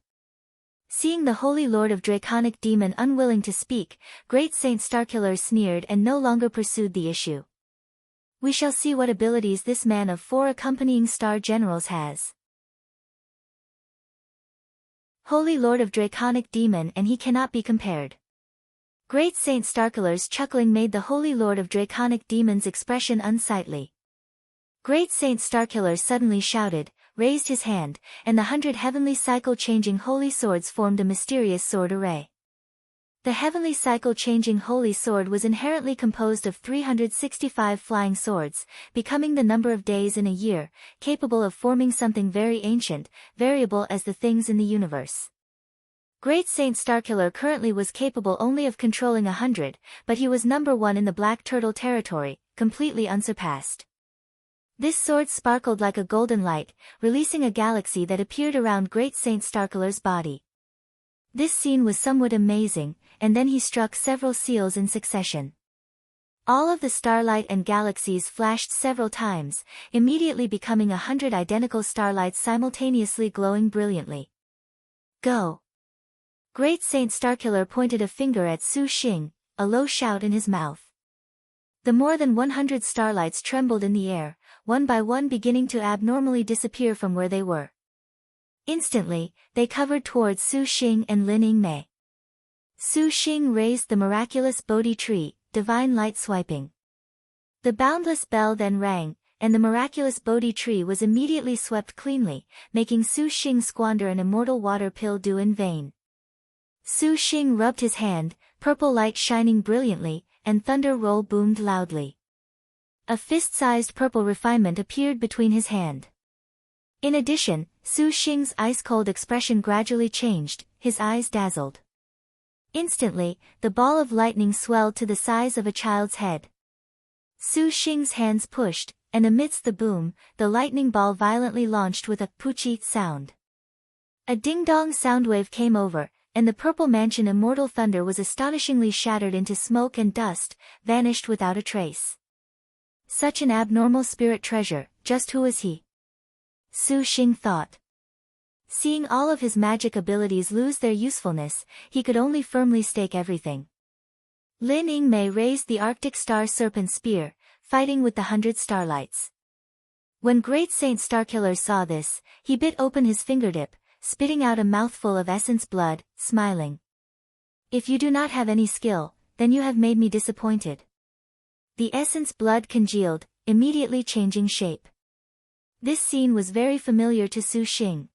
Seeing the Holy Lord of Draconic Demon unwilling to speak, Great Saint Starkiller sneered and no longer pursued the issue. We shall see what abilities this man of 4 accompanying star generals has. Holy Lord of Draconic Demon, and he cannot be compared. Great Saint Starkiller's chuckling made the Holy Lord of Draconic Demon's expression unsightly. Great Saint Starkiller suddenly shouted, raised his hand, and the 100 heavenly cycle-changing holy swords formed a mysterious sword array. The heavenly cycle-changing holy sword was inherently composed of 365 flying swords, becoming the number of days in a year, capable of forming something very ancient, variable as the things in the universe. Great Saint Starkiller currently was capable only of controlling 100, but he was number 1 in the Black Turtle territory, completely unsurpassed. This sword sparkled like a golden light, releasing a galaxy that appeared around Great Saint Starkiller's body. This scene was somewhat amazing, and then he struck several seals in succession. All of the starlight and galaxies flashed several times, immediately becoming 100 identical starlights simultaneously glowing brilliantly. Go! Great Saint Starkiller pointed a finger at Su Xing, a low shout in his mouth. The more than 100 starlights trembled in the air, one by one beginning to abnormally disappear from where they were. Instantly, they covered towards Su Xing and Lin Yingmei. Su Xing raised the miraculous Bodhi tree, divine light swiping. The boundless bell then rang, and the miraculous Bodhi tree was immediately swept cleanly, making Su Xing squander an immortal water pill due in vain. Su Xing rubbed his hand, purple light shining brilliantly, and thunder roll boomed loudly. A fist-sized purple refinement appeared between his hand. In addition, Su Xing's ice-cold expression gradually changed, his eyes dazzled. Instantly, the ball of lightning swelled to the size of a child's head. Su Xing's hands pushed, and amidst the boom, the lightning ball violently launched with a poochie sound. A ding-dong soundwave came over, and the purple mansion immortal thunder was astonishingly shattered into smoke and dust, vanished without a trace. Such an abnormal spirit treasure, just who is he? Su Xing thought. Seeing all of his magic abilities lose their usefulness, he could only firmly stake everything. Lin Yingmei raised the Arctic Star Serpent Spear, fighting with the 100 starlights. When Great Saint Starkiller saw this, he bit open his fingertip, spitting out a mouthful of essence blood, smiling. If you do not have any skill, then you have made me disappointed. The essence blood congealed, immediately changing shape. This scene was very familiar to Su Xing.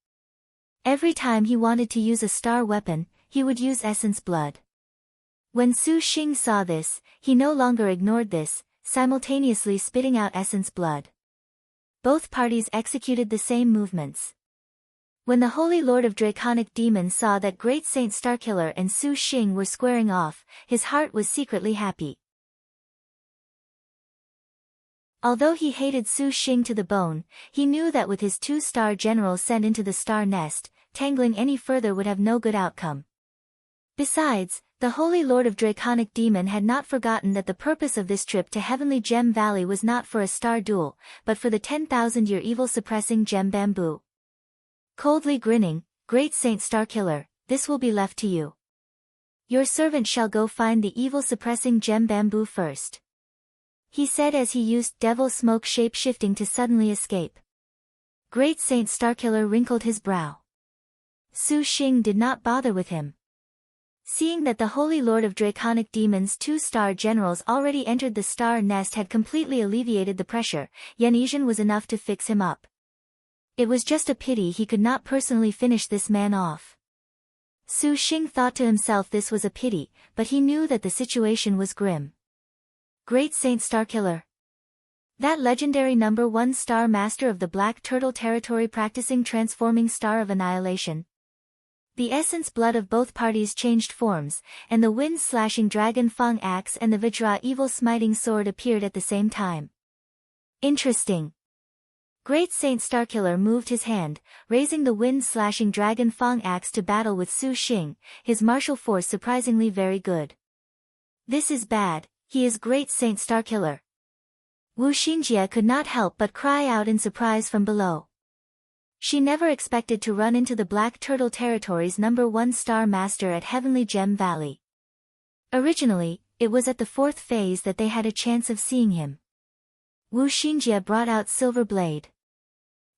Every time he wanted to use a star weapon, he would use essence blood. When Su Xing saw this, he no longer ignored this, simultaneously spitting out essence blood. Both parties executed the same movements. When the Holy Lord of Draconic Demons saw that Great Saint Starkiller and Su Xing were squaring off, his heart was secretly happy. Although he hated Su Xing to the bone, he knew that with his 2-star generals sent into the star nest, tangling any further would have no good outcome. Besides, the Holy Lord of Draconic Demon had not forgotten that the purpose of this trip to Heavenly Gem Valley was not for a star duel, but for the 10,000-year evil-suppressing gem bamboo. Coldly grinning, Great Saint Starkiller, this will be left to you. Your servant shall go find the evil-suppressing gem bamboo first, he said as he used devil smoke shape-shifting to suddenly escape. Great Saint Starkiller wrinkled his brow. Su Xing did not bother with him. Seeing that the Holy Lord of Draconic Demons' 2-star generals already entered the star nest had completely alleviated the pressure, Liangshan was enough to fix him up. It was just a pity he could not personally finish this man off. Su Xing thought to himself this was a pity, but he knew that the situation was grim. Great Saint Starkiller. That legendary number 1 star master of the Black Turtle Territory practicing transforming star of annihilation. The essence blood of both parties changed forms, and the wind-slashing dragon Fang axe and the Vajra evil smiting sword appeared at the same time. Interesting. Great Saint Starkiller moved his hand, raising the wind-slashing dragon Fang axe to battle with Su Xing, his martial force surprisingly very good. This is bad, he is Great Saint Starkiller. Wu Xinjie could not help but cry out in surprise from below. She never expected to run into the Black Turtle Territory's number 1 star master at Heavenly Gem Valley. Originally, it was at the 4th phase that they had a chance of seeing him. Wu Xinjie brought out Silver Blade.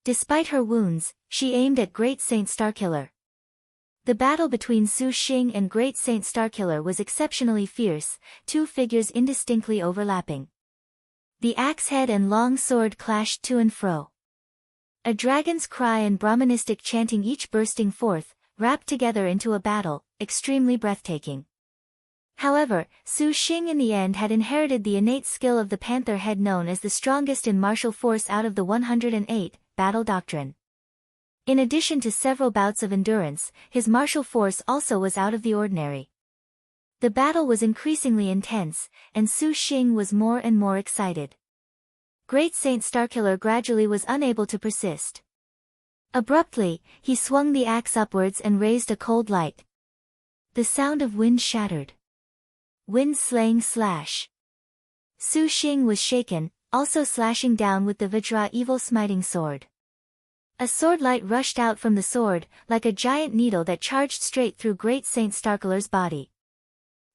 Despite her wounds, she aimed at Great Saint Starkiller. The battle between Su Xing and Great Saint Starkiller was exceptionally fierce, 2 figures indistinctly overlapping. The axe head and long sword clashed to and fro. A dragon's cry and Brahmanistic chanting each bursting forth, wrapped together into a battle, extremely breathtaking. However, Su Xing in the end had inherited the innate skill of the panther head known as the strongest in martial force out of the 108, battle doctrine. In addition to several bouts of endurance, his martial force also was out of the ordinary. The battle was increasingly intense, and Su Xing was more and more excited. Great Saint Starkiller gradually was unable to persist. Abruptly, he swung the axe upwards and raised a cold light. The sound of wind shattered. Wind-slaying slash. Su Xing was shaken, also slashing down with the Vajra evil smiting sword. A sword light rushed out from the sword, like a giant needle that charged straight through Great Saint Starkiller's body.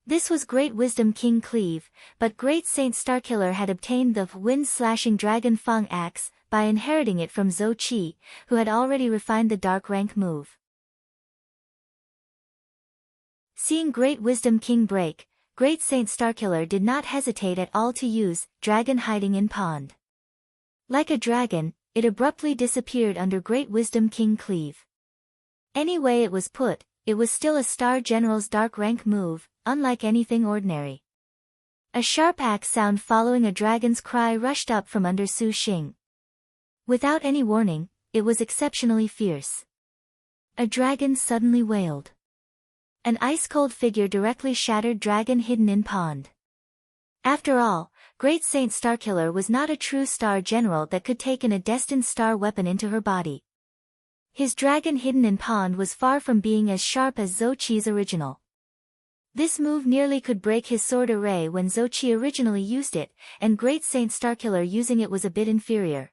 This was Great Wisdom King Cleave, but Great Saint Starkiller had obtained the wind-slashing dragon Fang axe, by inheriting it from Zhou Qi, who had already refined the dark rank move. Seeing Great Wisdom King break, Great Saint Starkiller did not hesitate at all to use Dragon Hiding in Pond. Like a dragon, it abruptly disappeared under Great Wisdom King Cleave. Any way it was put, it was still a Star General's dark rank move, unlike anything ordinary. A sharp axe sound following a dragon's cry rushed up from under Su Xing. Without any warning, it was exceptionally fierce. A dragon suddenly wailed. An ice-cold figure directly shattered Dragon Hidden in Pond. After all, Great Saint Starkiller was not a true Star General that could take a destined star weapon into her body. His Dragon Hidden in Pond was far from being as sharp as Zhou Qi's original. This move nearly could break his sword array when Zhou Qi originally used it, and Great Saint Starkiller using it was a bit inferior.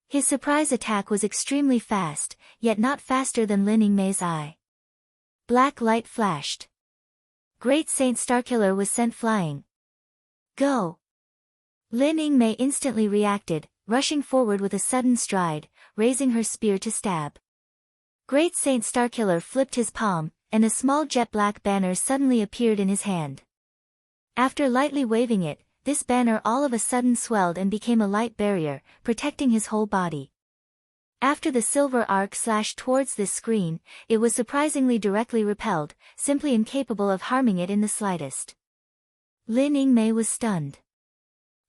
His surprise attack was extremely fast, yet not faster than Lin Yingmei's eye. Black light flashed. Great Saint Starkiller was sent flying. Go! Lin Yingmei instantly reacted, rushing forward with a sudden stride, raising her spear to stab. Great Saint Starkiller flipped his palm, and a small jet-black banner suddenly appeared in his hand. After lightly waving it, this banner all of a sudden swelled and became a light barrier, protecting his whole body. After the silver arc slashed towards this screen, it was surprisingly directly repelled, simply incapable of harming it in the slightest. Lin Yingmei was stunned.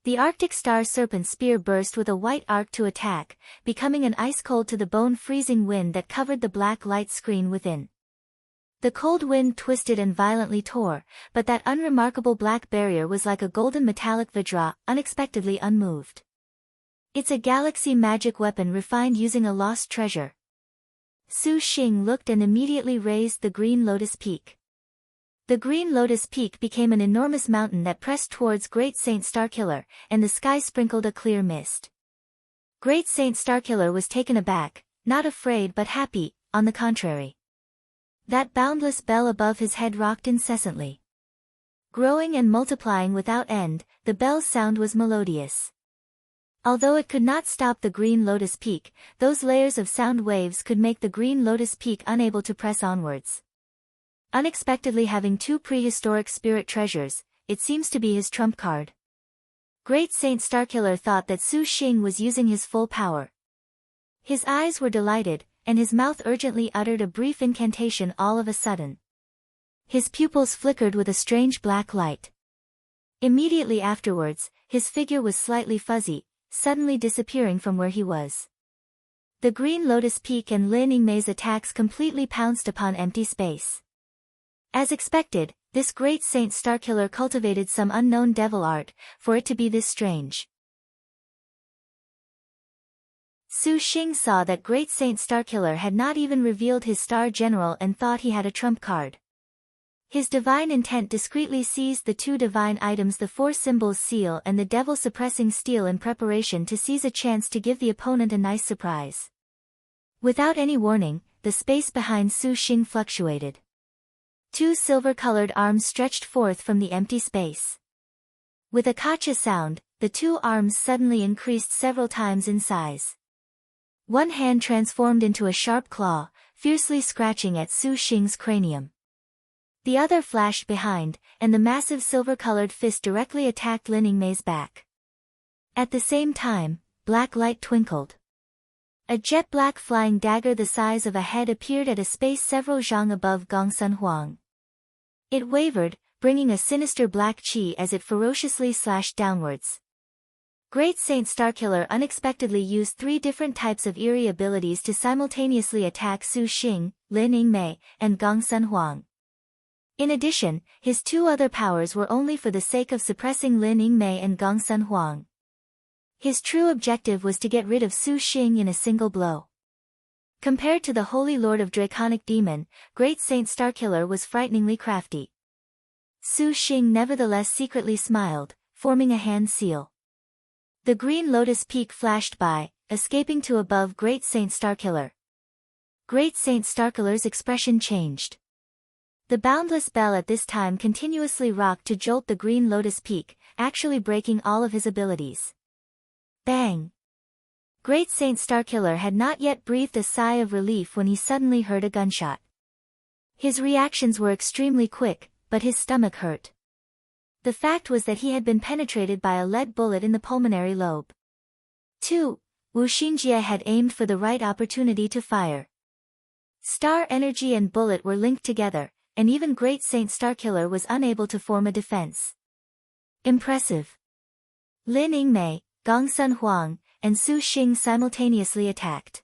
The Arctic Star Serpent Spear burst with a white arc to attack, becoming an ice-cold to the bone freezing wind that covered the black light screen within. The cold wind twisted and violently tore, but that unremarkable black barrier was like a golden metallic vajra, unexpectedly unmoved. It's a galaxy magic weapon refined using a lost treasure. Su Xing looked and immediately raised the Green Lotus Peak. The Green Lotus Peak became an enormous mountain that pressed towards Great Saint Starkiller, and the sky sprinkled a clear mist. Great Saint Starkiller was taken aback, not afraid but happy, on the contrary. That boundless bell above his head rocked incessantly. Growing and multiplying without end, the bell's sound was melodious. Although it could not stop the Green Lotus Peak, those layers of sound waves could make the Green Lotus Peak unable to press onwards. Unexpectedly having two prehistoric spirit treasures, it seems to be his trump card. Great Saint Starkiller thought that Su Xing was using his full power. His eyes were delighted, and his mouth urgently uttered a brief incantation all of a sudden. His pupils flickered with a strange black light. Immediately afterwards, his figure was slightly fuzzy, suddenly disappearing from where he was. The Green Lotus Peak and Lin Yingmei's attacks completely pounced upon empty space. As expected, this great Saint Starkiller cultivated some unknown devil art, for it to be this strange. Su Xing saw that Great Saint Starkiller had not even revealed his star general and thought he had a trump card. His divine intent discreetly seized the two divine items, the four symbols seal and the devil suppressing steel, in preparation to seize a chance to give the opponent a nice surprise. Without any warning, the space behind Su Xing fluctuated. Two silver-colored arms stretched forth from the empty space. With a kacha sound, the two arms suddenly increased several times in size. One hand transformed into a sharp claw, fiercely scratching at Su Xing's cranium. The other flashed behind, and the massive silver-colored fist directly attacked Lin Yingmei's back. At the same time, black light twinkled. A jet-black flying dagger the size of a head appeared at a space several zhang above Gongsun Huang. It wavered, bringing a sinister black chi as it ferociously slashed downwards. Great Saint Starkiller unexpectedly used three different types of eerie abilities to simultaneously attack Su Xing, Lin Yingmei, and Gongsun Huang. In addition, his two other powers were only for the sake of suppressing Lin Yingmei and Gongsun Huang. His true objective was to get rid of Su Xing in a single blow. Compared to the Holy Lord of Draconic Demon, Great Saint Starkiller was frighteningly crafty. Su Xing nevertheless secretly smiled, forming a hand seal. The Green Lotus Peak flashed by, escaping to above Great Saint Starkiller. Great Saint Starkiller's expression changed. The Boundless Bell at this time continuously rocked to jolt the Green Lotus Peak, actually breaking all of his abilities. Bang! Great Saint Starkiller had not yet breathed a sigh of relief when he suddenly heard a gunshot. His reactions were extremely quick, but his stomach hurt. The fact was that he had been penetrated by a lead bullet in the pulmonary lobe. 2. Wu Xingjie had aimed for the right opportunity to fire. Star energy and bullet were linked together, and even Great Saint Starkiller was unable to form a defense. Impressive. Lin Yingmei, Gongsun Huang, and Su Xing simultaneously attacked.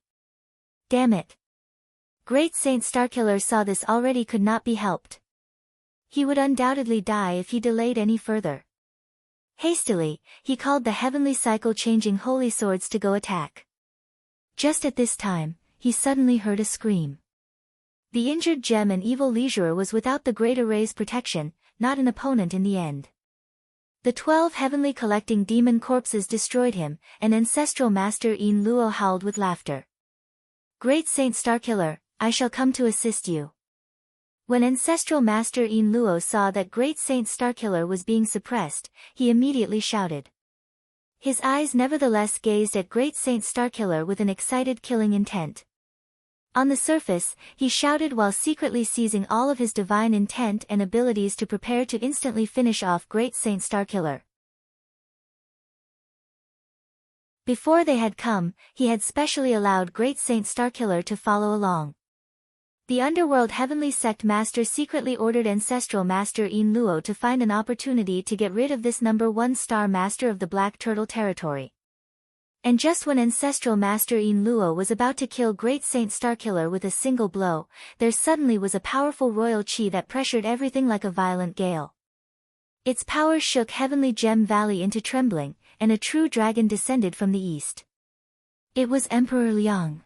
Damn it. Great Saint Starkiller saw this already could not be helped. He would undoubtedly die if he delayed any further. Hastily, he called the heavenly cycle-changing holy swords to go attack. Just at this time, he suddenly heard a scream. The injured gem and evil leisurer was without the Great Array's protection, not an opponent in the end. The 12 heavenly collecting demon corpses destroyed him, and ancestral master Yin Luo howled with laughter. Great Saint Starkiller, I shall come to assist you. When ancestral master Yin Luo saw that Great Saint Starkiller was being suppressed, he immediately shouted. His eyes nevertheless gazed at Great Saint Starkiller with an excited killing intent. On the surface, he shouted while secretly seizing all of his divine intent and abilities to prepare to instantly finish off Great Saint Starkiller. Before they had come, he had specially allowed Great Saint Starkiller to follow along. The underworld heavenly sect master secretly ordered ancestral master Yin Luo to find an opportunity to get rid of this #1 star master of the Black Turtle territory. And just when ancestral master Yin Luo was about to kill Great Saint Starkiller with a single blow, there suddenly was a powerful royal chi that pressured everything like a violent gale. Its power shook Heavenly Gem Valley into trembling, and a true dragon descended from the east. It was Emperor Liang.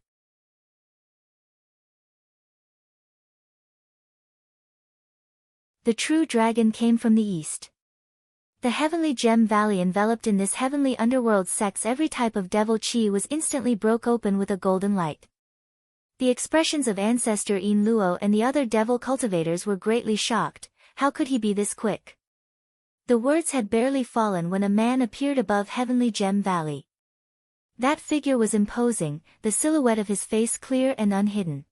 The true dragon came from the east. The Heavenly Gem Valley enveloped in this heavenly underworld sects every type of devil chi was instantly broke open with a golden light. The expressions of ancestor Yin Luo and the other devil cultivators were greatly shocked. How could he be this quick? The words had barely fallen when a man appeared above Heavenly Gem Valley. That figure was imposing, the silhouette of his face clear and unhidden.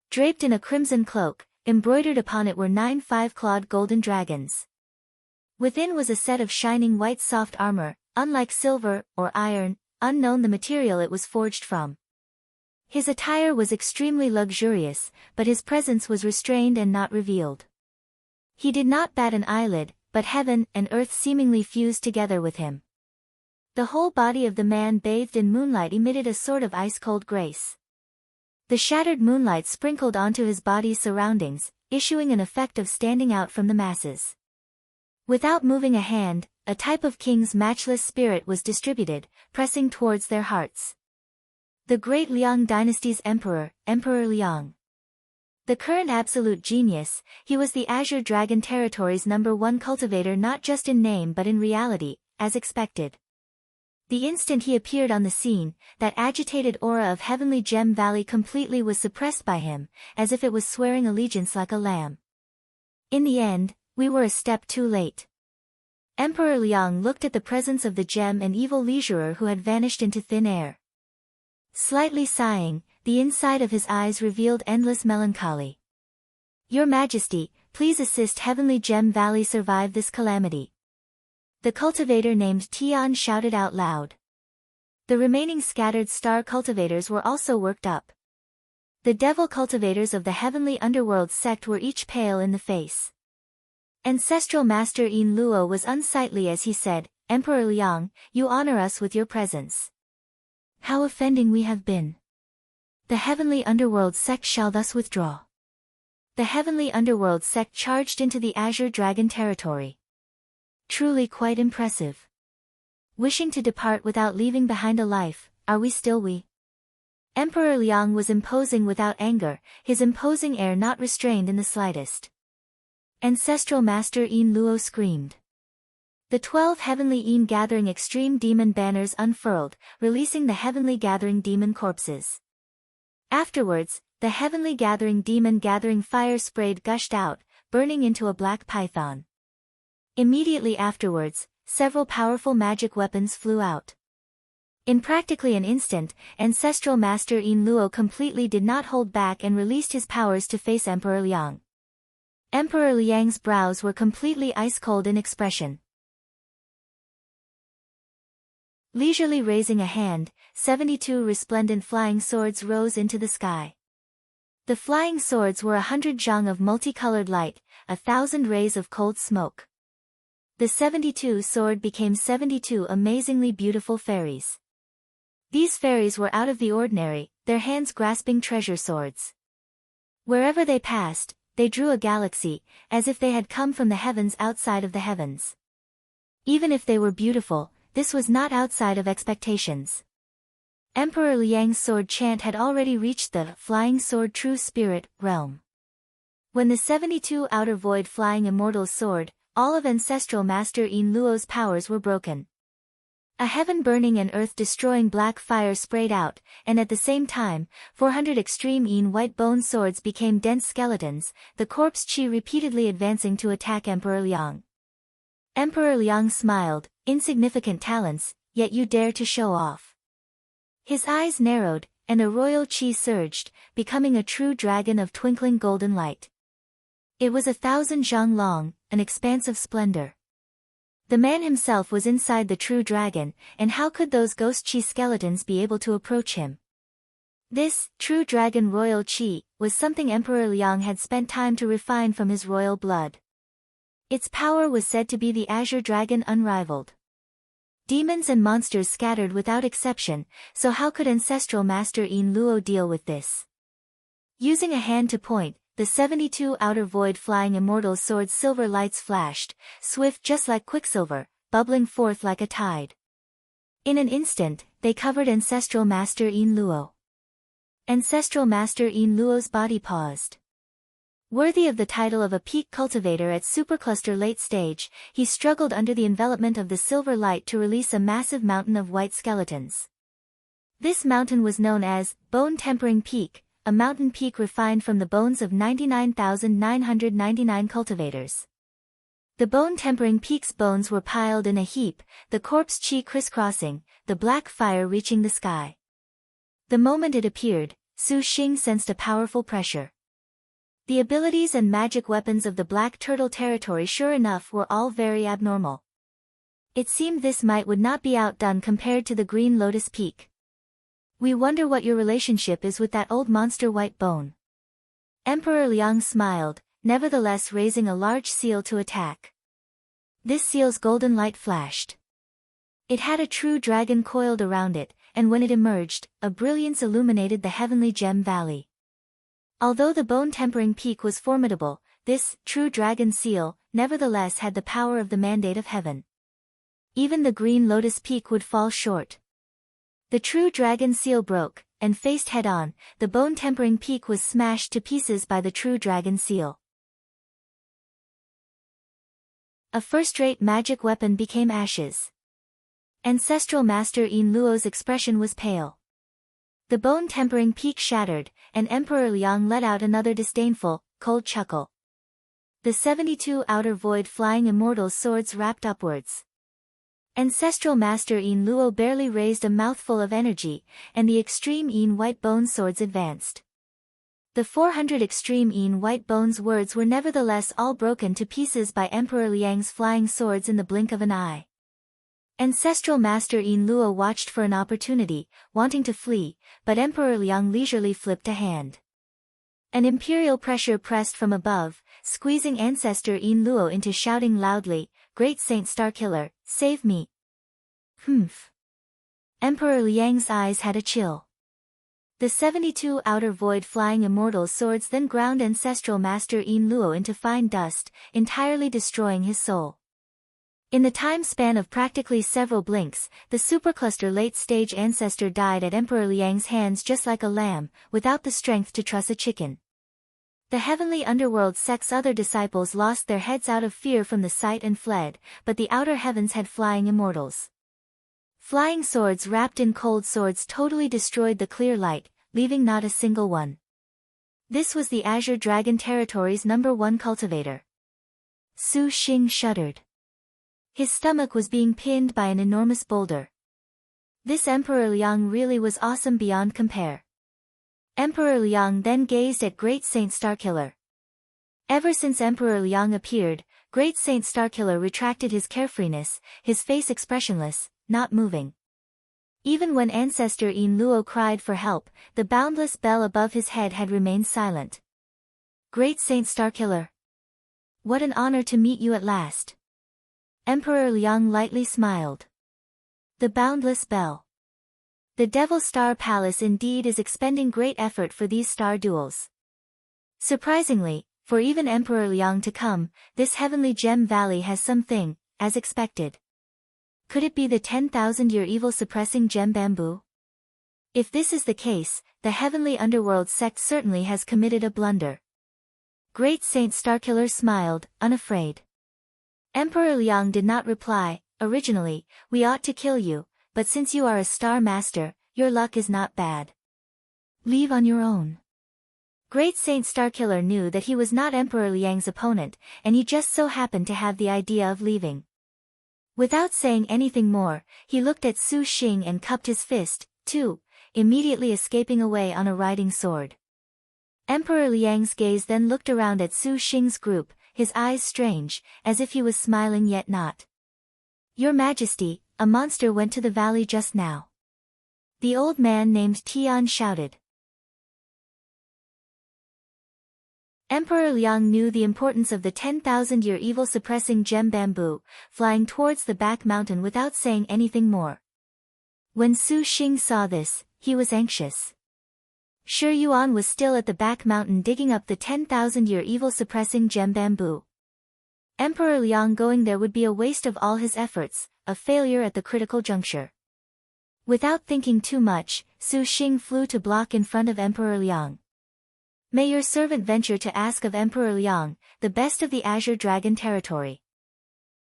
Draped in a crimson cloak, embroidered upon it were 9 5-clawed golden dragons. Within was a set of shining white soft armor, unlike silver or iron, unknown the material it was forged from. His attire was extremely luxurious, but his presence was restrained and not revealed. He did not bat an eyelid, but heaven and earth seemingly fused together with him. The whole body of the man bathed in moonlight emitted a sort of ice-cold grace. The shattered moonlight sprinkled onto his body's surroundings, issuing an effect of standing out from the masses. Without moving a hand, a type of king's matchless spirit was distributed, pressing towards their hearts. The great Liang dynasty's emperor, Emperor Liang. The current absolute genius, he was the Azure Dragon Territory's #1 cultivator not just in name but in reality, as expected. The instant he appeared on the scene, that agitated aura of Heavenly Gem Valley completely was suppressed by him, as if it was swearing allegiance like a lamb. In the end, we were a step too late. Emperor Liang looked at the presence of the gem and evil leisurer who had vanished into thin air. Slightly sighing, the inside of his eyes revealed endless melancholy. Your Majesty, please assist Heavenly Gem Valley survive this calamity. The cultivator named Tian shouted out loud. The remaining scattered star cultivators were also worked up. The devil cultivators of the heavenly underworld sect were each pale in the face. Ancestral Master Yin Luo was unsightly as he said, Emperor Liang, you honor us with your presence. How offending we have been. The heavenly underworld sect shall thus withdraw. The heavenly underworld sect charged into the Azure Dragon territory. Truly quite impressive. Wishing to depart without leaving behind a life, are we still we? Emperor Liang was imposing without anger, his imposing air not restrained in the slightest. Ancestral Master Yin Luo screamed. The 12 Heavenly Yin Gathering Extreme Demon banners unfurled, releasing the Heavenly Gathering Demon corpses. Afterwards, the Heavenly Gathering Demon Gathering fire sprayed gushed out, burning into a black python. Immediately afterwards, several powerful magic weapons flew out. In practically an instant, Ancestral Master Yin Luo completely did not hold back and released his powers to face Emperor Liang. Emperor Liang's brows were completely ice-cold in expression. Leisurely raising a hand, 72 resplendent flying swords rose into the sky. The flying swords were 100 zhang of multicolored light, 1,000 rays of cold smoke. The 72 sword became 72 amazingly beautiful fairies. These fairies were out of the ordinary, their hands grasping treasure swords. Wherever they passed, they drew a galaxy, as if they had come from the heavens outside of the heavens. Even if they were beautiful, this was not outside of expectations. Emperor Liang's sword chant had already reached the Flying Sword True Spirit realm. When the 72 outer void flying immortal's sword, all of Ancestral Master Yin Luo's powers were broken. A heaven-burning and earth-destroying black fire sprayed out, and at the same time, 400 extreme Yin white bone swords became dense skeletons, the corpse chi repeatedly advancing to attack Emperor Liang. Emperor Liang smiled, insignificant talents, yet you dare to show off. His eyes narrowed, and a royal chi surged, becoming a true dragon of twinkling golden light. It was 1,000 zhang long, an expanse of splendor. The man himself was inside the true dragon, and how could those ghost chi skeletons be able to approach him? This, true dragon royal chi, was something Emperor Liang had spent time to refine from his royal blood. Its power was said to be the azure dragon unrivaled. Demons and monsters scattered without exception, so how could ancestral master Yin Luo deal with this? Using a hand to point, the 72 outer void flying immortal's sword's silver lights flashed, swift just like quicksilver, bubbling forth like a tide. In an instant, they covered ancestral master Yin Luo. Ancestral master Yin Luo's body paused. Worthy of the title of a peak cultivator at supercluster late stage, he struggled under the envelopment of the silver light to release a massive mountain of white skeletons. This mountain was known as Bone Tempering Peak, a mountain peak refined from the bones of 99,999 cultivators. The Bone Tempering Peak's bones were piled in a heap, the corpse chi crisscrossing, the black fire reaching the sky. The moment it appeared, Su Xing sensed a powerful pressure. The abilities and magic weapons of the Black Turtle territory sure enough were all very abnormal. It seemed this might would not be outdone compared to the Green Lotus Peak. We wonder what your relationship is with that old monster white bone. Emperor Liang smiled, nevertheless raising a large seal to attack. This seal's golden light flashed. It had a true dragon coiled around it, and when it emerged, a brilliance illuminated the heavenly gem valley. Although the Bone Tempering Peak was formidable, this true dragon seal nevertheless had the power of the mandate of heaven. Even the Green Lotus Peak would fall short. The true dragon seal broke, and faced head-on, the Bone Tempering Peak was smashed to pieces by the true dragon seal. A first-rate magic weapon became ashes. Ancestral master Yin Luo's expression was pale. The Bone Tempering Peak shattered, and Emperor Liang let out another disdainful, cold chuckle. The 72 outer void flying immortal's swords wrapped upwards. Ancestral master Yin Luo barely raised a mouthful of energy, and the extreme Yin white bone swords advanced. The 400 extreme Yin white bones words were nevertheless all broken to pieces by Emperor Liang's flying swords in the blink of an eye. Ancestral master Yin Luo watched for an opportunity, wanting to flee, but Emperor Liang leisurely flipped a hand. An imperial pressure pressed from above, squeezing ancestor Yin Luo into shouting loudly, "Great Saint Starkiller, save me!" Humph. Emperor Liang's eyes had a chill. The 72 outer void flying immortal's swords then ground ancestral master Yin Luo into fine dust, entirely destroying his soul. In the time span of practically several blinks, the supercluster late-stage ancestor died at Emperor Liang's hands just like a lamb, without the strength to truss a chicken. The heavenly underworld sect's other disciples lost their heads out of fear from the sight and fled, but the outer heavens had flying immortals. Flying swords wrapped in cold swords totally destroyed the clear light, leaving not a single one. This was the Azure Dragon Territory's #1 cultivator. Su Xing shuddered. His stomach was being pinned by an enormous boulder. This Emperor Liang really was awesome beyond compare. Emperor Liang then gazed at Great Saint Starkiller. Ever since Emperor Liang appeared, Great Saint Starkiller retracted his carefreeness, his face expressionless, not moving. Even when ancestor Yin Luo cried for help, the boundless bell above his head had remained silent. Great Saint Starkiller. What an honor to meet you at last. Emperor Liang lightly smiled. The boundless bell. The Devil Star Palace indeed is expending great effort for these star duels. Surprisingly, for even Emperor Liang to come, this heavenly gem valley has something, as expected. Could it be the 10,000-year evil suppressing gem bamboo? If this is the case, the heavenly underworld sect certainly has committed a blunder. Great Saint Starkiller smiled, unafraid. Emperor Liang did not reply. Originally, we ought to kill you, but since you are a star master, your luck is not bad. Leave on your own. Great Saint Starkiller knew that he was not Emperor Liang's opponent, and he just so happened to have the idea of leaving. Without saying anything more, he looked at Su Xing and cupped his fist, too, immediately escaping away on a riding sword. Emperor Liang's gaze then looked around at Su Xing's group, his eyes strange, as if he was smiling yet not. Your Majesty, a monster went to the valley just now. The old man named Tian shouted. Emperor Liang knew the importance of the 10,000-year evil-suppressing gem bamboo, flying towards the back mountain without saying anything more. When Su Xing saw this, he was anxious. Shi Yuan was still at the back mountain digging up the 10,000-year evil-suppressing gem bamboo. Emperor Liang going there would be a waste of all his efforts, a failure at the critical juncture. Without thinking too much, Su Xing flew to block in front of Emperor Liang. May your servant venture to ask of Emperor Liang, the best of the Azure Dragon territory.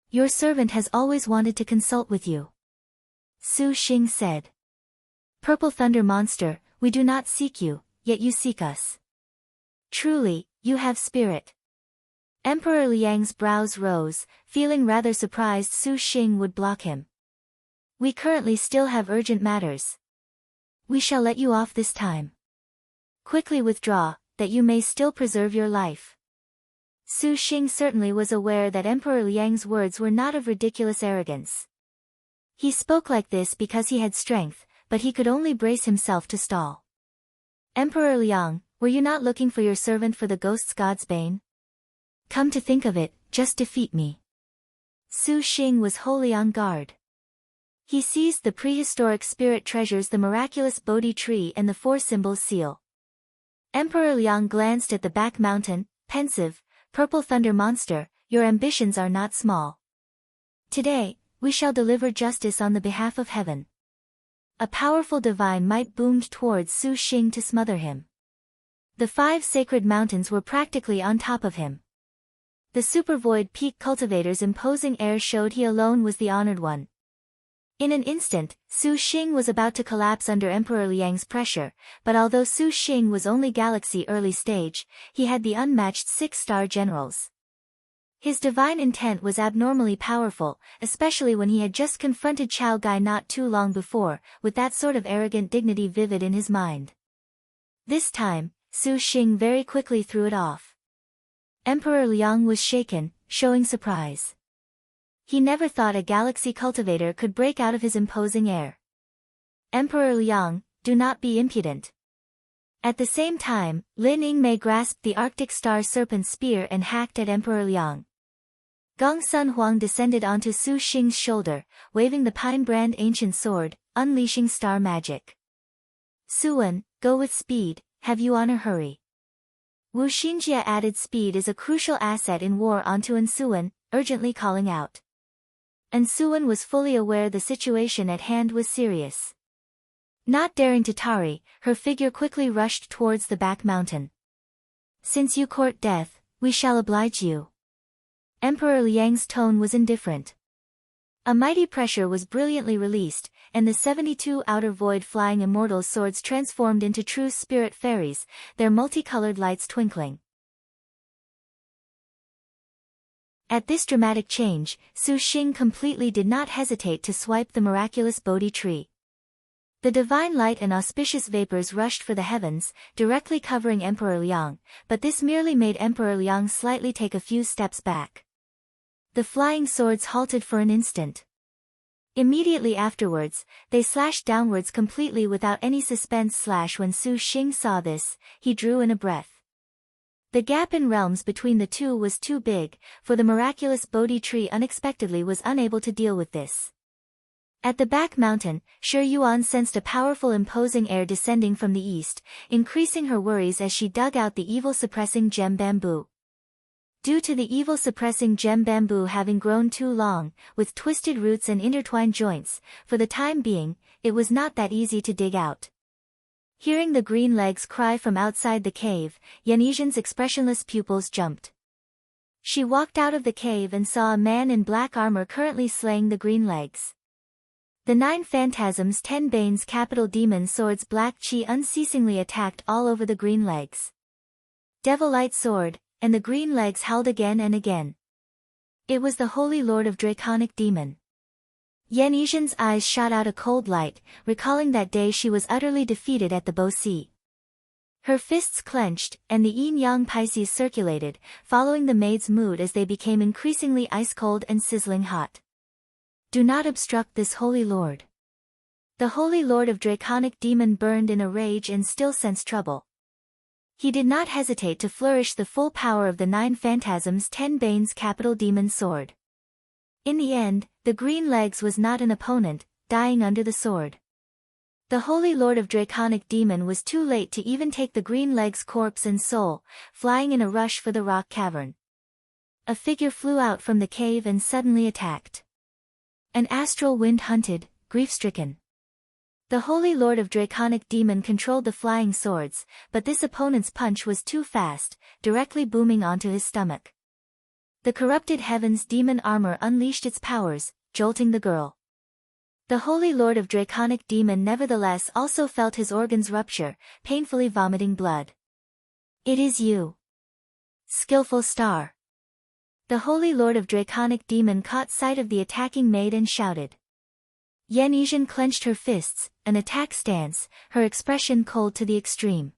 Your servant has always wanted to consult with you. Su Xing said. Purple Thunder Monster, we do not seek you, yet you seek us. Truly, you have spirit. Emperor Liang's brows rose, feeling rather surprised Su Xing would block him. We currently still have urgent matters. We shall let you off this time. Quickly withdraw, that you may still preserve your life. Su Xing certainly was aware that Emperor Liang's words were not of ridiculous arrogance. He spoke like this because he had strength, but he could only brace himself to stall. Emperor Liang, were you not looking for your servant for the ghost's god's bane? Come to think of it, just defeat me. Su Xing was wholly on guard. He seized the prehistoric spirit treasures, the miraculous Bodhi tree and the four symbols seal. Emperor Liang glanced at the back mountain, pensive. Purple Thunder Monster, your ambitions are not small. Today, we shall deliver justice on the behalf of heaven. A powerful divine might boomed towards Su Xing to smother him. The 5 sacred mountains were practically on top of him. The Supervoid Peak Cultivator's imposing air showed he alone was the honored one. In an instant, Su Xing was about to collapse under Emperor Liang's pressure, but although Su Xing was only galaxy early stage, he had the unmatched 6-star generals. His divine intent was abnormally powerful, especially when he had just confronted Chao Gai not too long before, with that sort of arrogant dignity vivid in his mind. This time, Su Xing very quickly threw it off. Emperor Liang was shaken, showing surprise. He never thought a galaxy cultivator could break out of his imposing air. Emperor Liang, do not be impudent. At the same time, Lin Yingmei grasped the Arctic Star Serpent spear and hacked at Emperor Liang. Gong Sun Huang descended onto Su Xing's shoulder, waving the Pine Brand Ancient Sword, unleashing star magic. Suan, go with speed, have you on a hurry. Wu Xinjia added speed is a crucial asset in war onto Ansuan, urgently calling out. Ansuan was fully aware the situation at hand was serious. Not daring to tarry, her figure quickly rushed towards the back mountain. Since you court death, we shall oblige you. Emperor Liang's tone was indifferent. A mighty pressure was brilliantly released, and the 72 outer void flying immortals' swords transformed into true spirit fairies, their multicolored lights twinkling. At this dramatic change, Su Xing completely did not hesitate to swipe the miraculous Bodhi tree. The divine light and auspicious vapors rushed for the heavens, directly covering Emperor Liang, but this merely made Emperor Liang slightly take a few steps back. The flying swords halted for an instant. Immediately afterwards, they slashed downwards completely without any suspense. When Su Xing saw this, he drew in a breath. The gap in realms between the two was too big, for the miraculous Bodhi tree unexpectedly was unable to deal with this. At the back mountain, Shi Yuan sensed a powerful imposing air descending from the east, increasing her worries as she dug out the evil-suppressing gem bamboo. Due to the evil-suppressing gem bamboo having grown too long, with twisted roots and intertwined joints, for the time being, it was not that easy to dig out. Hearing the green legs cry from outside the cave, Yanizhan's expressionless pupils jumped. She walked out of the cave and saw a man in black armor currently slaying the green legs. The 9 phantasms 10 banes capital demon swords black chi unceasingly attacked all over the green legs. Devil light sword, and the green legs howled again and again. It was the Holy Lord of Draconic Demon. Yanizhan's eyes shot out a cold light, recalling that day she was utterly defeated at the Bo Si. Her fists clenched, and the yin-yang Pisces circulated, following the maid's mood as they became increasingly ice-cold and sizzling hot. "Do not obstruct this holy lord." The holy lord of draconic demon burned in a rage and still sensed trouble. He did not hesitate to flourish the full power of the 9 Phantasms 10 Banes capital demon sword. In the end, the green legs was not an opponent, dying under the sword. The holy lord of draconic demon was too late to even take the green leg's corpse and soul, flying in a rush for the rock cavern. A figure flew out from the cave and suddenly attacked. An astral wind hunted, grief-stricken. The holy lord of draconic demon controlled the flying swords, but this opponent's punch was too fast, directly booming onto his stomach. The corrupted heavens demon armor unleashed its powers, jolting the girl. The holy lord of draconic demon nevertheless also felt his organs rupture, painfully vomiting blood. "It is you, skillful star." The holy lord of draconic demon caught sight of the attacking maid and shouted. Liangshan clenched her fists, an attack stance, her expression cold to the extreme.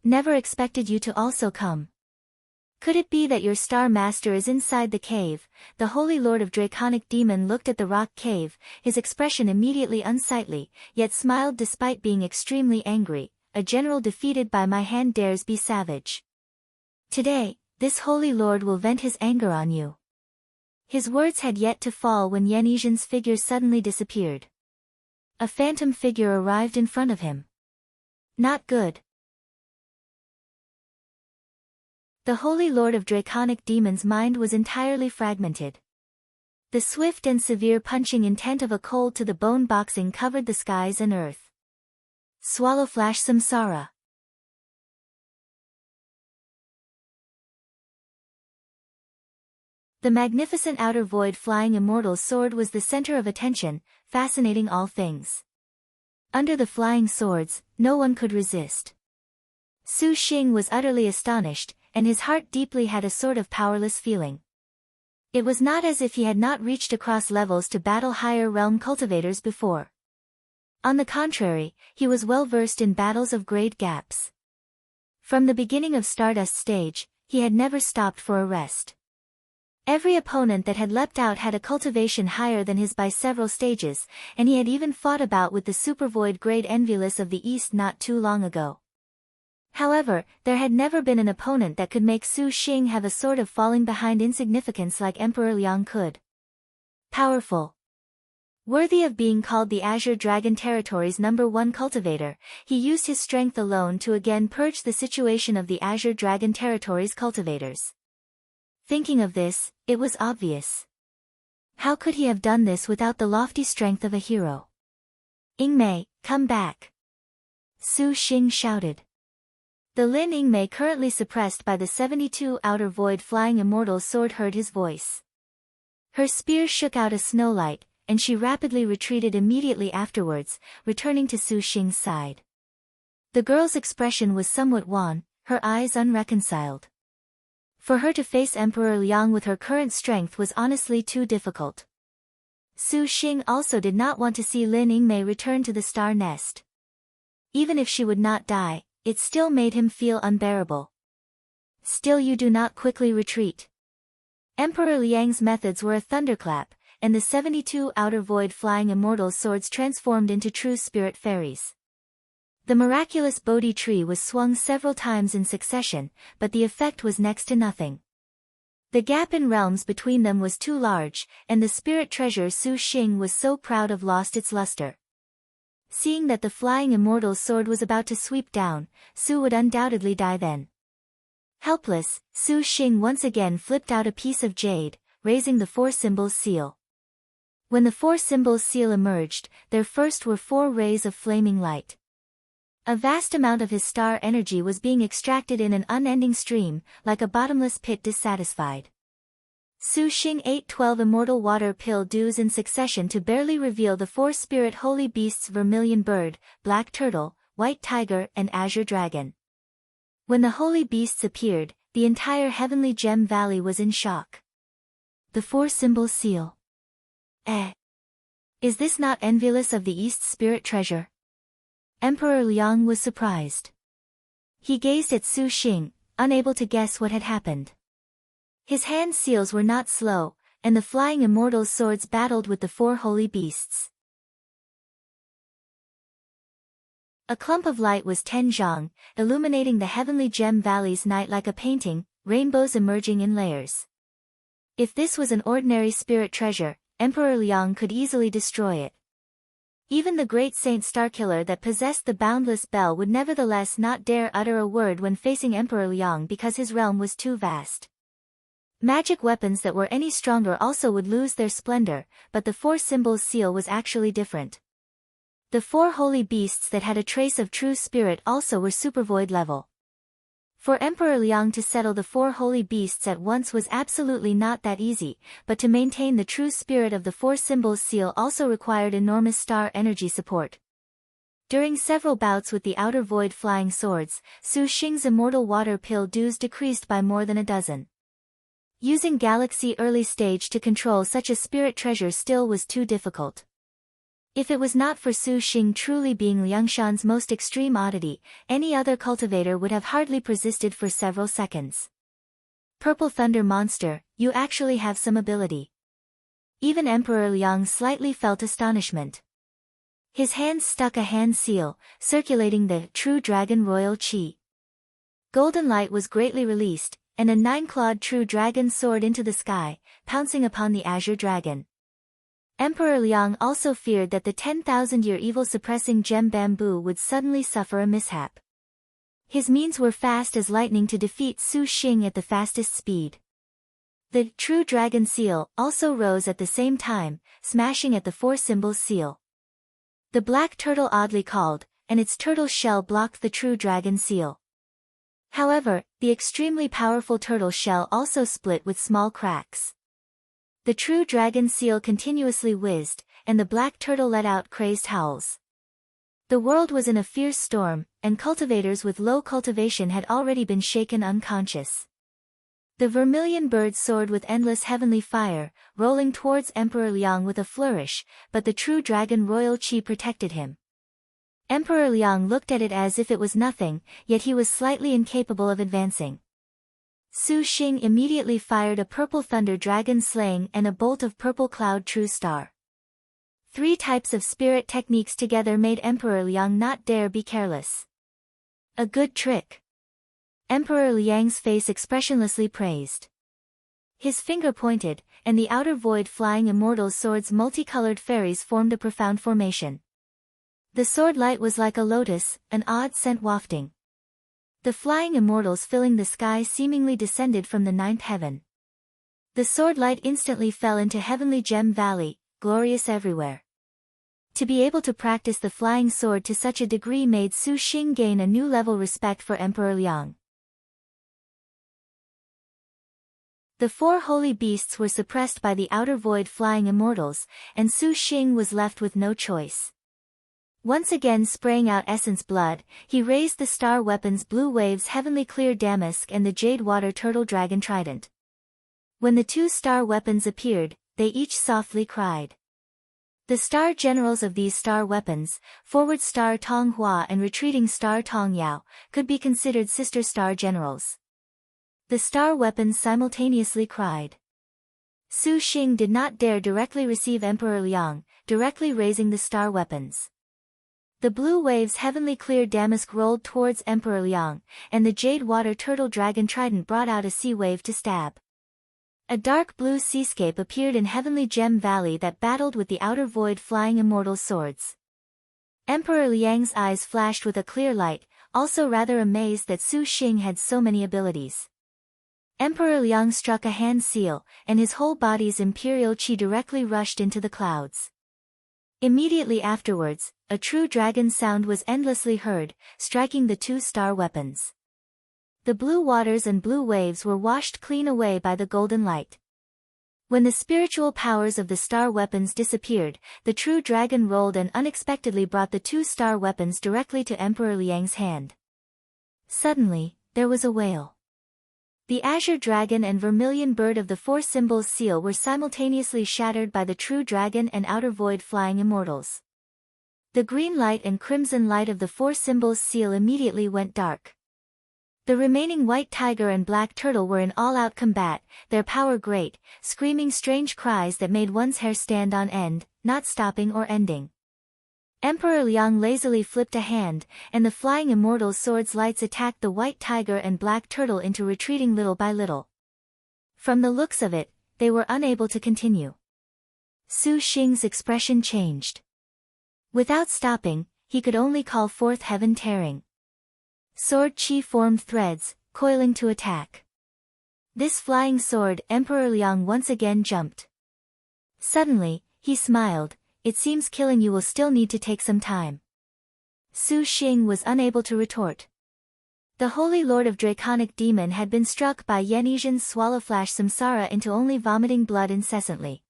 "Never expected you to also come. Could it be that your star master is inside the cave?" The holy lord of draconic demon looked at the rock cave, his expression immediately unsightly, yet smiled despite being extremely angry. "A general defeated by my hand dares be savage. Today, this holy lord will vent his anger on you." His words had yet to fall when Liangshan's figure suddenly disappeared. A phantom figure arrived in front of him. Not good. The holy lord of draconic demon's mind was entirely fragmented. The swift and severe punching intent of a cold-to-the-bone boxing covered the skies and earth. Swallow flash samsara. The magnificent outer void flying immortal's sword was the center of attention, fascinating all things. Under the flying swords, no one could resist. Su Xing was utterly astonished, and his heart deeply had a sort of powerless feeling. It was not as if he had not reached across levels to battle higher realm cultivators before. On the contrary, he was well versed in battles of grade gaps. From the beginning of Stardust stage, he had never stopped for a rest. Every opponent that had leapt out had a cultivation higher than his by several stages, and he had even fought about with the supervoid grade Envious of the East not too long ago. However, there had never been an opponent that could make Su Xing have a sort of falling behind insignificance like Emperor Liang could. Powerful. Worthy of being called the Azure Dragon Territory's #1 cultivator, he used his strength alone to again purge the situation of the Azure Dragon Territory's cultivators. Thinking of this, it was obvious. How could he have done this without the lofty strength of a hero? "Yingmei, come back!" Su Xing shouted. The Lin Yingmei currently suppressed by the 72 outer void flying immortal sword heard his voice. Her spear shook out a snowlight, and she rapidly retreated immediately afterwards, returning to Su Xing's side. The girl's expression was somewhat wan, her eyes unreconciled. For her to face Emperor Liang with her current strength was honestly too difficult. Su Xing also did not want to see Lin Yingmei return to the star nest. Even if she would not die, it still made him feel unbearable. "Still you do not quickly retreat." Emperor Liang's methods were a thunderclap, and the 72 outer void flying immortal swords transformed into true spirit fairies. The miraculous Bodhi tree was swung several times in succession, but the effect was next to nothing. The gap in realms between them was too large, and the spirit treasure Su Xing was so proud of lost its luster. Seeing that the flying immortal's sword was about to sweep down, Su would undoubtedly die then. Helpless, Su Xing once again flipped out a piece of jade, raising the 4 symbols seal. When the 4 symbols seal emerged, there first were 4 rays of flaming light. A vast amount of his star energy was being extracted in an unending stream, like a bottomless pit dissatisfied. Su Xing ate 12 immortal water pill dews in succession to barely reveal the 4 spirit holy beasts: vermilion bird, black turtle, white tiger and azure dragon. When the holy beasts appeared, the entire heavenly gem valley was in shock. The 4 symbol seal. Is this not Envious of the East's spirit treasure? Emperor Liang was surprised. He gazed at Su Xing, unable to guess what had happened. His hand seals were not slow, and the flying immortals' swords battled with the four holy beasts. A clump of light was Zhang, illuminating the heavenly gem valley's night like a painting, rainbows emerging in layers. If this was an ordinary spirit treasure, Emperor Liang could easily destroy it. Even the great Saint Starkiller that possessed the Boundless Bell would nevertheless not dare utter a word when facing Emperor Liang because his realm was too vast. Magic weapons that were any stronger also would lose their splendor, but the four symbols seal was actually different. The four holy beasts that had a trace of true spirit also were supervoid level. For Emperor Liang to settle the four holy beasts at once was absolutely not that easy, but to maintain the true spirit of the four symbols seal also required enormous star energy support. During several bouts with the outer void flying swords, Su Xing's immortal water pill dews decreased by more than a dozen. Using Galaxy Early Stage to control such a spirit treasure still was too difficult. If it was not for Su Xing truly being Liangshan's most extreme oddity, any other cultivator would have hardly persisted for several seconds. Purple Thunder Monster, you actually have some ability. Even Emperor Liang slightly felt astonishment. His hands stuck a hand seal, circulating the True Dragon Royal Qi. Golden light was greatly released, and a nine-clawed True Dragon soared into the sky, pouncing upon the Azure Dragon. Emperor Liang also feared that the 10,000-year evil-suppressing gem bamboo would suddenly suffer a mishap. His means were fast as lightning to defeat Su Xing at the fastest speed. The True Dragon Seal also rose at the same time, smashing at the four symbols seal. The black turtle oddly called, and its turtle shell blocked the True Dragon Seal. However, the extremely powerful turtle shell also split with small cracks. The True Dragon Seal continuously whizzed, and the black turtle let out crazed howls. The world was in a fierce storm, and cultivators with low cultivation had already been shaken unconscious. The vermilion bird soared with endless heavenly fire, rolling towards Emperor Liang with a flourish, but the True Dragon Royal Qi protected him. Emperor Liang looked at it as if it was nothing, yet he was slightly incapable of advancing. Su Xing immediately fired a purple thunder dragon slaying and a bolt of purple cloud true star. Three types of spirit techniques together made Emperor Liang not dare be careless. A good trick. Emperor Liang's face expressionlessly praised. His finger pointed, and the outer void flying immortal sword's multicolored fairies formed a profound formation. The sword light was like a lotus, an odd scent wafting. The flying immortals filling the sky seemingly descended from the ninth heaven. The sword light instantly fell into heavenly gem valley, glorious everywhere. To be able to practice the flying sword to such a degree made Su Xing gain a new level respect for Emperor Liang. The four holy beasts were suppressed by the outer void flying immortals, and Su Xing was left with no choice. Once again spraying out essence blood, he raised the star weapons Blue Wave's heavenly clear damask and the jade water turtle dragon trident. When the two star weapons appeared, they each softly cried. The star generals of these star weapons, forward star Tong Hua and retreating star Tong Yao, could be considered sister star generals. The star weapons simultaneously cried. Su Xing did not dare directly receive Emperor Liang, directly raising the star weapons. The Blue Wave's heavenly clear damask rolled towards Emperor Liang, and the jade water turtle dragon trident brought out a sea wave to stab. A dark blue seascape appeared in heavenly gem valley that battled with the outer void flying immortal swords. Emperor Liang's eyes flashed with a clear light, also rather amazed that Su Xing had so many abilities. Emperor Liang struck a hand seal, and his whole body's imperial qi directly rushed into the clouds. Immediately afterwards, a true dragon sound was endlessly heard, striking the two star weapons. The blue waters and blue waves were washed clean away by the golden light. When the spiritual powers of the star weapons disappeared, the true dragon rolled and unexpectedly brought the two star weapons directly to Emperor Liang's hand. Suddenly, there was a wail. The azure dragon and vermilion bird of the four symbols seal were simultaneously shattered by the true dragon and outer void flying immortals. The green light and crimson light of the four symbols seal immediately went dark. The remaining white tiger and black turtle were in all-out combat, their power great, screaming strange cries that made one's hair stand on end, not stopping or ending. Emperor Liang lazily flipped a hand, and the flying immortal's sword's lights attacked the white tiger and black turtle into retreating little by little. From the looks of it, they were unable to continue. Su Xing's expression changed. Without stopping, he could only call forth heaven tearing. Sword chi formed threads, coiling to attack. This flying sword, Emperor Liang once again jumped. Suddenly, he smiled. It seems killing you will still need to take some time. Su Xing was unable to retort. The Holy Lord of Draconic Demon had been struck by Yanizhan's swallowflash samsara into only vomiting blood incessantly.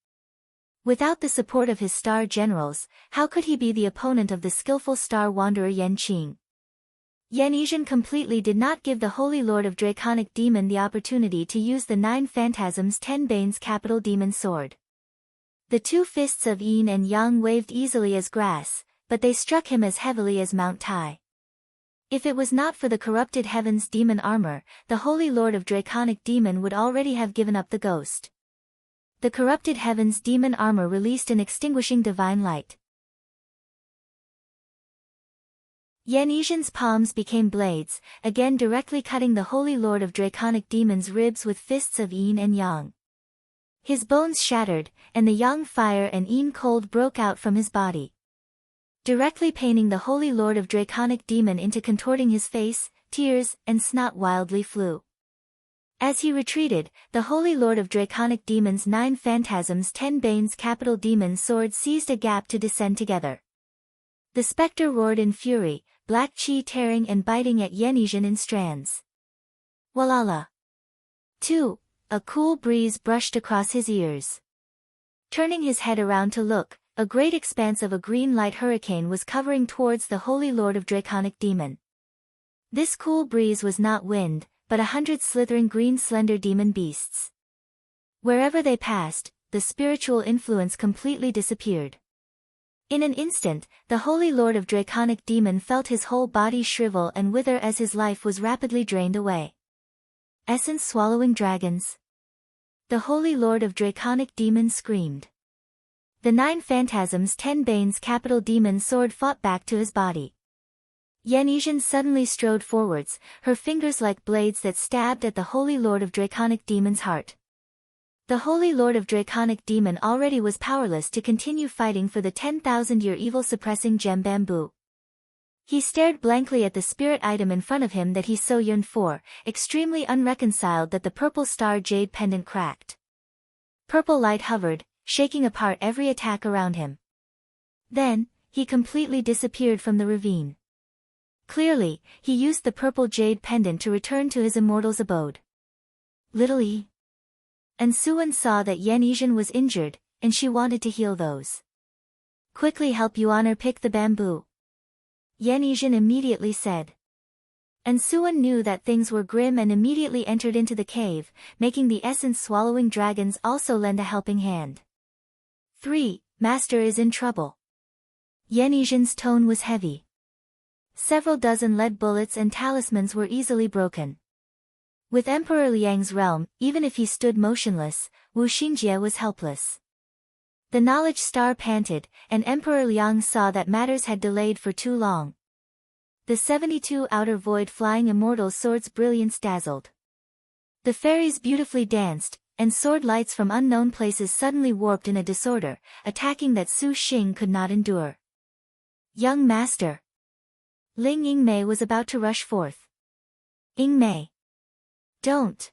Without the support of his star generals, how could he be the opponent of the skillful star wanderer Yanqing? Yanizhan completely did not give the Holy Lord of Draconic Demon the opportunity to use the 9 Phantasms 10 Bane's capital demon sword. The 2 fists of Yin and Yang waved easily as grass, but they struck him as heavily as Mount Tai. If it was not for the corrupted heaven's demon armor, the Holy Lord of Draconic Demon would already have given up the ghost. The corrupted heaven's demon armor released an extinguishing divine light. Yanizhan's palms became blades, again directly cutting the Holy Lord of Draconic Demon's ribs with fists of Yin and Yang. His bones shattered, and the Yang fire and Yin cold broke out from his body. Directly paining the Holy Lord of Draconic Demon into contorting his face, tears and snot wildly flew. As he retreated, the Holy Lord of Draconic Demon's 9 Phantasms 10 Bane's capital demon sword seized a gap to descend together. The spectre roared in fury, black chi tearing and biting at Yanizhan in strands. Walala! 2. A cool breeze brushed across his ears. Turning his head around to look, a great expanse of a green light hurricane was covering towards the Holy Lord of Draconic Demon. This cool breeze was not wind, but 100 slithering green slender demon beasts. Wherever they passed, the spiritual influence completely disappeared. In an instant, the Holy Lord of Draconic Demon felt his whole body shrivel and wither as his life was rapidly drained away. Essence swallowing dragons. The Holy Lord of Draconic Demon screamed. The 9 Phantasms 10 Bane's capital demon sword fought back to his body. Yanizhan suddenly strode forwards, her fingers like blades that stabbed at the Holy Lord of Draconic Demon's heart. The Holy Lord of Draconic Demon already was powerless to continue fighting for the 10,000-year evil-suppressing gem bamboo. He stared blankly at the spirit item in front of him that he so yearned for, extremely unreconciled that the purple star jade pendant cracked. Purple light hovered, shaking apart every attack around him. Then, he completely disappeared from the ravine. Clearly, he used the purple jade pendant to return to his immortal's abode. Little E. And Suan saw that Yanizhan was injured, and she wanted to heal those. Quickly help Yuan pick the bamboo. Yanizhan immediately said. And Suan knew that things were grim and immediately entered into the cave, making the essence-swallowing dragons also lend a helping hand. 3. Master is in trouble. Yanizhan's tone was heavy. Several dozen lead bullets and talismans were easily broken. With Emperor Liang's realm, even if he stood motionless, Wu Xingjie was helpless. The knowledge star panted, and Emperor Liang saw that matters had delayed for too long. The 72 outer void flying immortal swords' brilliance dazzled. The fairies beautifully danced, and sword lights from unknown places suddenly warped in a disorder, attacking that Su Xing could not endure. Young master! Ling Yingmei was about to rush forth. Yingmei! Don't!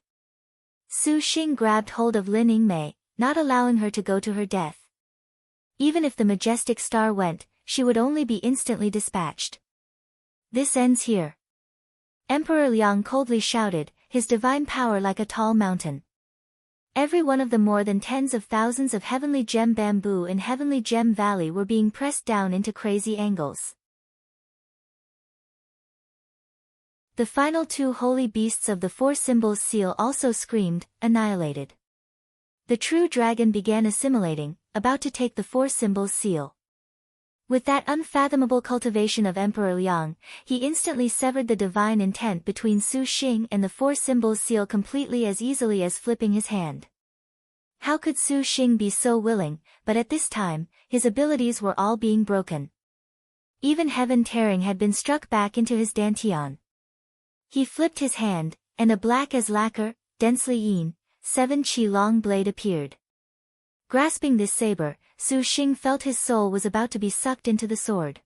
Su Xing grabbed hold of Lin Yingmei, not allowing her to go to her death. Even if the majestic star went, she would only be instantly dispatched. This ends here. Emperor Liang coldly shouted, his divine power like a tall mountain. Every one of the more than tens of thousands of heavenly gem bamboo in Heavenly Gem Valley were being pressed down into crazy angles. The final 2 holy beasts of the 4 symbols seal also screamed, annihilated. The true dragon began assimilating, about to take the 4 symbols seal. With that unfathomable cultivation of Emperor Liang, he instantly severed the divine intent between Su Xing and the four symbols seal completely as easily as flipping his hand. How could Su Xing be so willing, but at this time, his abilities were all being broken. Even heaven tearing had been struck back into his dantian. He flipped his hand, and a black as lacquer, densely yin, 7 long blade appeared. Grasping this saber, Su Xing felt his soul was about to be sucked into the sword.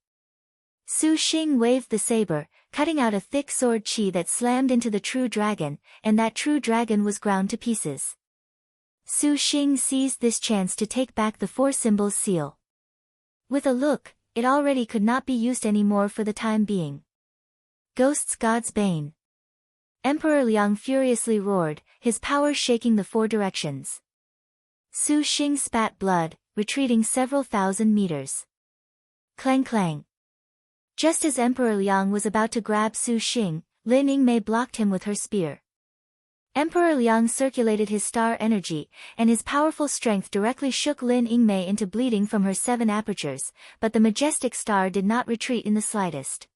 Su Xing waved the saber, cutting out a thick sword qi that slammed into the true dragon, and that true dragon was ground to pieces. Su Xing seized this chance to take back the four symbols seal. With a look, it already could not be used anymore for the time being. Ghosts God's bane. Emperor Liang furiously roared, his power shaking the four directions. Su Xing spat blood, retreating several thousand meters. Clang clang. Just as Emperor Liang was about to grab Su Xing, Lin Yingmei blocked him with her spear. Emperor Liang circulated his star energy, and his powerful strength directly shook Lin Yingmei into bleeding from her 7 apertures, but the majestic star did not retreat in the slightest.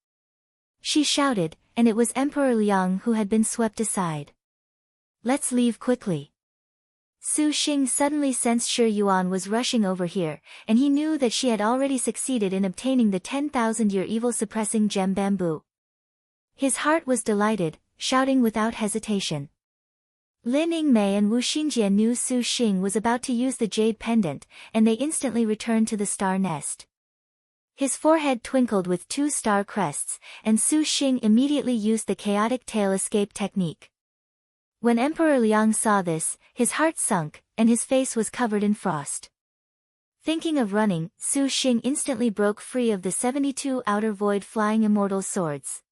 She shouted, and it was Emperor Liang who had been swept aside. Let's leave quickly. Su Xing suddenly sensed Shi Yuan was rushing over here, and he knew that she had already succeeded in obtaining the 10,000-year evil-suppressing gem bamboo. His heart was delighted, shouting without hesitation. Lin Yingmei and Wu Xinjie knew Su Xing was about to use the jade pendant, and they instantly returned to the star nest. His forehead twinkled with 2 star crests, and Su Xing immediately used the chaotic tail escape technique. When Emperor Liang saw this, his heart sunk, and his face was covered in frost. Thinking of running, Su Xing instantly broke free of the 72 outer void flying immortal swords.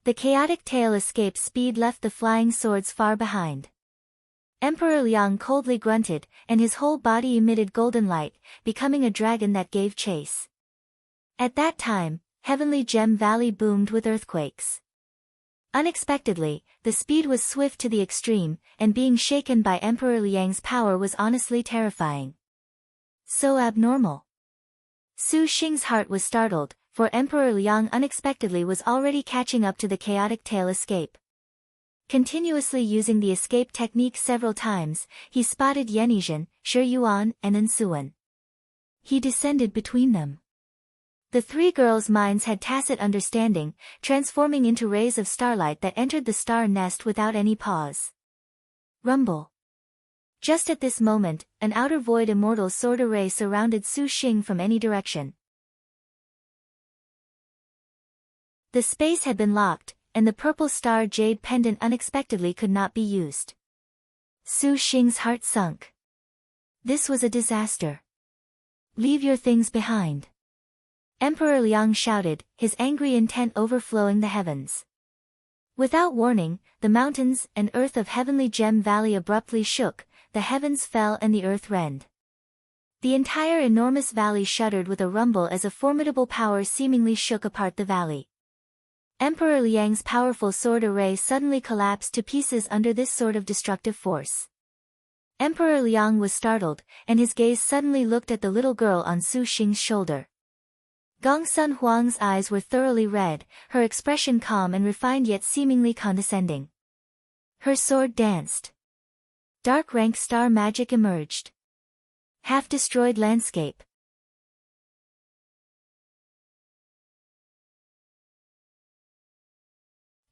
The chaotic tail escape speed left the flying swords far behind. Emperor Liang coldly grunted, and his whole body emitted golden light, becoming a dragon that gave chase. At that time, Heavenly Gem Valley boomed with earthquakes. Unexpectedly, the speed was swift to the extreme, and being shaken by Emperor Liang's power was honestly terrifying. So abnormal. Su Xing's heart was startled, for Emperor Liang unexpectedly was already catching up to the chaotic tail escape. Continuously using the escape technique several times, he spotted Yanizhan, Shi Yuan, and Ensuan. He descended between them. The 3 girls' minds had tacit understanding, transforming into rays of starlight that entered the star nest without any pause. Rumble. Just at this moment, an outer void immortal sword array surrounded Su Xing from any direction. The space had been locked, and the purple star jade pendant unexpectedly could not be used. Su Xing's heart sunk. This was a disaster. Leave your things behind. Emperor Liang shouted, his angry intent overflowing the heavens. Without warning, the mountains and earth of Heavenly Gem Valley abruptly shook, the heavens fell and the earth rend. The entire enormous valley shuddered with a rumble as a formidable power seemingly shook apart the valley. Emperor Liang's powerful sword array suddenly collapsed to pieces under this sort of destructive force. Emperor Liang was startled, and his gaze suddenly looked at the little girl on Su Xing's shoulder. Gongsun Huang's eyes were thoroughly red, her expression calm and refined yet seemingly condescending. Her sword danced. Dark rank star magic emerged. Half-destroyed landscape.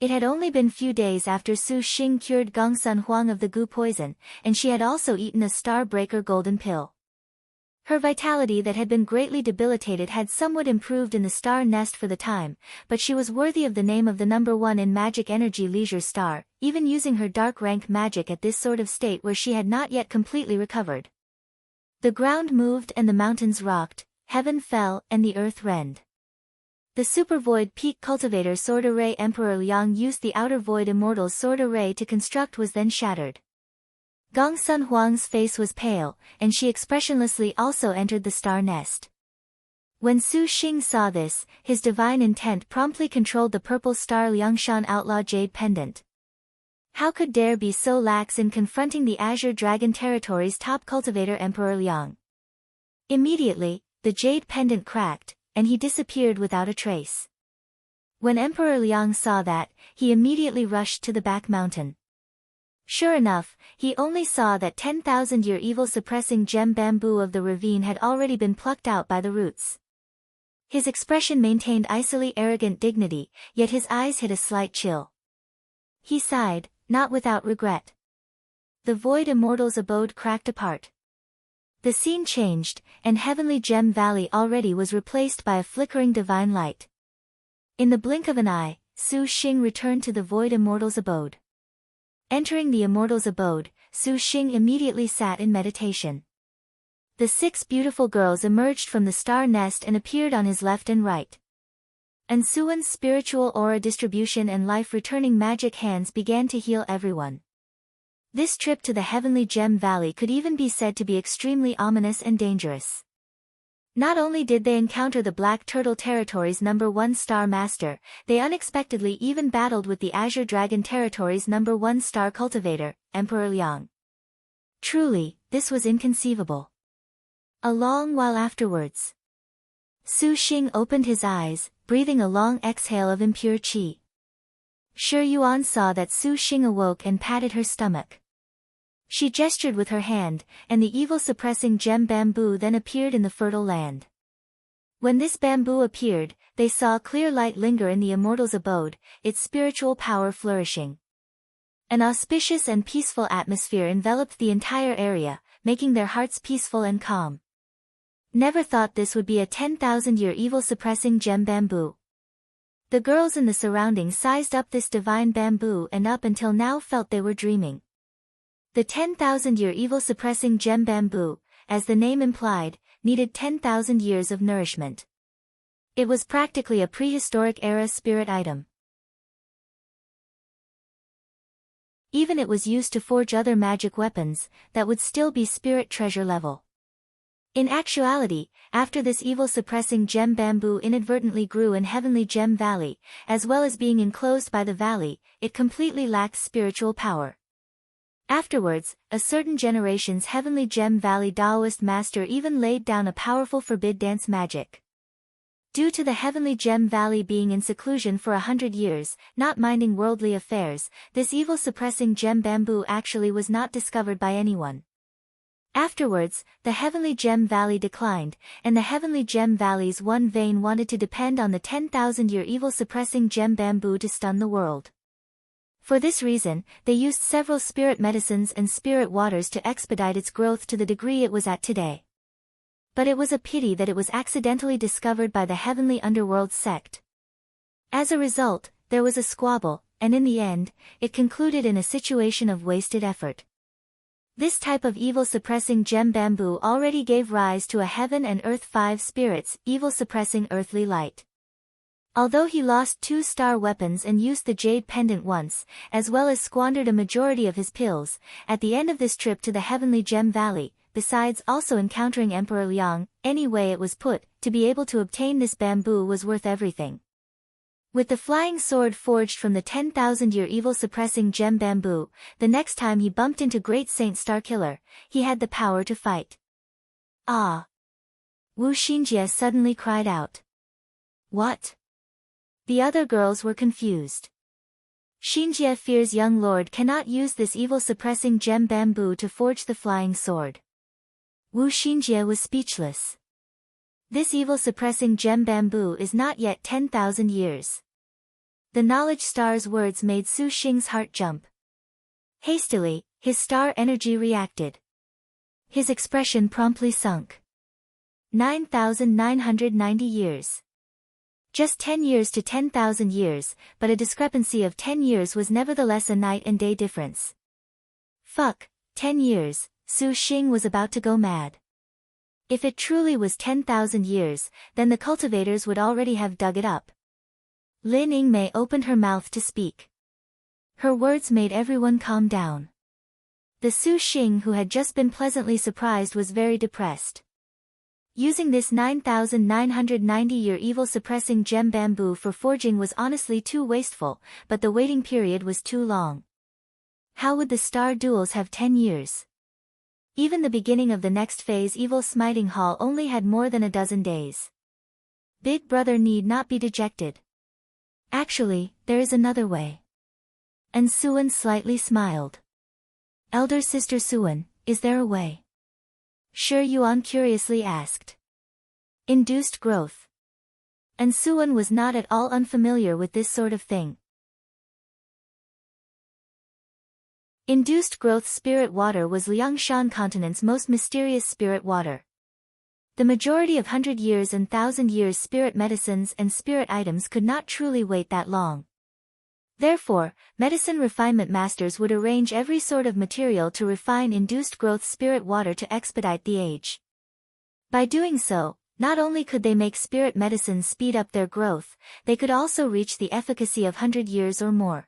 It had only been few days after Su Xing cured Gongsun Huang of the goo poison, and she had also eaten a star-breaker golden pill. Her vitality that had been greatly debilitated had somewhat improved in the star nest for the time, but she was worthy of the name of the number 1 in magic energy leisure star, even using her dark rank magic at this sort of state where she had not yet completely recovered. The ground moved and the mountains rocked, heaven fell and the earth rend. The Super Void Peak Cultivator Sword Array Emperor Liang used the Outer Void Immortal Sword Array to construct was then shattered. Gongsun Huang's face was pale, and she expressionlessly also entered the star nest. When Su Xing saw this, his divine intent promptly controlled the purple star Liangshan Outlaw Jade Pendant. How could dare be so lax in confronting the Azure Dragon Territory's top cultivator Emperor Liang? Immediately, the jade pendant cracked, and he disappeared without a trace. When Emperor Liang saw that, he immediately rushed to the back mountain. Sure enough, he only saw that 10,000-year evil-suppressing gem bamboo of the ravine had already been plucked out by the roots. His expression maintained icily arrogant dignity, yet his eyes hid a slight chill. He sighed, not without regret. The Void Immortal's abode cracked apart. The scene changed, and Heavenly Gem Valley already was replaced by a flickering divine light. In the blink of an eye, Su Xing returned to the Void Immortal's abode. Entering the Immortal's abode, Su Xing immediately sat in meditation. The 6 beautiful girls emerged from the star nest and appeared on his left and right. And Suan's spiritual aura distribution and life-returning magic hands began to heal everyone. This trip to the Heavenly Gem Valley could even be said to be extremely ominous and dangerous. Not only did they encounter the Black Turtle Territory's #1 Star Master, they unexpectedly even battled with the Azure Dragon Territory's #1 Star Cultivator, Emperor Liang. Truly, this was inconceivable. A long while afterwards, Su Xing opened his eyes, breathing a long exhale of impure qi. Shi Yuan saw that Su Xing awoke and patted her stomach. She gestured with her hand, and the evil-suppressing gem bamboo then appeared in the fertile land. When this bamboo appeared, they saw clear light linger in the Immortal's abode, its spiritual power flourishing. An auspicious and peaceful atmosphere enveloped the entire area, making their hearts peaceful and calm. Never thought this would be a 10,000-year evil-suppressing gem bamboo. The girls in the surroundings sized up this divine bamboo and up until now felt they were dreaming. The 10,000-year evil-suppressing gem bamboo, as the name implied, needed 10,000 years of nourishment. It was practically a prehistoric era spirit item. Even it was used to forge other magic weapons, that would still be spirit treasure level. In actuality, after this evil-suppressing gem bamboo inadvertently grew in Heavenly Gem Valley, as well as being enclosed by the valley, it completely lacked spiritual power. Afterwards, a certain generation's Heavenly Gem Valley Taoist master even laid down a powerful forbid dance magic. Due to the Heavenly Gem Valley being in seclusion for 100 years, not minding worldly affairs, this evil-suppressing gem bamboo actually was not discovered by anyone. Afterwards, the Heavenly Gem Valley declined, and the Heavenly Gem Valley's one vein wanted to depend on the 10,000-year evil-suppressing gem bamboo to stun the world. For this reason, they used several spirit medicines and spirit waters to expedite its growth to the degree it was at today. But it was a pity that it was accidentally discovered by the Heavenly Underworld sect. As a result, there was a squabble, and in the end, it concluded in a situation of wasted effort. This type of evil-suppressing gem bamboo already gave rise to a Heaven and Earth 5 spirits, evil-suppressing earthly light. Although he lost 2 star weapons and used the jade pendant once, as well as squandered a majority of his pills, at the end of this trip to the Heavenly Gem Valley, besides also encountering Emperor Liang, any way it was put, to be able to obtain this bamboo was worth everything. With the flying sword forged from the 10,000-year evil-suppressing gem bamboo, the next time he bumped into Great Saint Starkiller, he had the power to fight. Ah! Wu Xinjie suddenly cried out. What? The other girls were confused. Xinjie fears young lord cannot use this evil-suppressing gem bamboo to forge the flying sword. Wu Xinjie was speechless. This evil-suppressing gem bamboo is not yet 10,000 years. The knowledge star's words made Su Xing's heart jump. Hastily, his star energy reacted. His expression promptly sunk. 9,990 years. Just 10 years to 10,000 years, but a discrepancy of 10 years was nevertheless a night and day difference. Fuck, 10 years, Su Xing was about to go mad. If it truly was 10,000 years, then the cultivators would already have dug it up. Lin Yingmei opened her mouth to speak. Her words made everyone calm down. The Su Xing who had just been pleasantly surprised was very depressed. Using this 9,990-year evil-suppressing gem bamboo for forging was honestly too wasteful, but the waiting period was too long. How would the star duels have 10 years? Even the beginning of the next phase Evil Smiting Hall only had more than a dozen days. Big brother need not be dejected. Actually, there is another way. And Suan slightly smiled. Elder sister Suan, is there a way? Shi Yuan curiously asked. Induced growth. And Suan was not at all unfamiliar with this sort of thing. Induced growth spirit water was Liangshan continent's most mysterious spirit water. The majority of 100 years and 1,000 years spirit medicines and spirit items could not truly wait that long. Therefore, medicine refinement masters would arrange every sort of material to refine induced growth spirit water to expedite the age. By doing so, not only could they make spirit medicines speed up their growth, they could also reach the efficacy of 100 years or more.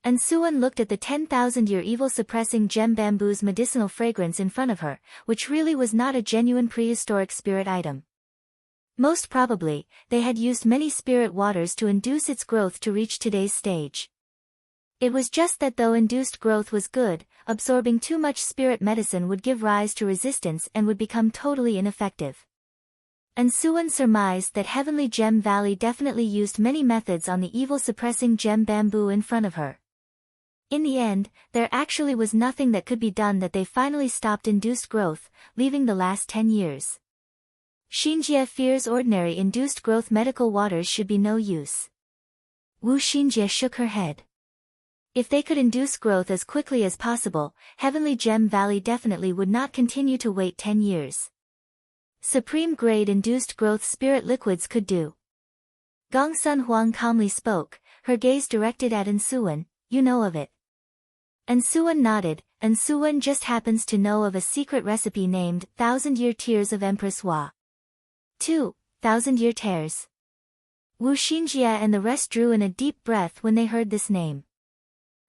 And Suan looked at the 10,000-year evil-suppressing gem bamboo's medicinal fragrance in front of her, which really was not a genuine prehistoric spirit item. Most probably, they had used many spirit waters to induce its growth to reach today's stage. It was just that though induced growth was good, absorbing too much spirit medicine would give rise to resistance and would become totally ineffective. And Suan surmised that Heavenly Gem Valley definitely used many methods on the evil-suppressing gem bamboo in front of her. In the end, there actually was nothing that could be done that they finally stopped induced growth, leaving the last 10 years. Xinjie fears ordinary induced growth medical waters should be no use. Wu Xinjie shook her head. If they could induce growth as quickly as possible, Heavenly Gem Valley definitely would not continue to wait 10 years. Supreme grade induced growth spirit liquids could do. Gongsun Huang calmly spoke, her gaze directed at Suan, you know of it. And Suan nodded, and Suan just happens to know of a secret recipe named 1,000-Year Tears of Empress Hua. 2. 1,000-Year Tears. Wu Xinjie and the rest drew in a deep breath when they heard this name.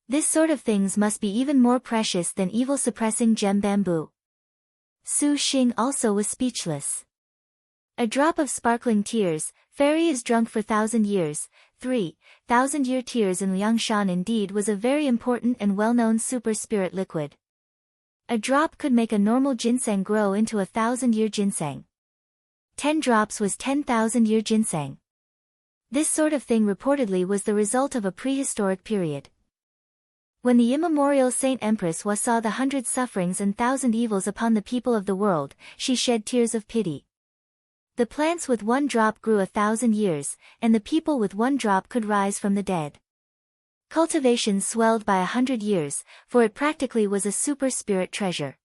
This sort of things must be even more precious than evil-suppressing gem bamboo. Su Xing also was speechless. A drop of sparkling tears, fairy is drunk for 1,000 years. 3. 1,000-Year Tears in Liangshan indeed was a very important and well-known super spirit liquid. A drop could make a normal ginseng grow into a 1,000-year ginseng. 10 drops was 10,000-year ginseng. This sort of thing reportedly was the result of a prehistoric period. When the immemorial Saint Empress Hua saw the 100 sufferings and 1,000 evils upon the people of the world, she shed tears of pity. The plants with 1 drop grew 1,000 years, and the people with 1 drop could rise from the dead. Cultivation swelled by 100 years, for it practically was a super spirit treasure.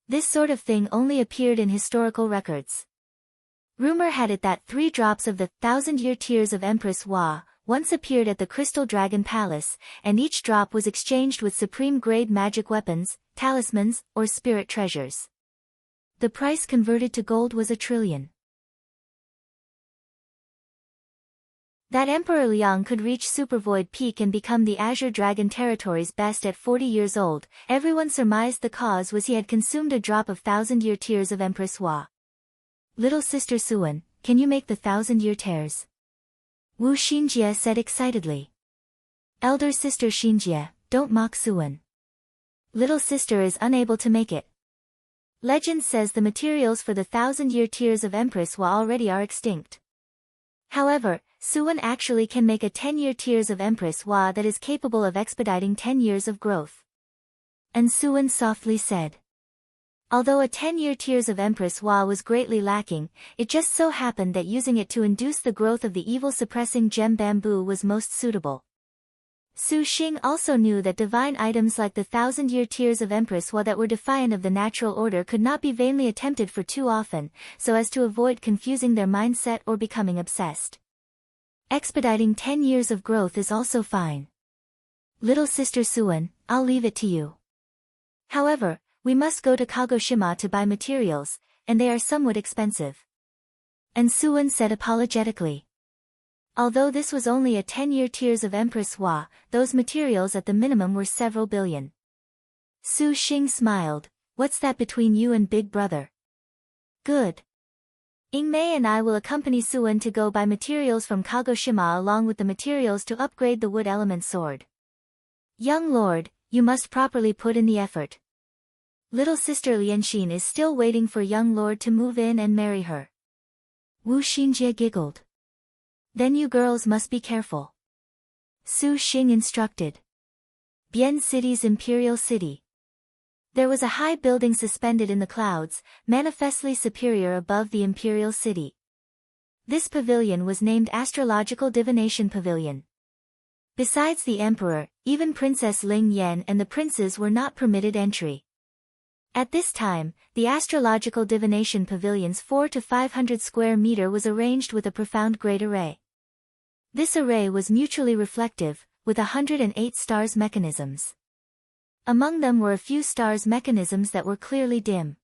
This sort of thing only appeared in historical records. Rumor had it that 3 drops of the 1,000-Year Tears of Empress Hua once appeared at the Crystal Dragon Palace, and each drop was exchanged with supreme-grade magic weapons, talismans, or spirit treasures. The price converted to gold was 1 trillion. That Emperor Liang could reach Supervoid Peak and become the Azure Dragon Territory's best at 40 years old, everyone surmised the cause was he had consumed a drop of 1,000-Year Tears of Empress Hua. Little sister Suan, can you make the 1,000-Year Tears? Wu Xinjie said excitedly. Elder sister Xinjie, don't mock Suan. Little sister is unable to make it. Legend says the materials for the 1,000-Year Tears of Empress Hua already are extinct. However, Suan actually can make a 10-Year Tears of Empress Hua that is capable of expediting 10 years of growth. And Suan softly said. Although a 10-Year Tears of Empress Hua was greatly lacking, it just so happened that using it to induce the growth of the evil-suppressing gem bamboo was most suitable. Su Xing also knew that divine items like the 1,000-Year Tears of Empress Hua that were defiant of the natural order could not be vainly attempted for too often, so as to avoid confusing their mindset or becoming obsessed. Expediting 10 years of growth is also fine. Little sister Suan, I'll leave it to you. However, we must go to Kagoshima to buy materials, and they are somewhat expensive. And Suan said apologetically. Although this was only a 10-Year Tears of Empress Hua, those materials at the minimum were several billion. Su Xing smiled, what's that between you and big brother? Good. Ingmei and I will accompany Suan to go buy materials from Kagoshima along with the materials to upgrade the wood element sword. Young lord, you must properly put in the effort. Little sister Liangshan is still waiting for young lord to move in and marry her. Wu Xinjie giggled. Then you girls must be careful. Su Xing instructed. Bian City's imperial city. There was a high building suspended in the clouds, manifestly superior above the imperial city. This pavilion was named Astrological Divination Pavilion. Besides the emperor, even Princess Ling Yan and the princes were not permitted entry. At this time, the Astrological Divination Pavilion's 400 to 500 square meter was arranged with a profound great array. This array was mutually reflective, with 108 stars mechanisms. Among them were a few stars mechanisms that were clearly dim.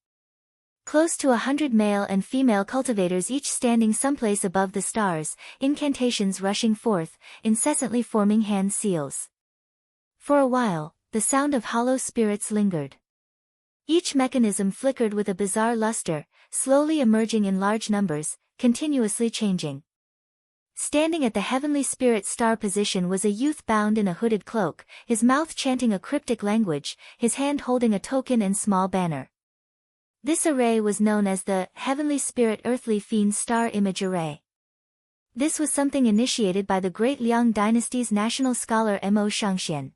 Close to 100 male and female cultivators each standing someplace above the stars, incantations rushing forth, incessantly forming hand seals. For a while, the sound of hollow spirits lingered. Each mechanism flickered with a bizarre luster, slowly emerging in large numbers, continuously changing. Standing at the heavenly spirit star position was a youth bound in a hooded cloak, his mouth chanting a cryptic language, his hand holding a token and small banner. This array was known as the Heavenly Spirit Earthly Fiend Star Image Array. This was something initiated by the great Liang dynasty's national scholar Mo Shangxian.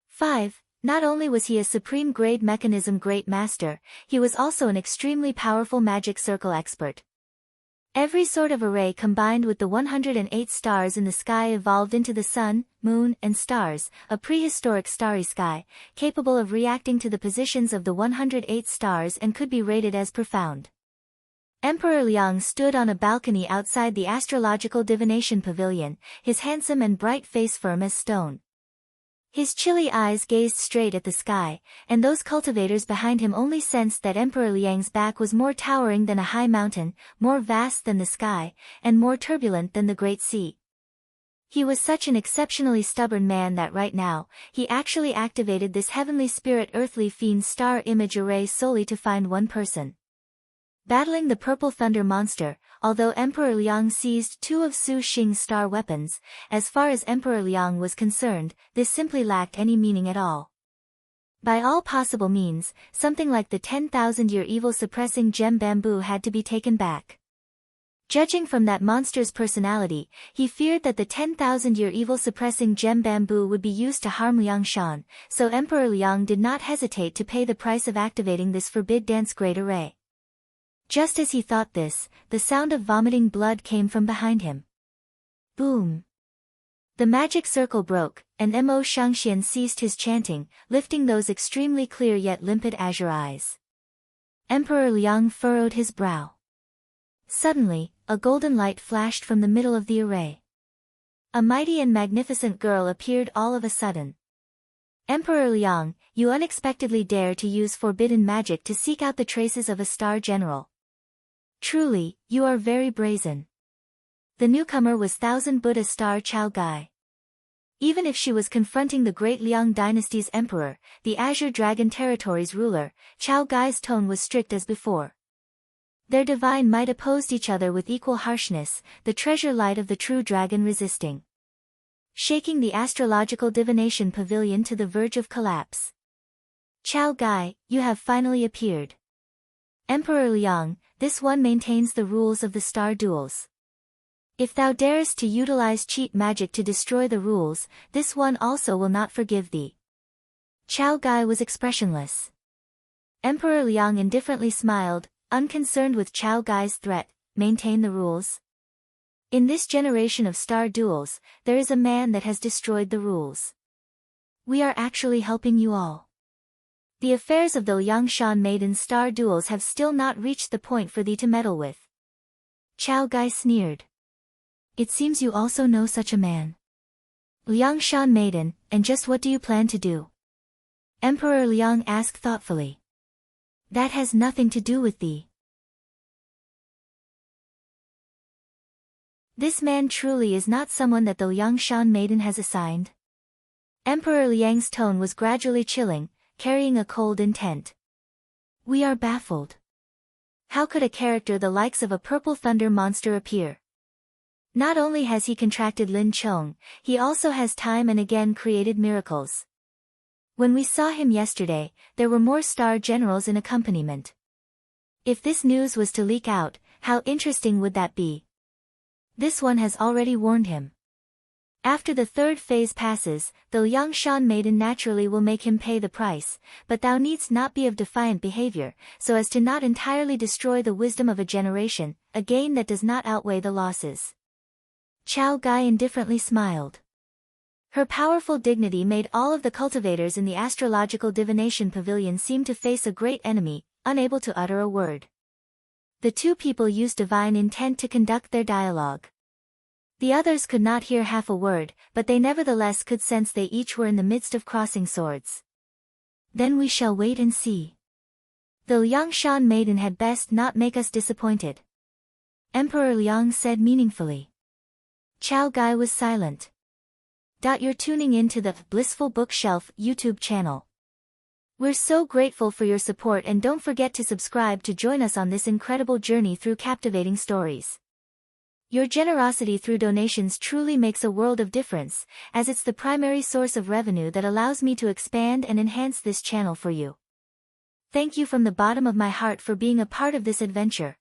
5. Not only was he a supreme grade mechanism great master, he was also an extremely powerful magic circle expert. Every sort of array combined with the 108 stars in the sky evolved into the sun, moon, and stars, a prehistoric starry sky, capable of reacting to the positions of the 108 stars and could be rated as profound. Emperor Liang stood on a balcony outside the Astrological Divination Pavilion, his handsome and bright face firm as stone. His chilly eyes gazed straight at the sky, and those cultivators behind him only sensed that Emperor Liang's back was more towering than a high mountain, more vast than the sky, and more turbulent than the great sea. He was such an exceptionally stubborn man that right now, he actually activated this heavenly spirit earthly fiend star image array solely to find one person. Battling the purple thunder monster, although Emperor Liang seized 2 of Su Xing's star weapons, as far as Emperor Liang was concerned, this simply lacked any meaning at all. By all possible means, something like the 10,000-year evil-suppressing gem bamboo had to be taken back. Judging from that monster's personality, he feared that the 10,000-year evil-suppressing gem bamboo would be used to harm Liangshan, so Emperor Liang did not hesitate to pay the price of activating this forbid dance great array. Just as he thought this, the sound of vomiting blood came from behind him. Boom! The magic circle broke, and Mo Shangxian ceased his chanting, lifting those extremely clear yet limpid azure eyes. Emperor Liang furrowed his brow. Suddenly, a golden light flashed from the middle of the array. A mighty and magnificent girl appeared all of a sudden. Emperor Liang, you unexpectedly dare to use forbidden magic to seek out the traces of a star general. Truly, you are very brazen. The newcomer was Thousand Buddha Star Chao Gai. Even if she was confronting the great Liang dynasty's emperor, the Azure Dragon Territory's ruler, Chao Gai's tone was strict as before. Their divine might opposed each other with equal harshness, the treasure light of the true dragon resisting. Shaking the Astrological Divination Pavilion to the verge of collapse. Chao Gai, you have finally appeared. Emperor Liang, this one maintains the rules of the star duels. If thou darest to utilize cheat magic to destroy the rules, this one also will not forgive thee. Chao Gai was expressionless. Emperor Liang indifferently smiled, unconcerned with Chao Gai's threat, maintain the rules. In this generation of star duels, there is a man that has destroyed the rules. We are actually helping you all. The affairs of the Liangshan Maidens star duels have still not reached the point for thee to meddle with. Chao Gai sneered. It seems you also know such a man. Liangshan Maiden, and just what do you plan to do? Emperor Liang asked thoughtfully. That has nothing to do with thee. This man truly is not someone that the Liangshan Maiden has assigned. Emperor Liang's tone was gradually chilling, carrying a cold intent. We are baffled. How could a character the likes of a purple thunder monster appear? Not only has he contracted Lin Chong, he also has time and again created miracles. When we saw him yesterday, there were more star generals in accompaniment. If this news was to leak out, how interesting would that be? This one has already warned him. After the third phase passes, the Liangshan maiden naturally will make him pay the price, but thou needst not be of defiant behavior, so as to not entirely destroy the wisdom of a generation, a gain that does not outweigh the losses. Chao Gai indifferently smiled. Her powerful dignity made all of the cultivators in the astrological divination pavilion seem to face a great enemy, unable to utter a word. The two people used divine intent to conduct their dialogue. The others could not hear half a word, but they nevertheless could sense they each were in the midst of crossing swords. Then we shall wait and see. The Liangshan maiden had best not make us disappointed. Emperor Liang said meaningfully. Chao Gai was silent. You're tuning in to the Blissful Bookshelf YouTube channel. We're so grateful for your support, and don't forget to subscribe to join us on this incredible journey through captivating stories. Your generosity through donations truly makes a world of difference, as it's the primary source of revenue that allows me to expand and enhance this channel for you. Thank you from the bottom of my heart for being a part of this adventure.